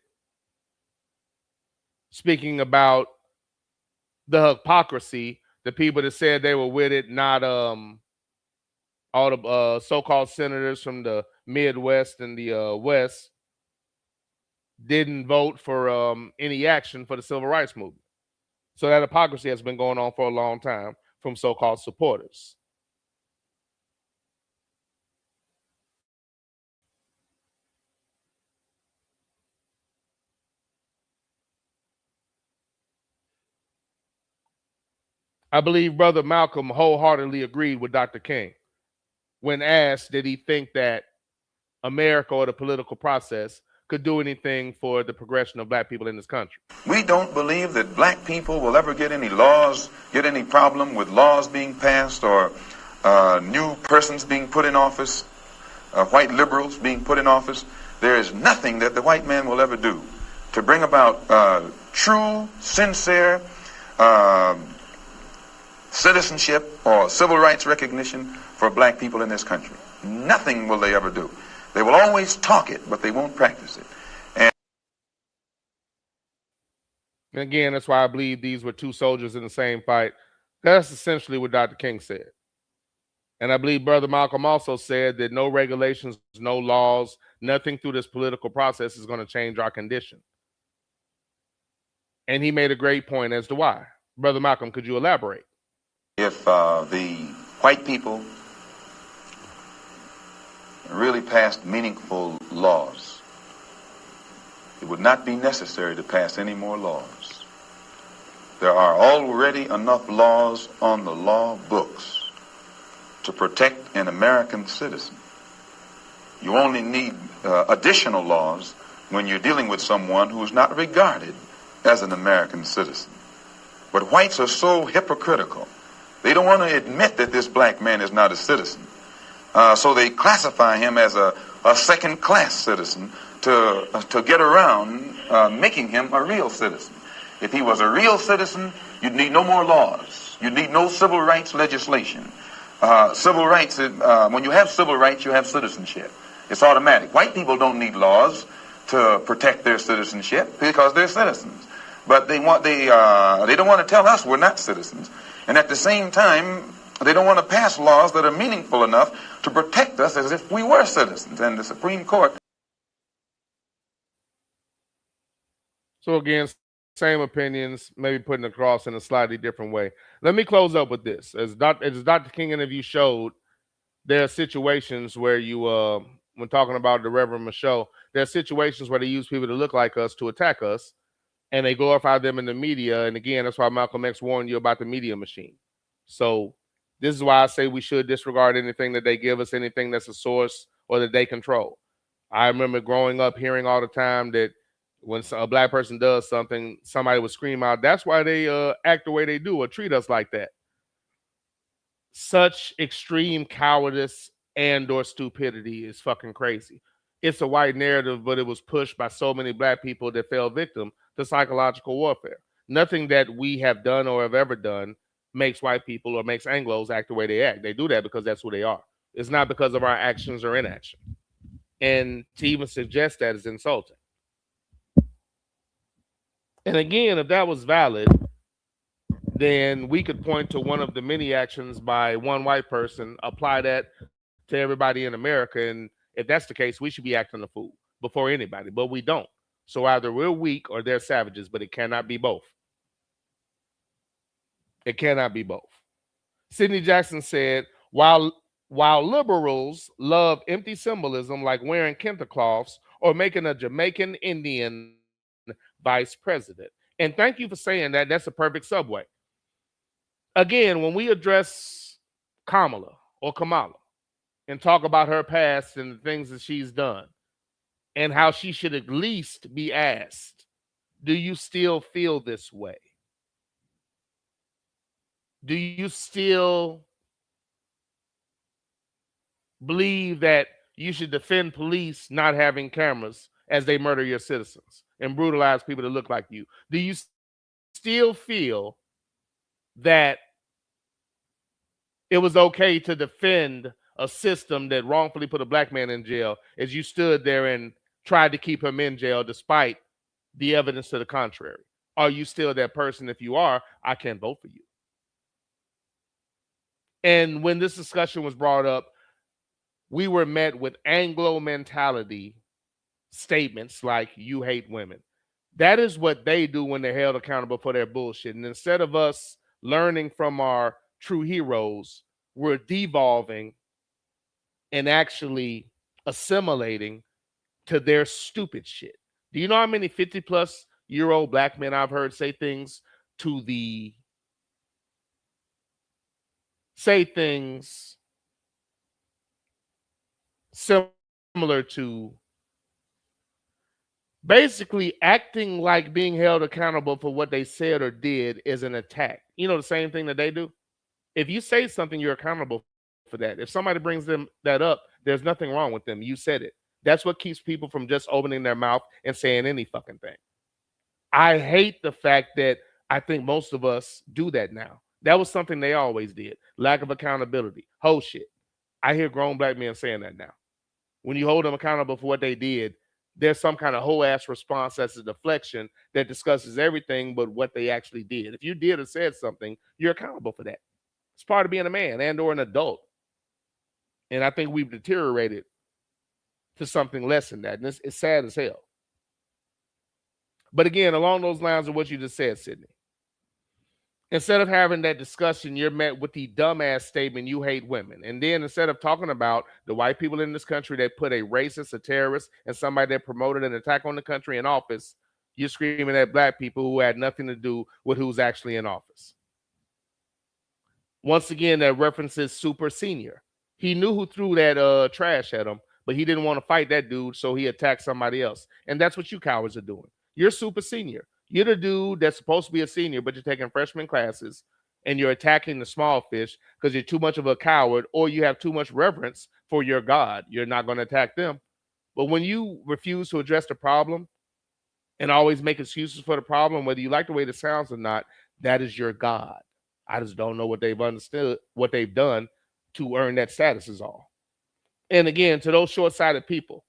speaking about the hypocrisy, the people that said they were with it, not all the so-called senators from the Midwest and the West, didn't vote for any action for the civil rights movement. So that hypocrisy has been going on for a long time from so-called supporters. I believe Brother Malcolm wholeheartedly agreed with Dr. King when asked, did he think that America or the political process could do anything for the progression of black people in this country? We don't believe that black people will ever get any problem with laws being passed or new persons being put in office, white liberals being put in office. There is nothing that the white man will ever do to bring about true, sincere citizenship or civil rights recognition for black people in this country. Nothing will they ever do. They will always talk it, but they won't practice it. And again, that's why I believe these were two soldiers in the same fight. That's essentially what Dr. King said. And I believe Brother Malcolm also said that no regulations, no laws, nothing through this political process is going to change our condition. And he made a great point as to why. Brother Malcolm, could you elaborate? If the white people really passed meaningful laws, it would not be necessary to pass any more laws. There are already enough laws on the law books to protect an American citizen. You only need additional laws when you're dealing with someone who is not regarded as an American citizen. But whites are so hypocritical. They don't want to admit that this black man is not a citizen. So they classify him as a a second-class citizen to get around making him a real citizen. If he was a real citizen, you'd need no more laws. You'd need no civil rights legislation. Civil rights, when you have civil rights, you have citizenship. It's automatic. White people don't need laws to protect their citizenship because they're citizens. But they don't want to tell us we're not citizens. And at the same time, they don't want to pass laws that are meaningful enough to protect us as if we were citizens. And the Supreme Court. So again, same opinions, maybe putting across in a slightly different way. Let me close up with this. As Dr. King interview showed, there are situations where you, when talking about the Reverend Michaud, there are situations where they use people to look like us to attack us, and they glorify them in the media. And again, that's why Malcolm X warned you about the media machine. So this is why I say we should disregard anything that they give us, anything that's a source or that they control. I remember growing up hearing all the time that when a black person does something, somebody would scream out, that's why they act the way they do or treat us like that. Such extreme cowardice and or stupidity is fucking crazy. It's a white narrative, but it was pushed by so many black people that fell victim to psychological warfare. Nothing that we have done or have ever done makes white people or makes Anglos act the way they act. They do that because that's who they are. It's not because of our actions or inaction. And to even suggest that is insulting. And again, if that was valid, then we could point to one of the many actions by one white person, apply that to everybody in America. And if that's the case, we should be acting a fool before anybody, but we don't. So either we're weak or they're savages, but it cannot be both. It cannot be both. Sidney Jackson said, while liberals love empty symbolism like wearing kente cloths or making a Jamaican Indian vice president. And thank you for saying that. That's a perfect segue. Again, when we address Kamala and talk about her past and the things that she's done and how she should at least be asked, do you still feel this way? Do you still believe that you should defend police not having cameras as they murder your citizens and brutalize people that look like you? Do you still feel that it was okay to defend a system that wrongfully put a black man in jail as you stood there and tried to keep him in jail despite the evidence to the contrary? Are you still that person? If you are, I can't vote for you. And when this discussion was brought up, we were met with Anglo mentality statements like, you hate women. That is what they do when they're held accountable for their bullshit. And instead of us learning from our true heroes, we're devolving and actually assimilating to their stupid shit. Do you know how many 50-plus-year-old black men I've heard say things similar to basically acting like being held accountable for what they said or did is an attack. You know, the same thing that they do. If you say something, you're accountable for that. If somebody brings them that up, there's nothing wrong with them. You said it. That's what keeps people from just opening their mouth and saying any fucking thing. I hate the fact that I think most of us do that now. That was something they always did. Lack of accountability. Whole shit. I hear grown black men saying that now. When you hold them accountable for what they did, there's some kind of whole ass response that's a deflection that discusses everything but what they actually did. If you did or said something, you're accountable for that. It's part of being a man and or an adult. And I think we've deteriorated to something less than that. And it's sad as hell. But again, along those lines of what you just said, Sidney, instead of having that discussion, you're met with the dumbass statement, you hate women. And then instead of talking about the white people in this country that put a racist, a terrorist, and somebody that promoted an attack on the country in office, you're screaming at black people who had nothing to do with who's actually in office. Once again, that references Super Senior. He knew who threw that trash at him, but he didn't want to fight that dude, so he attacked somebody else. And that's what you cowards are doing. You're Super Senior. You're the dude that's supposed to be a senior, but you're taking freshman classes and you're attacking the small fish because you're too much of a coward or you have too much reverence for your God. You're not going to attack them. But when you refuse to address the problem and always make excuses for the problem, whether you like the way it sounds or not, that is your God. I just don't know what they've understood, what they've done to earn that status is all. And again, to those short-sighted people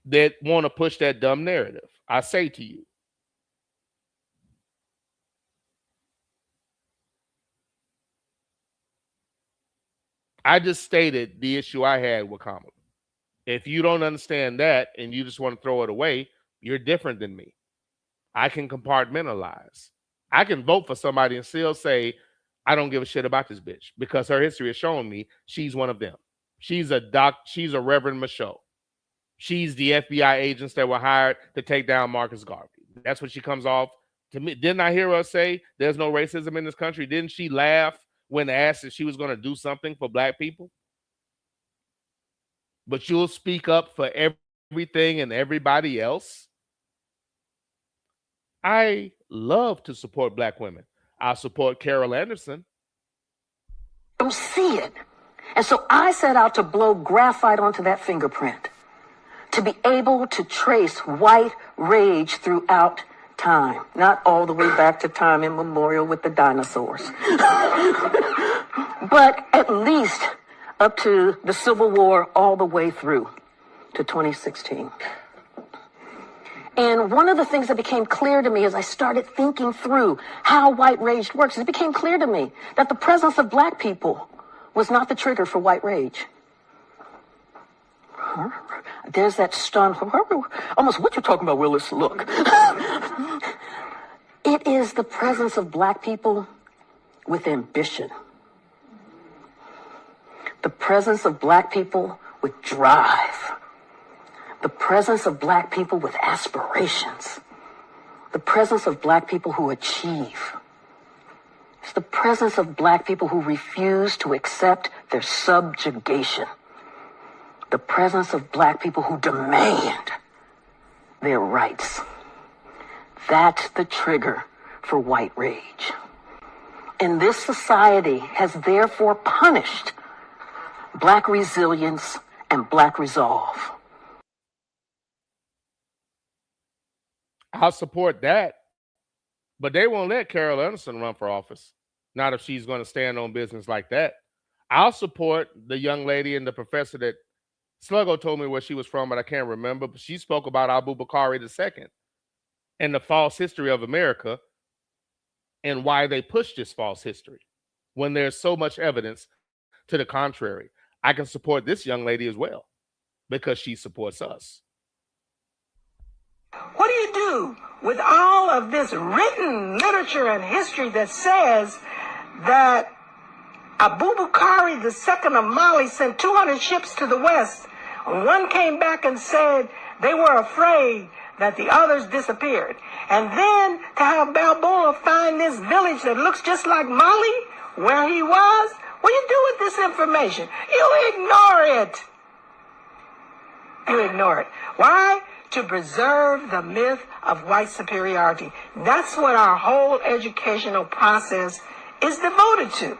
that want to push that dumb narrative, I say to you, I just stated the issue I had with Kamala. If you don't understand that and you just want to throw it away, you're different than me. I can compartmentalize. I can vote for somebody and still say, I don't give a shit about this bitch because her history has shown me she's one of them. She's a Reverend Michaud. She's the FBI agents that were hired to take down Marcus Garvey. That's what she comes off to me. Didn't I hear her say there's no racism in this country? Didn't she laugh when asked if she was going to do something for black people? But you'll speak up for everything and everybody else. I love to support black women. I support Carol Anderson. Don't see it. And so I set out to blow graphite onto that fingerprint, to be able to trace white rage throughout time, not all the way back to time immemorial with the dinosaurs, but at least up to the Civil War all the way through to 2016. And one of the things that became clear to me as I started thinking through how white rage works, it became clear to me that the presence of black people was not the trigger for white rage. There's that stun. Almost, what you talking about, Willis? Look. It is the presence of black people with ambition. The presence of black people with drive. The presence of black people with aspirations. The presence of black people who achieve. It's the presence of black people who refuse to accept their subjugation. The presence of black people who demand their rights. That's the trigger for white rage. And this society has therefore punished black resilience and black resolve. I'll support that. But they won't let Carol Anderson run for office. Not if she's going to stand on business like that. I'll support the young lady and the professor that Sluggo told me where she was from, but I can't remember. But she spoke about Abu Bakari II and the false history of America and why they push this false history when there's so much evidence to the contrary. I can support this young lady as well because she supports us. What do you do with all of this written literature and history that says that Abu Bakari II of Mali sent 200 ships to the west? One came back and said they were afraid that the others disappeared. And then to have Balboa find this village that looks just like Mali, where he was, what do you do with this information? You ignore it. You ignore it. Why? To preserve the myth of white superiority. That's what our whole educational process is devoted to.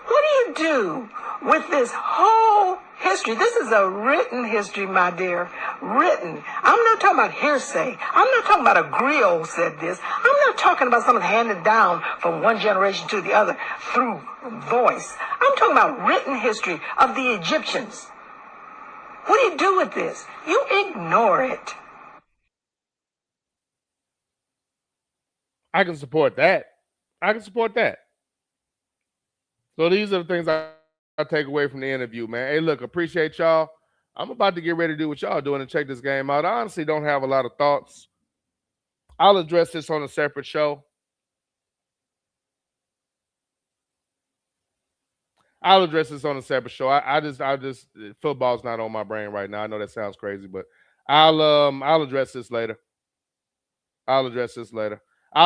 What do you do with this whole history? This is a written history, my dear. Written. I'm not talking about hearsay. I'm not talking about a griot said this. I'm not talking about something handed down from one generation to the other through voice. I'm talking about written history of the Egyptians. What do you do with this? You ignore it. I can support that. I can support that. So these are the things I take away from the interview, man. Hey, look, appreciate y'all. I'm about to get ready to do what y'all doing and check this game out. I honestly don't have a lot of thoughts. I'll address this on a separate show. I just football's not on my brain right now. I know that sounds crazy, but I'll address this later. I'll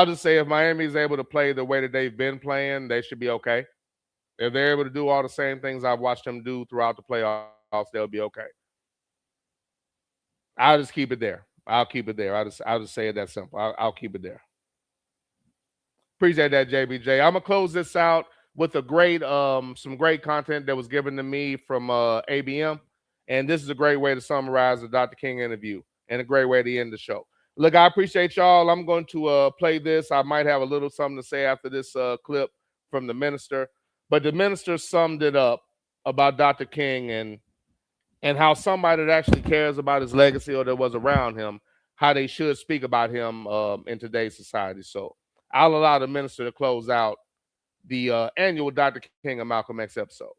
just say if Miami is able to play the way that they've been playing, they should be okay. If they're able to do all the same things I've watched them do throughout the playoffs, they'll be okay. I'll just keep it there. I'll just say it that simple. I'll keep it there. Appreciate that, JBJ. I'm gonna close this out with a great some great content that was given to me from ABM. And this is a great way to summarize the Dr. King interview and a great way to end the show. Look, I appreciate y'all. I'm going to play this. I might have a little something to say after this clip from the minister. But the minister summed it up about Dr. King and how somebody that actually cares about his legacy or that was around him, how they should speak about him in today's society. So I'll allow the minister to close out the annual Dr. King and Malcolm X episode.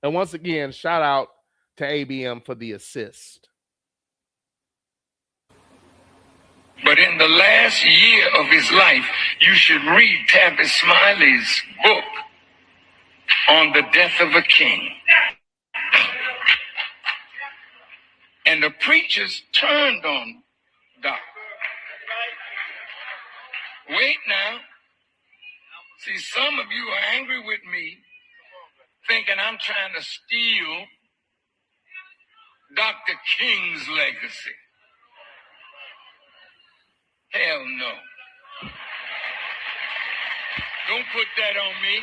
And once again, shout out to ABM for the assist. But in the last year of his life, you should read Tabby Smiley's book on the death of a king. And the preachers turned on Doc. Wait now. See, some of you are angry with me, thinking I'm trying to steal Dr. King's legacy. Hell no. Don't put that on me.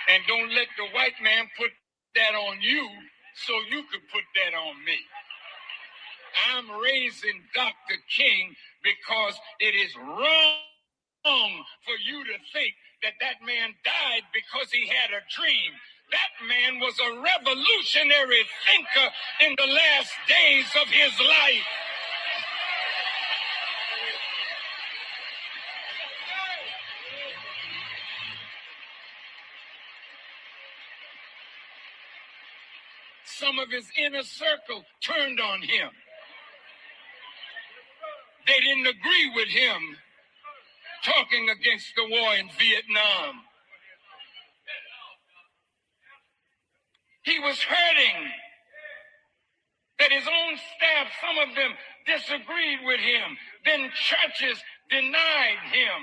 And don't let the white man put that on you so you could put that on me. I'm raising Dr. King because it is wrong for you to think that that man died because he had a dream. That man was a revolutionary thinker in the last days of his life. Some of his inner circle turned on him. They didn't agree with him talking against the war in Vietnam. He was hurting that his own staff, some of them disagreed with him. Then churches denied him.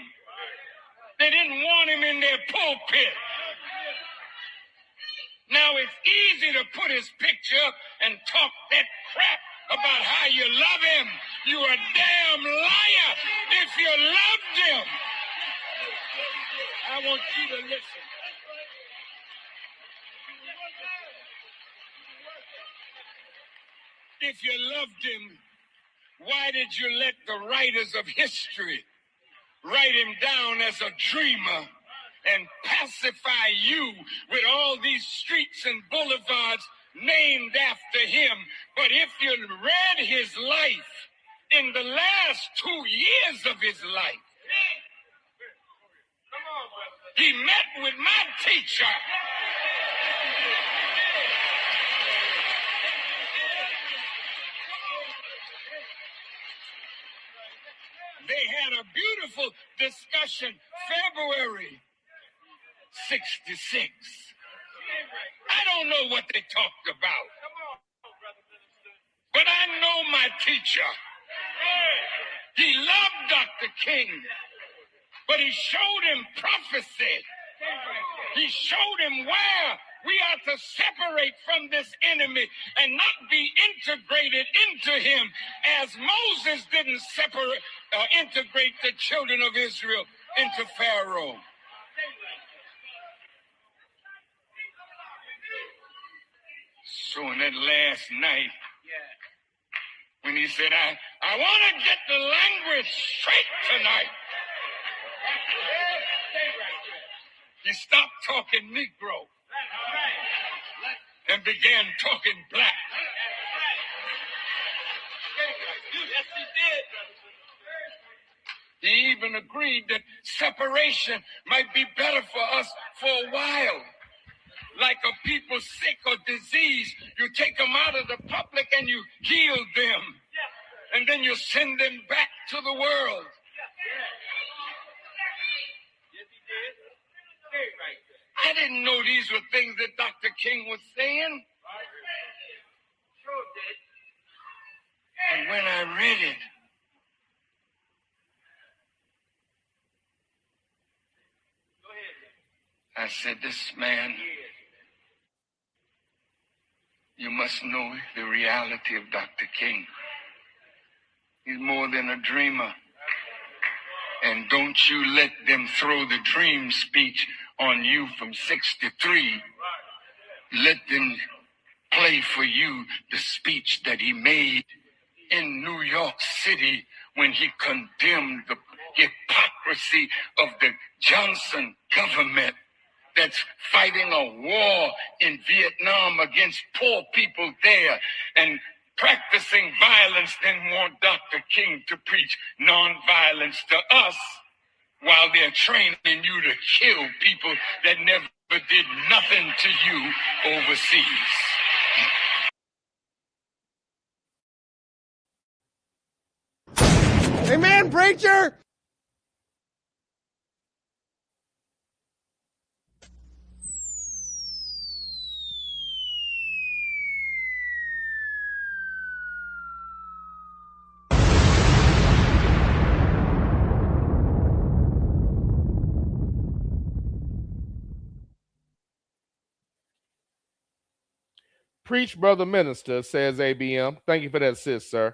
They didn't want him in their pulpit. Now it's easy to put his picture up and talk that crap about how you love him. You're a damn liar if you loved him. I want you to listen. If you loved him, why did you let the writers of history write him down as a dreamer and pacify you with all these streets and boulevards named after him? But if you read his life, in the last 2 years of his life, he met with my teacher. They had a beautiful discussion, February 66. I don't know what they talked about, but I know my teacher. He loved Dr. King, but he showed him prophecy. He showed him where we are to separate from this enemy and not be integrated into him as Moses didn't integrate the children of Israel into Pharaoh. So in that last night, when he said, I want to get the language straight tonight, he stopped talking Negro and began talking black. Yes, he did. He even agreed that separation might be better for us for a while. Like a people sick or diseased, you take them out of the public and you heal them. And then you send them back to the world. I didn't know these were things that Dr. King was saying. And when I read it, I said, this man, you must know the reality of Dr. King. He's more than a dreamer. And don't you let them throw the dream speech on you from 63. Let them play for you the speech that he made in New York City when he condemned the hypocrisy of the Johnson government that's fighting a war in Vietnam against poor people there and practicing violence, then want Dr. King to preach nonviolence to us while they're training you to kill people that never did nothing to you overseas. Amen, preacher. Preach, brother minister, says ABM. Thank you for that assist, sir.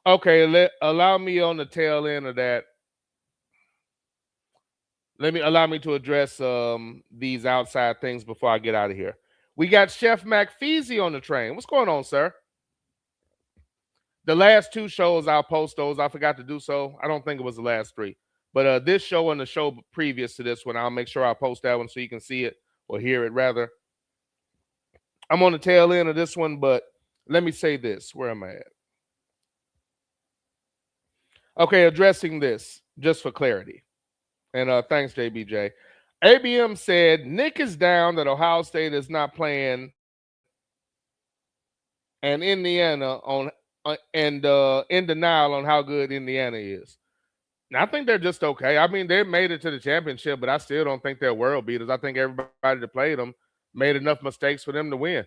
Okay, allow me on the tail end of that. Allow me to address these outside things before I get out of here. We got Chef McFeezy on the train. What's going on, sir? The last two shows, I'll post those. I forgot to do so. I don't think it was the last three. But this show and the show previous to this one, I'll make sure I post that one so you can see it or hear it, rather. I'm on the tail end of this one, but let me say this. Where am I at? Okay, addressing this, just for clarity. And thanks, JBJ. ABM said Nick is down that Ohio State is not playing and Indiana on in denial on how good Indiana is. Now, I think they're just okay. I mean, they made it to the championship, but I still don't think they're world beaters. I think everybody that played them made enough mistakes for them to win.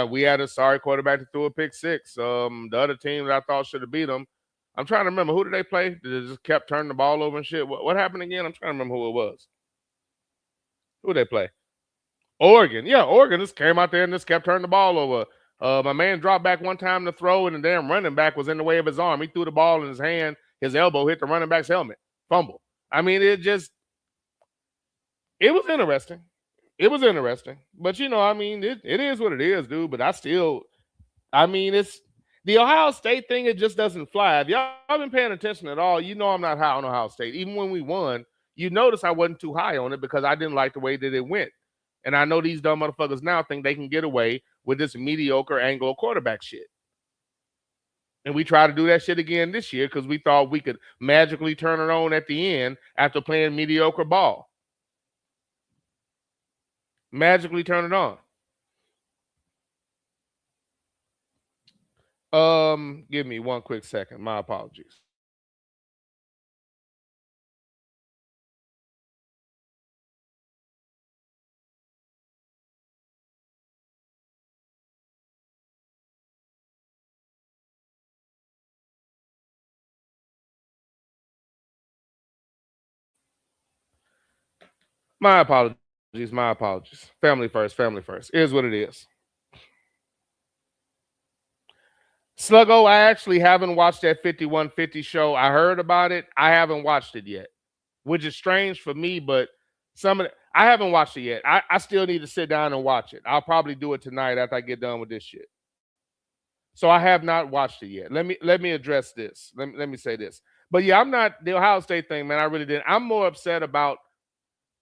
We had a sorry quarterback that threw a pick six. The other team that I thought should have beat them, I'm trying to remember, who did they play? They just kept turning the ball over and shit. What happened again? I'm trying to remember who it was. Who did they play? Oregon. Yeah, Oregon just came out there and just kept turning the ball over. My man dropped back one time to throw, and the damn running back was in the way of his arm. He threw the ball in his hand. His elbow hit the running back's helmet. Fumble. I mean, it was interesting. It was interesting. But, I mean, it is what it is, dude. But it's the Ohio State thing, it just doesn't fly. If y'all been paying attention at all, I'm not high on Ohio State. Even when we won, you notice I wasn't too high on it because I didn't like the way that it went. And I know these dumb motherfuckers now think they can get away with this mediocre Anglo quarterback shit. And we try to do that shit again this year because we thought we could magically turn it on at the end after playing mediocre ball. Magically turn it on. Give me one quick second. My apologies. My apologies. My apologies. Family first. Family first. It is what it is. Sluggo, I actually haven't watched that 5150 show. I heard about it. I haven't watched it yet, which is strange for me, but I haven't watched it yet. I still need to sit down and watch it. I'll probably do it tonight after I get done with this shit. So I have not watched it yet. Let me address this. Let me say this. But yeah, I'm not the Ohio State thing, man. I really didn't. I'm more upset about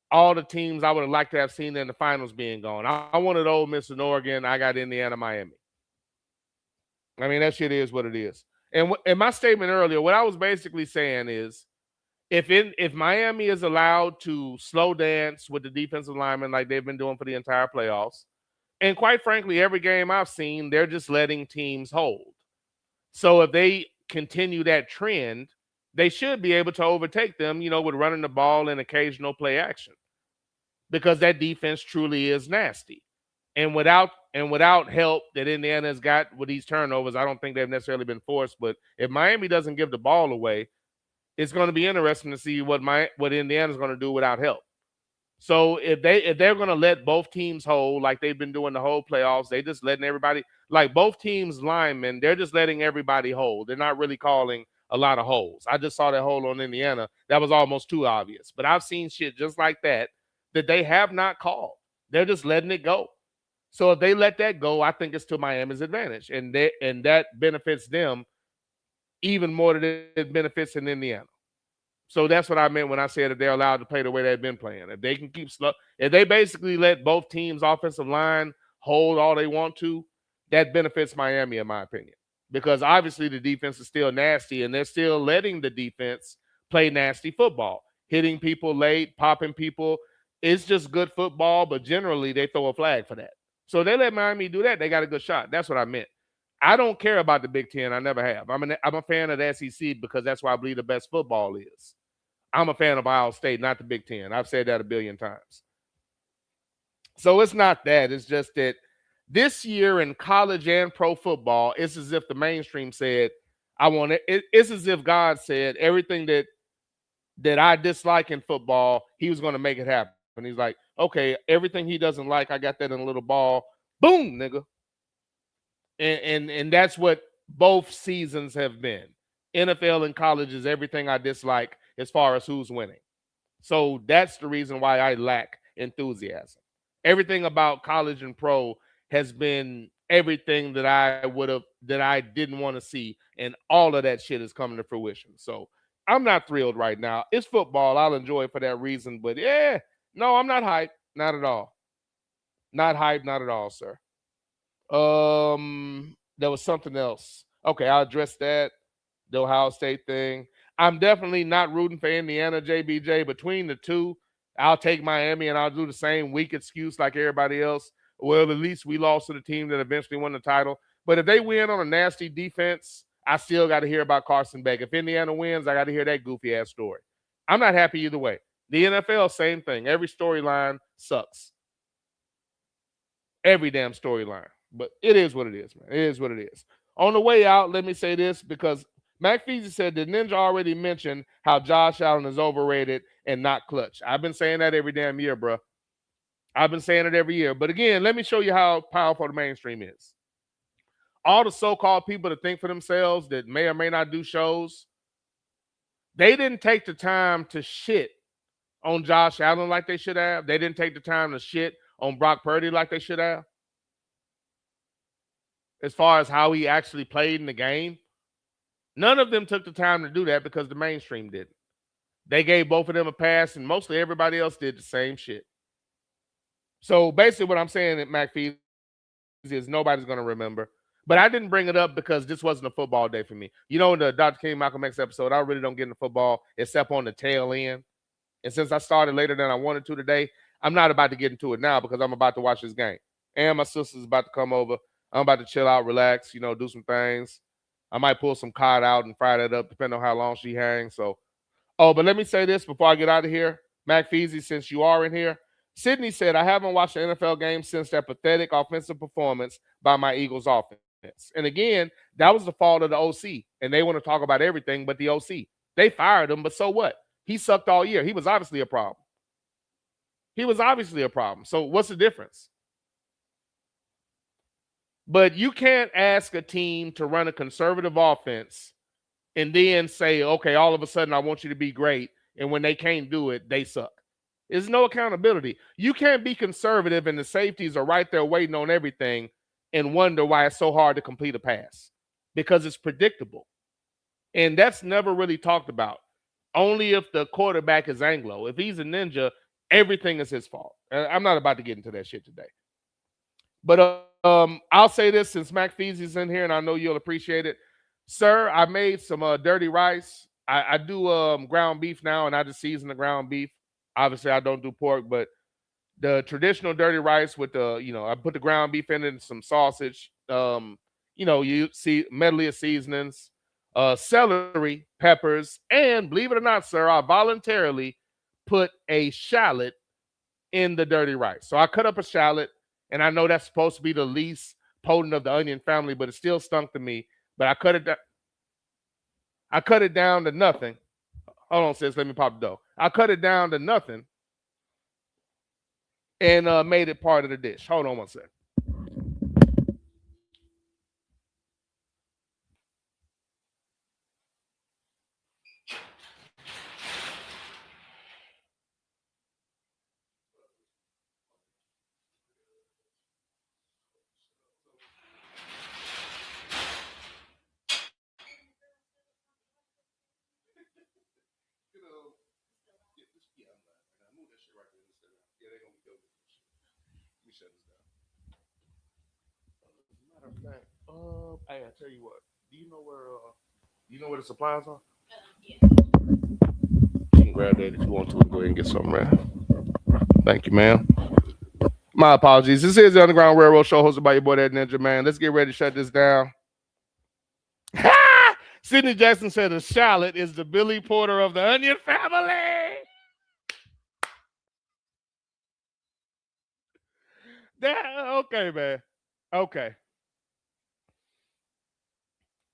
all the teams I would have liked to have seen in the finals being gone. I wanted Ole Miss and Oregon. I got Indiana, Miami. I mean, that shit is what it is. And in my statement earlier, what I was basically saying is, if Miami is allowed to slow dance with the defensive linemen like they've been doing for the entire playoffs, and quite frankly, every game I've seen, they're just letting teams hold. So if they continue that trend, they should be able to overtake them, with running the ball and occasional play action. Because that defense truly is nasty. And without help that Indiana has got with these turnovers, I don't think they've necessarily been forced. But if Miami doesn't give the ball away, it's going to be interesting to see what Indiana's going to do without help. So if they're going to let both teams hold like they've been doing the whole playoffs, they just letting everybody, like both teams linemen, they're just letting everybody hold. They're not really calling a lot of holds. I just saw that hold on Indiana. That was almost too obvious. But I've seen shit just like that they have not called. They're just letting it go. So if they let that go, I think it's to Miami's advantage, and that benefits them even more than it benefits in Indiana. So that's what I meant when I said if they're allowed to play the way they've been playing. If they can keep slow, if they basically let both teams' offensive line hold all they want to, that benefits Miami, in my opinion. Because obviously the defense is still nasty, and they're still letting the defense play nasty football, hitting people late, popping people. It's just good football, but generally they throw a flag for that. So they let Miami do that, they got a good shot. That's what I meant. I don't care about the Big Ten. I never have. I'm a fan of the SEC because that's where I believe the best football is. I'm a fan of Ohio State, not the Big Ten. I've said that a billion times. So it's not that. It's just that this year in college and pro football, it's as if the mainstream said, I want it. It's as if God said everything that I dislike in football, he was going to make it happen. And he's like, okay, everything he doesn't like, I got that in a little ball. Boom, nigga. And that's what both seasons have been. NFL and college is everything I dislike as far as who's winning. So that's the reason why I lack enthusiasm. Everything about college and pro has been everything that I didn't want to see, and all of that shit is coming to fruition. So I'm not thrilled right now. It's football. I'll enjoy it for that reason. But yeah, no, I'm not hyped. Not at all. Not hyped, not at all, sir. There was something else. Okay, I'll address that. The Ohio State thing. I'm definitely not rooting for Indiana, JBJ. Between the two, I'll take Miami and I'll do the same weak excuse like everybody else. Well, at least we lost to the team that eventually won the title. But if they win on a nasty defense, I still got to hear about Carson Beck. If Indiana wins, I got to hear that goofy ass story. I'm not happy either way. The NFL, same thing. Every storyline sucks. Every damn storyline. But it is what it is, man. It is what it is. On the way out, let me say this because Mac Feasy said that Ninja already mentioned how Josh Allen is overrated and not clutch. I've been saying that every damn year, bro. I've been saying it every year. But again, let me show you how powerful the mainstream is. All the so-called people that think for themselves that may or may not do shows, they didn't take the time to shit on Josh Allen like they should have. They didn't take the time to shit on Brock Purdy like they should have. As far as how he actually played in the game, none of them took the time to do that because the mainstream didn't. They gave both of them a pass, and mostly everybody else did the same shit. So basically what I'm saying at McPhee is nobody's going to remember. But I didn't bring it up because this wasn't a football day for me. You know, in the Dr. King Malcolm X episode, I really don't get into football except on the tail end. And since I started later than I wanted to today, I'm not about to get into it now because I'm about to watch this game. And my sister's about to come over. I'm about to chill out, relax, do some things. I might pull some cod out and fry that up, depending on how long she hangs. So, but let me say this before I get out of here. Mac Feasy, since you are in here, Sydney said, I haven't watched an NFL game since that pathetic offensive performance by my Eagles offense. And again, that was the fault of the OC. And they want to talk about everything but the OC. They fired him, but so what? He sucked all year. He was obviously a problem. So what's the difference? But you can't ask a team to run a conservative offense and then say, okay, all of a sudden I want you to be great. And when they can't do it, they suck. There's no accountability. You can't be conservative and the safeties are right there waiting on everything and wonder why it's so hard to complete a pass because it's predictable. And that's never really talked about. Only if the quarterback is Anglo. If he's a ninja, everything is his fault. I'm not about to get into that shit today. But I'll say this since Mac Feasy's in here, and I know you'll appreciate it. Sir, I made some dirty rice. I do ground beef now, and I just season the ground beef. Obviously, I don't do pork, but the traditional dirty rice with I put the ground beef in it and some sausage. You see medley of seasonings, celery, peppers, and believe it or not, sir, I voluntarily put a shallot in the dirty rice. So I cut up a shallot, and I know that's supposed to be the least potent of the onion family, but it still stunk to me. But I cut it down to nothing. Hold on, sis, let me pop the dough. I cut it down to nothing and made it part of the dish. Hold on one second. Move that shit right there. Yeah, they're gonna be dope. Let me shut this down. Matter of fact, hey, I tell you what. Do you know where the supplies are? Yeah. You can grab that if you want to. Go ahead and get something ready. Thank you, ma'am. My apologies. This is the Underground Railroad Show hosted by your boy, that Ninja Man. Let's get ready to shut this down. Sidney Jackson said the shallot is the Billy Porter of the Onion family. Okay, man. Okay.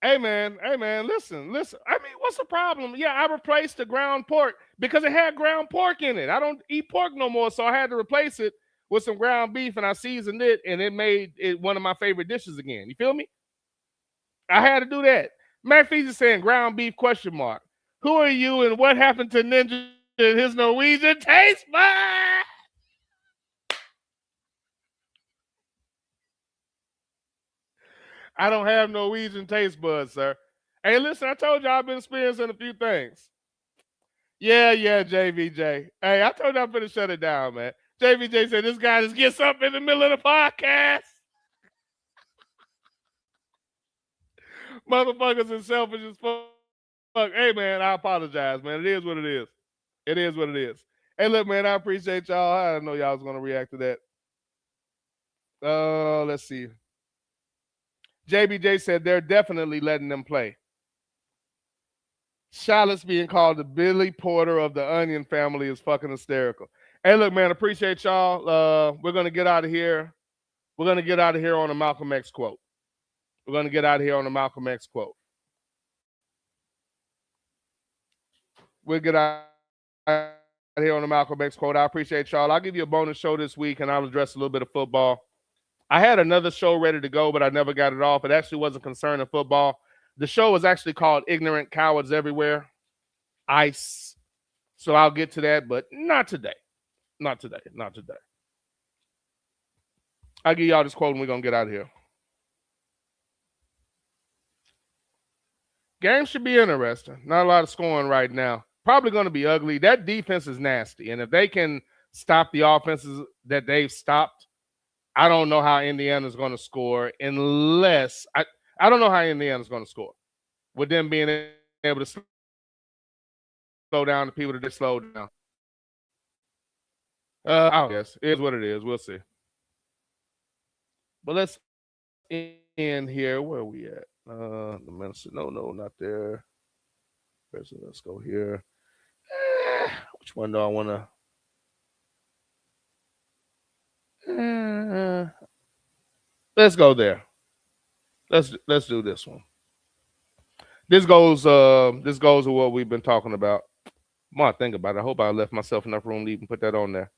Hey man, listen. I mean, what's the problem? Yeah, I replaced the ground pork because it had ground pork in it. I don't eat pork no more, so I had to replace it with some ground beef, and I seasoned it, and it made it one of my favorite dishes again. You feel me? I had to do that. Matt Fee's saying ground beef ? Who are you, and what happened to Ninja and his Norwegian taste bud? I don't have Norwegian taste buds, sir. Hey, listen, I told you I've been experiencing a few things. Yeah, JVJ. Hey, I told you I'm finna shut it down, man. JVJ said this guy just gets up in the middle of the podcast. Motherfuckers is selfish as fuck. Hey, man, I apologize, man. It is what it is. It is what it is. Hey, look, man, I appreciate y'all. I didn't know y'all was gonna react to that. Let's see. JBJ said they're definitely letting them play. Shallott's being called the Billy Porter of the Onion family is fucking hysterical. Hey, look, man, appreciate y'all. We're gonna get out of here. We're gonna get out of here on a Malcolm X quote. We're gonna get out of here on a Malcolm X quote. We'll get out here on the Malcolm X quote. I appreciate y'all. I'll give you a bonus show this week, and I'll address a little bit of football. I had another show ready to go, but I never got it off. It actually wasn't concerning football. The show was actually called Ignorant Cowards Everywhere. ICE. So I'll get to that, but not today. Not today. I'll give y'all this quote and we're going to get out of here. Game should be interesting. Not a lot of scoring right now. Probably going to be ugly. That defense is nasty. And if they can stop the offenses that they've stopped, I don't know how Indiana's going to score unless I don't know how Indiana's going to score with them being able to slow down the people that they slowed down. I guess it is what it is. We'll see. But let's end here. Where are we at? The minister. No, not there. Let's go here. Which one do I want to? Let's go there. Let's do this one. This goes with what we've been talking about. More I think about it. I hope I left myself enough room to even put that on there.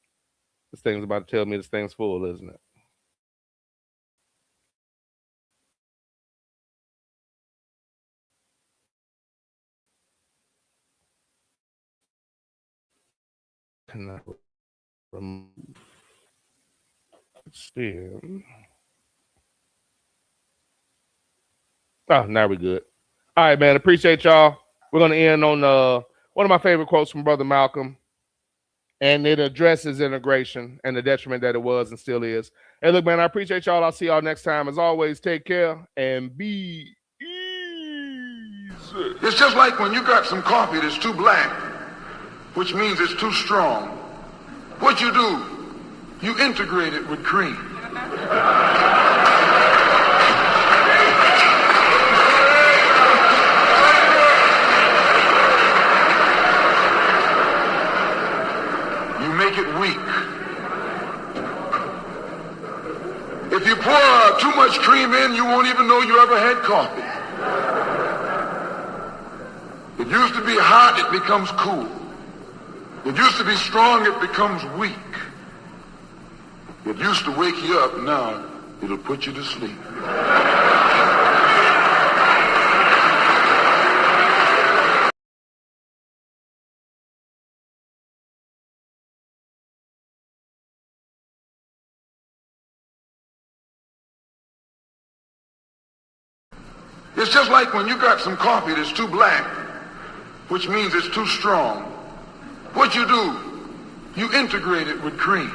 This thing's about to tell me this thing's full, isn't it? Can I remove still? Oh, now we're good. All right, man. Appreciate y'all. We're gonna end on one of my favorite quotes from Brother Malcolm. And it addresses integration and the detriment that it was and still is. Hey, look, man, I appreciate y'all. I'll see y'all next time. As always, take care and be easy. It's just like when you got some coffee that's too black, which means it's too strong. What you do, you integrate it with cream. Make it weak. If you pour too much cream in, you won't even know you ever had coffee. It used to be hot, it becomes cool. It used to be strong, it becomes weak. It used to wake you up, now it'll put you to sleep. It's just like when you got some coffee that's too black, which means it's too strong. What you do, you integrate it with cream.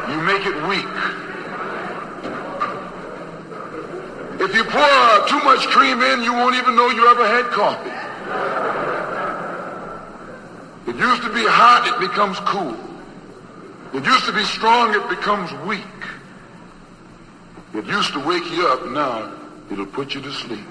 You make it weak. If you pour too much cream in, you won't even know you ever had coffee. It used to be hot, it becomes cool. It used to be strong, it becomes weak. It used to wake you up, now it'll put you to sleep.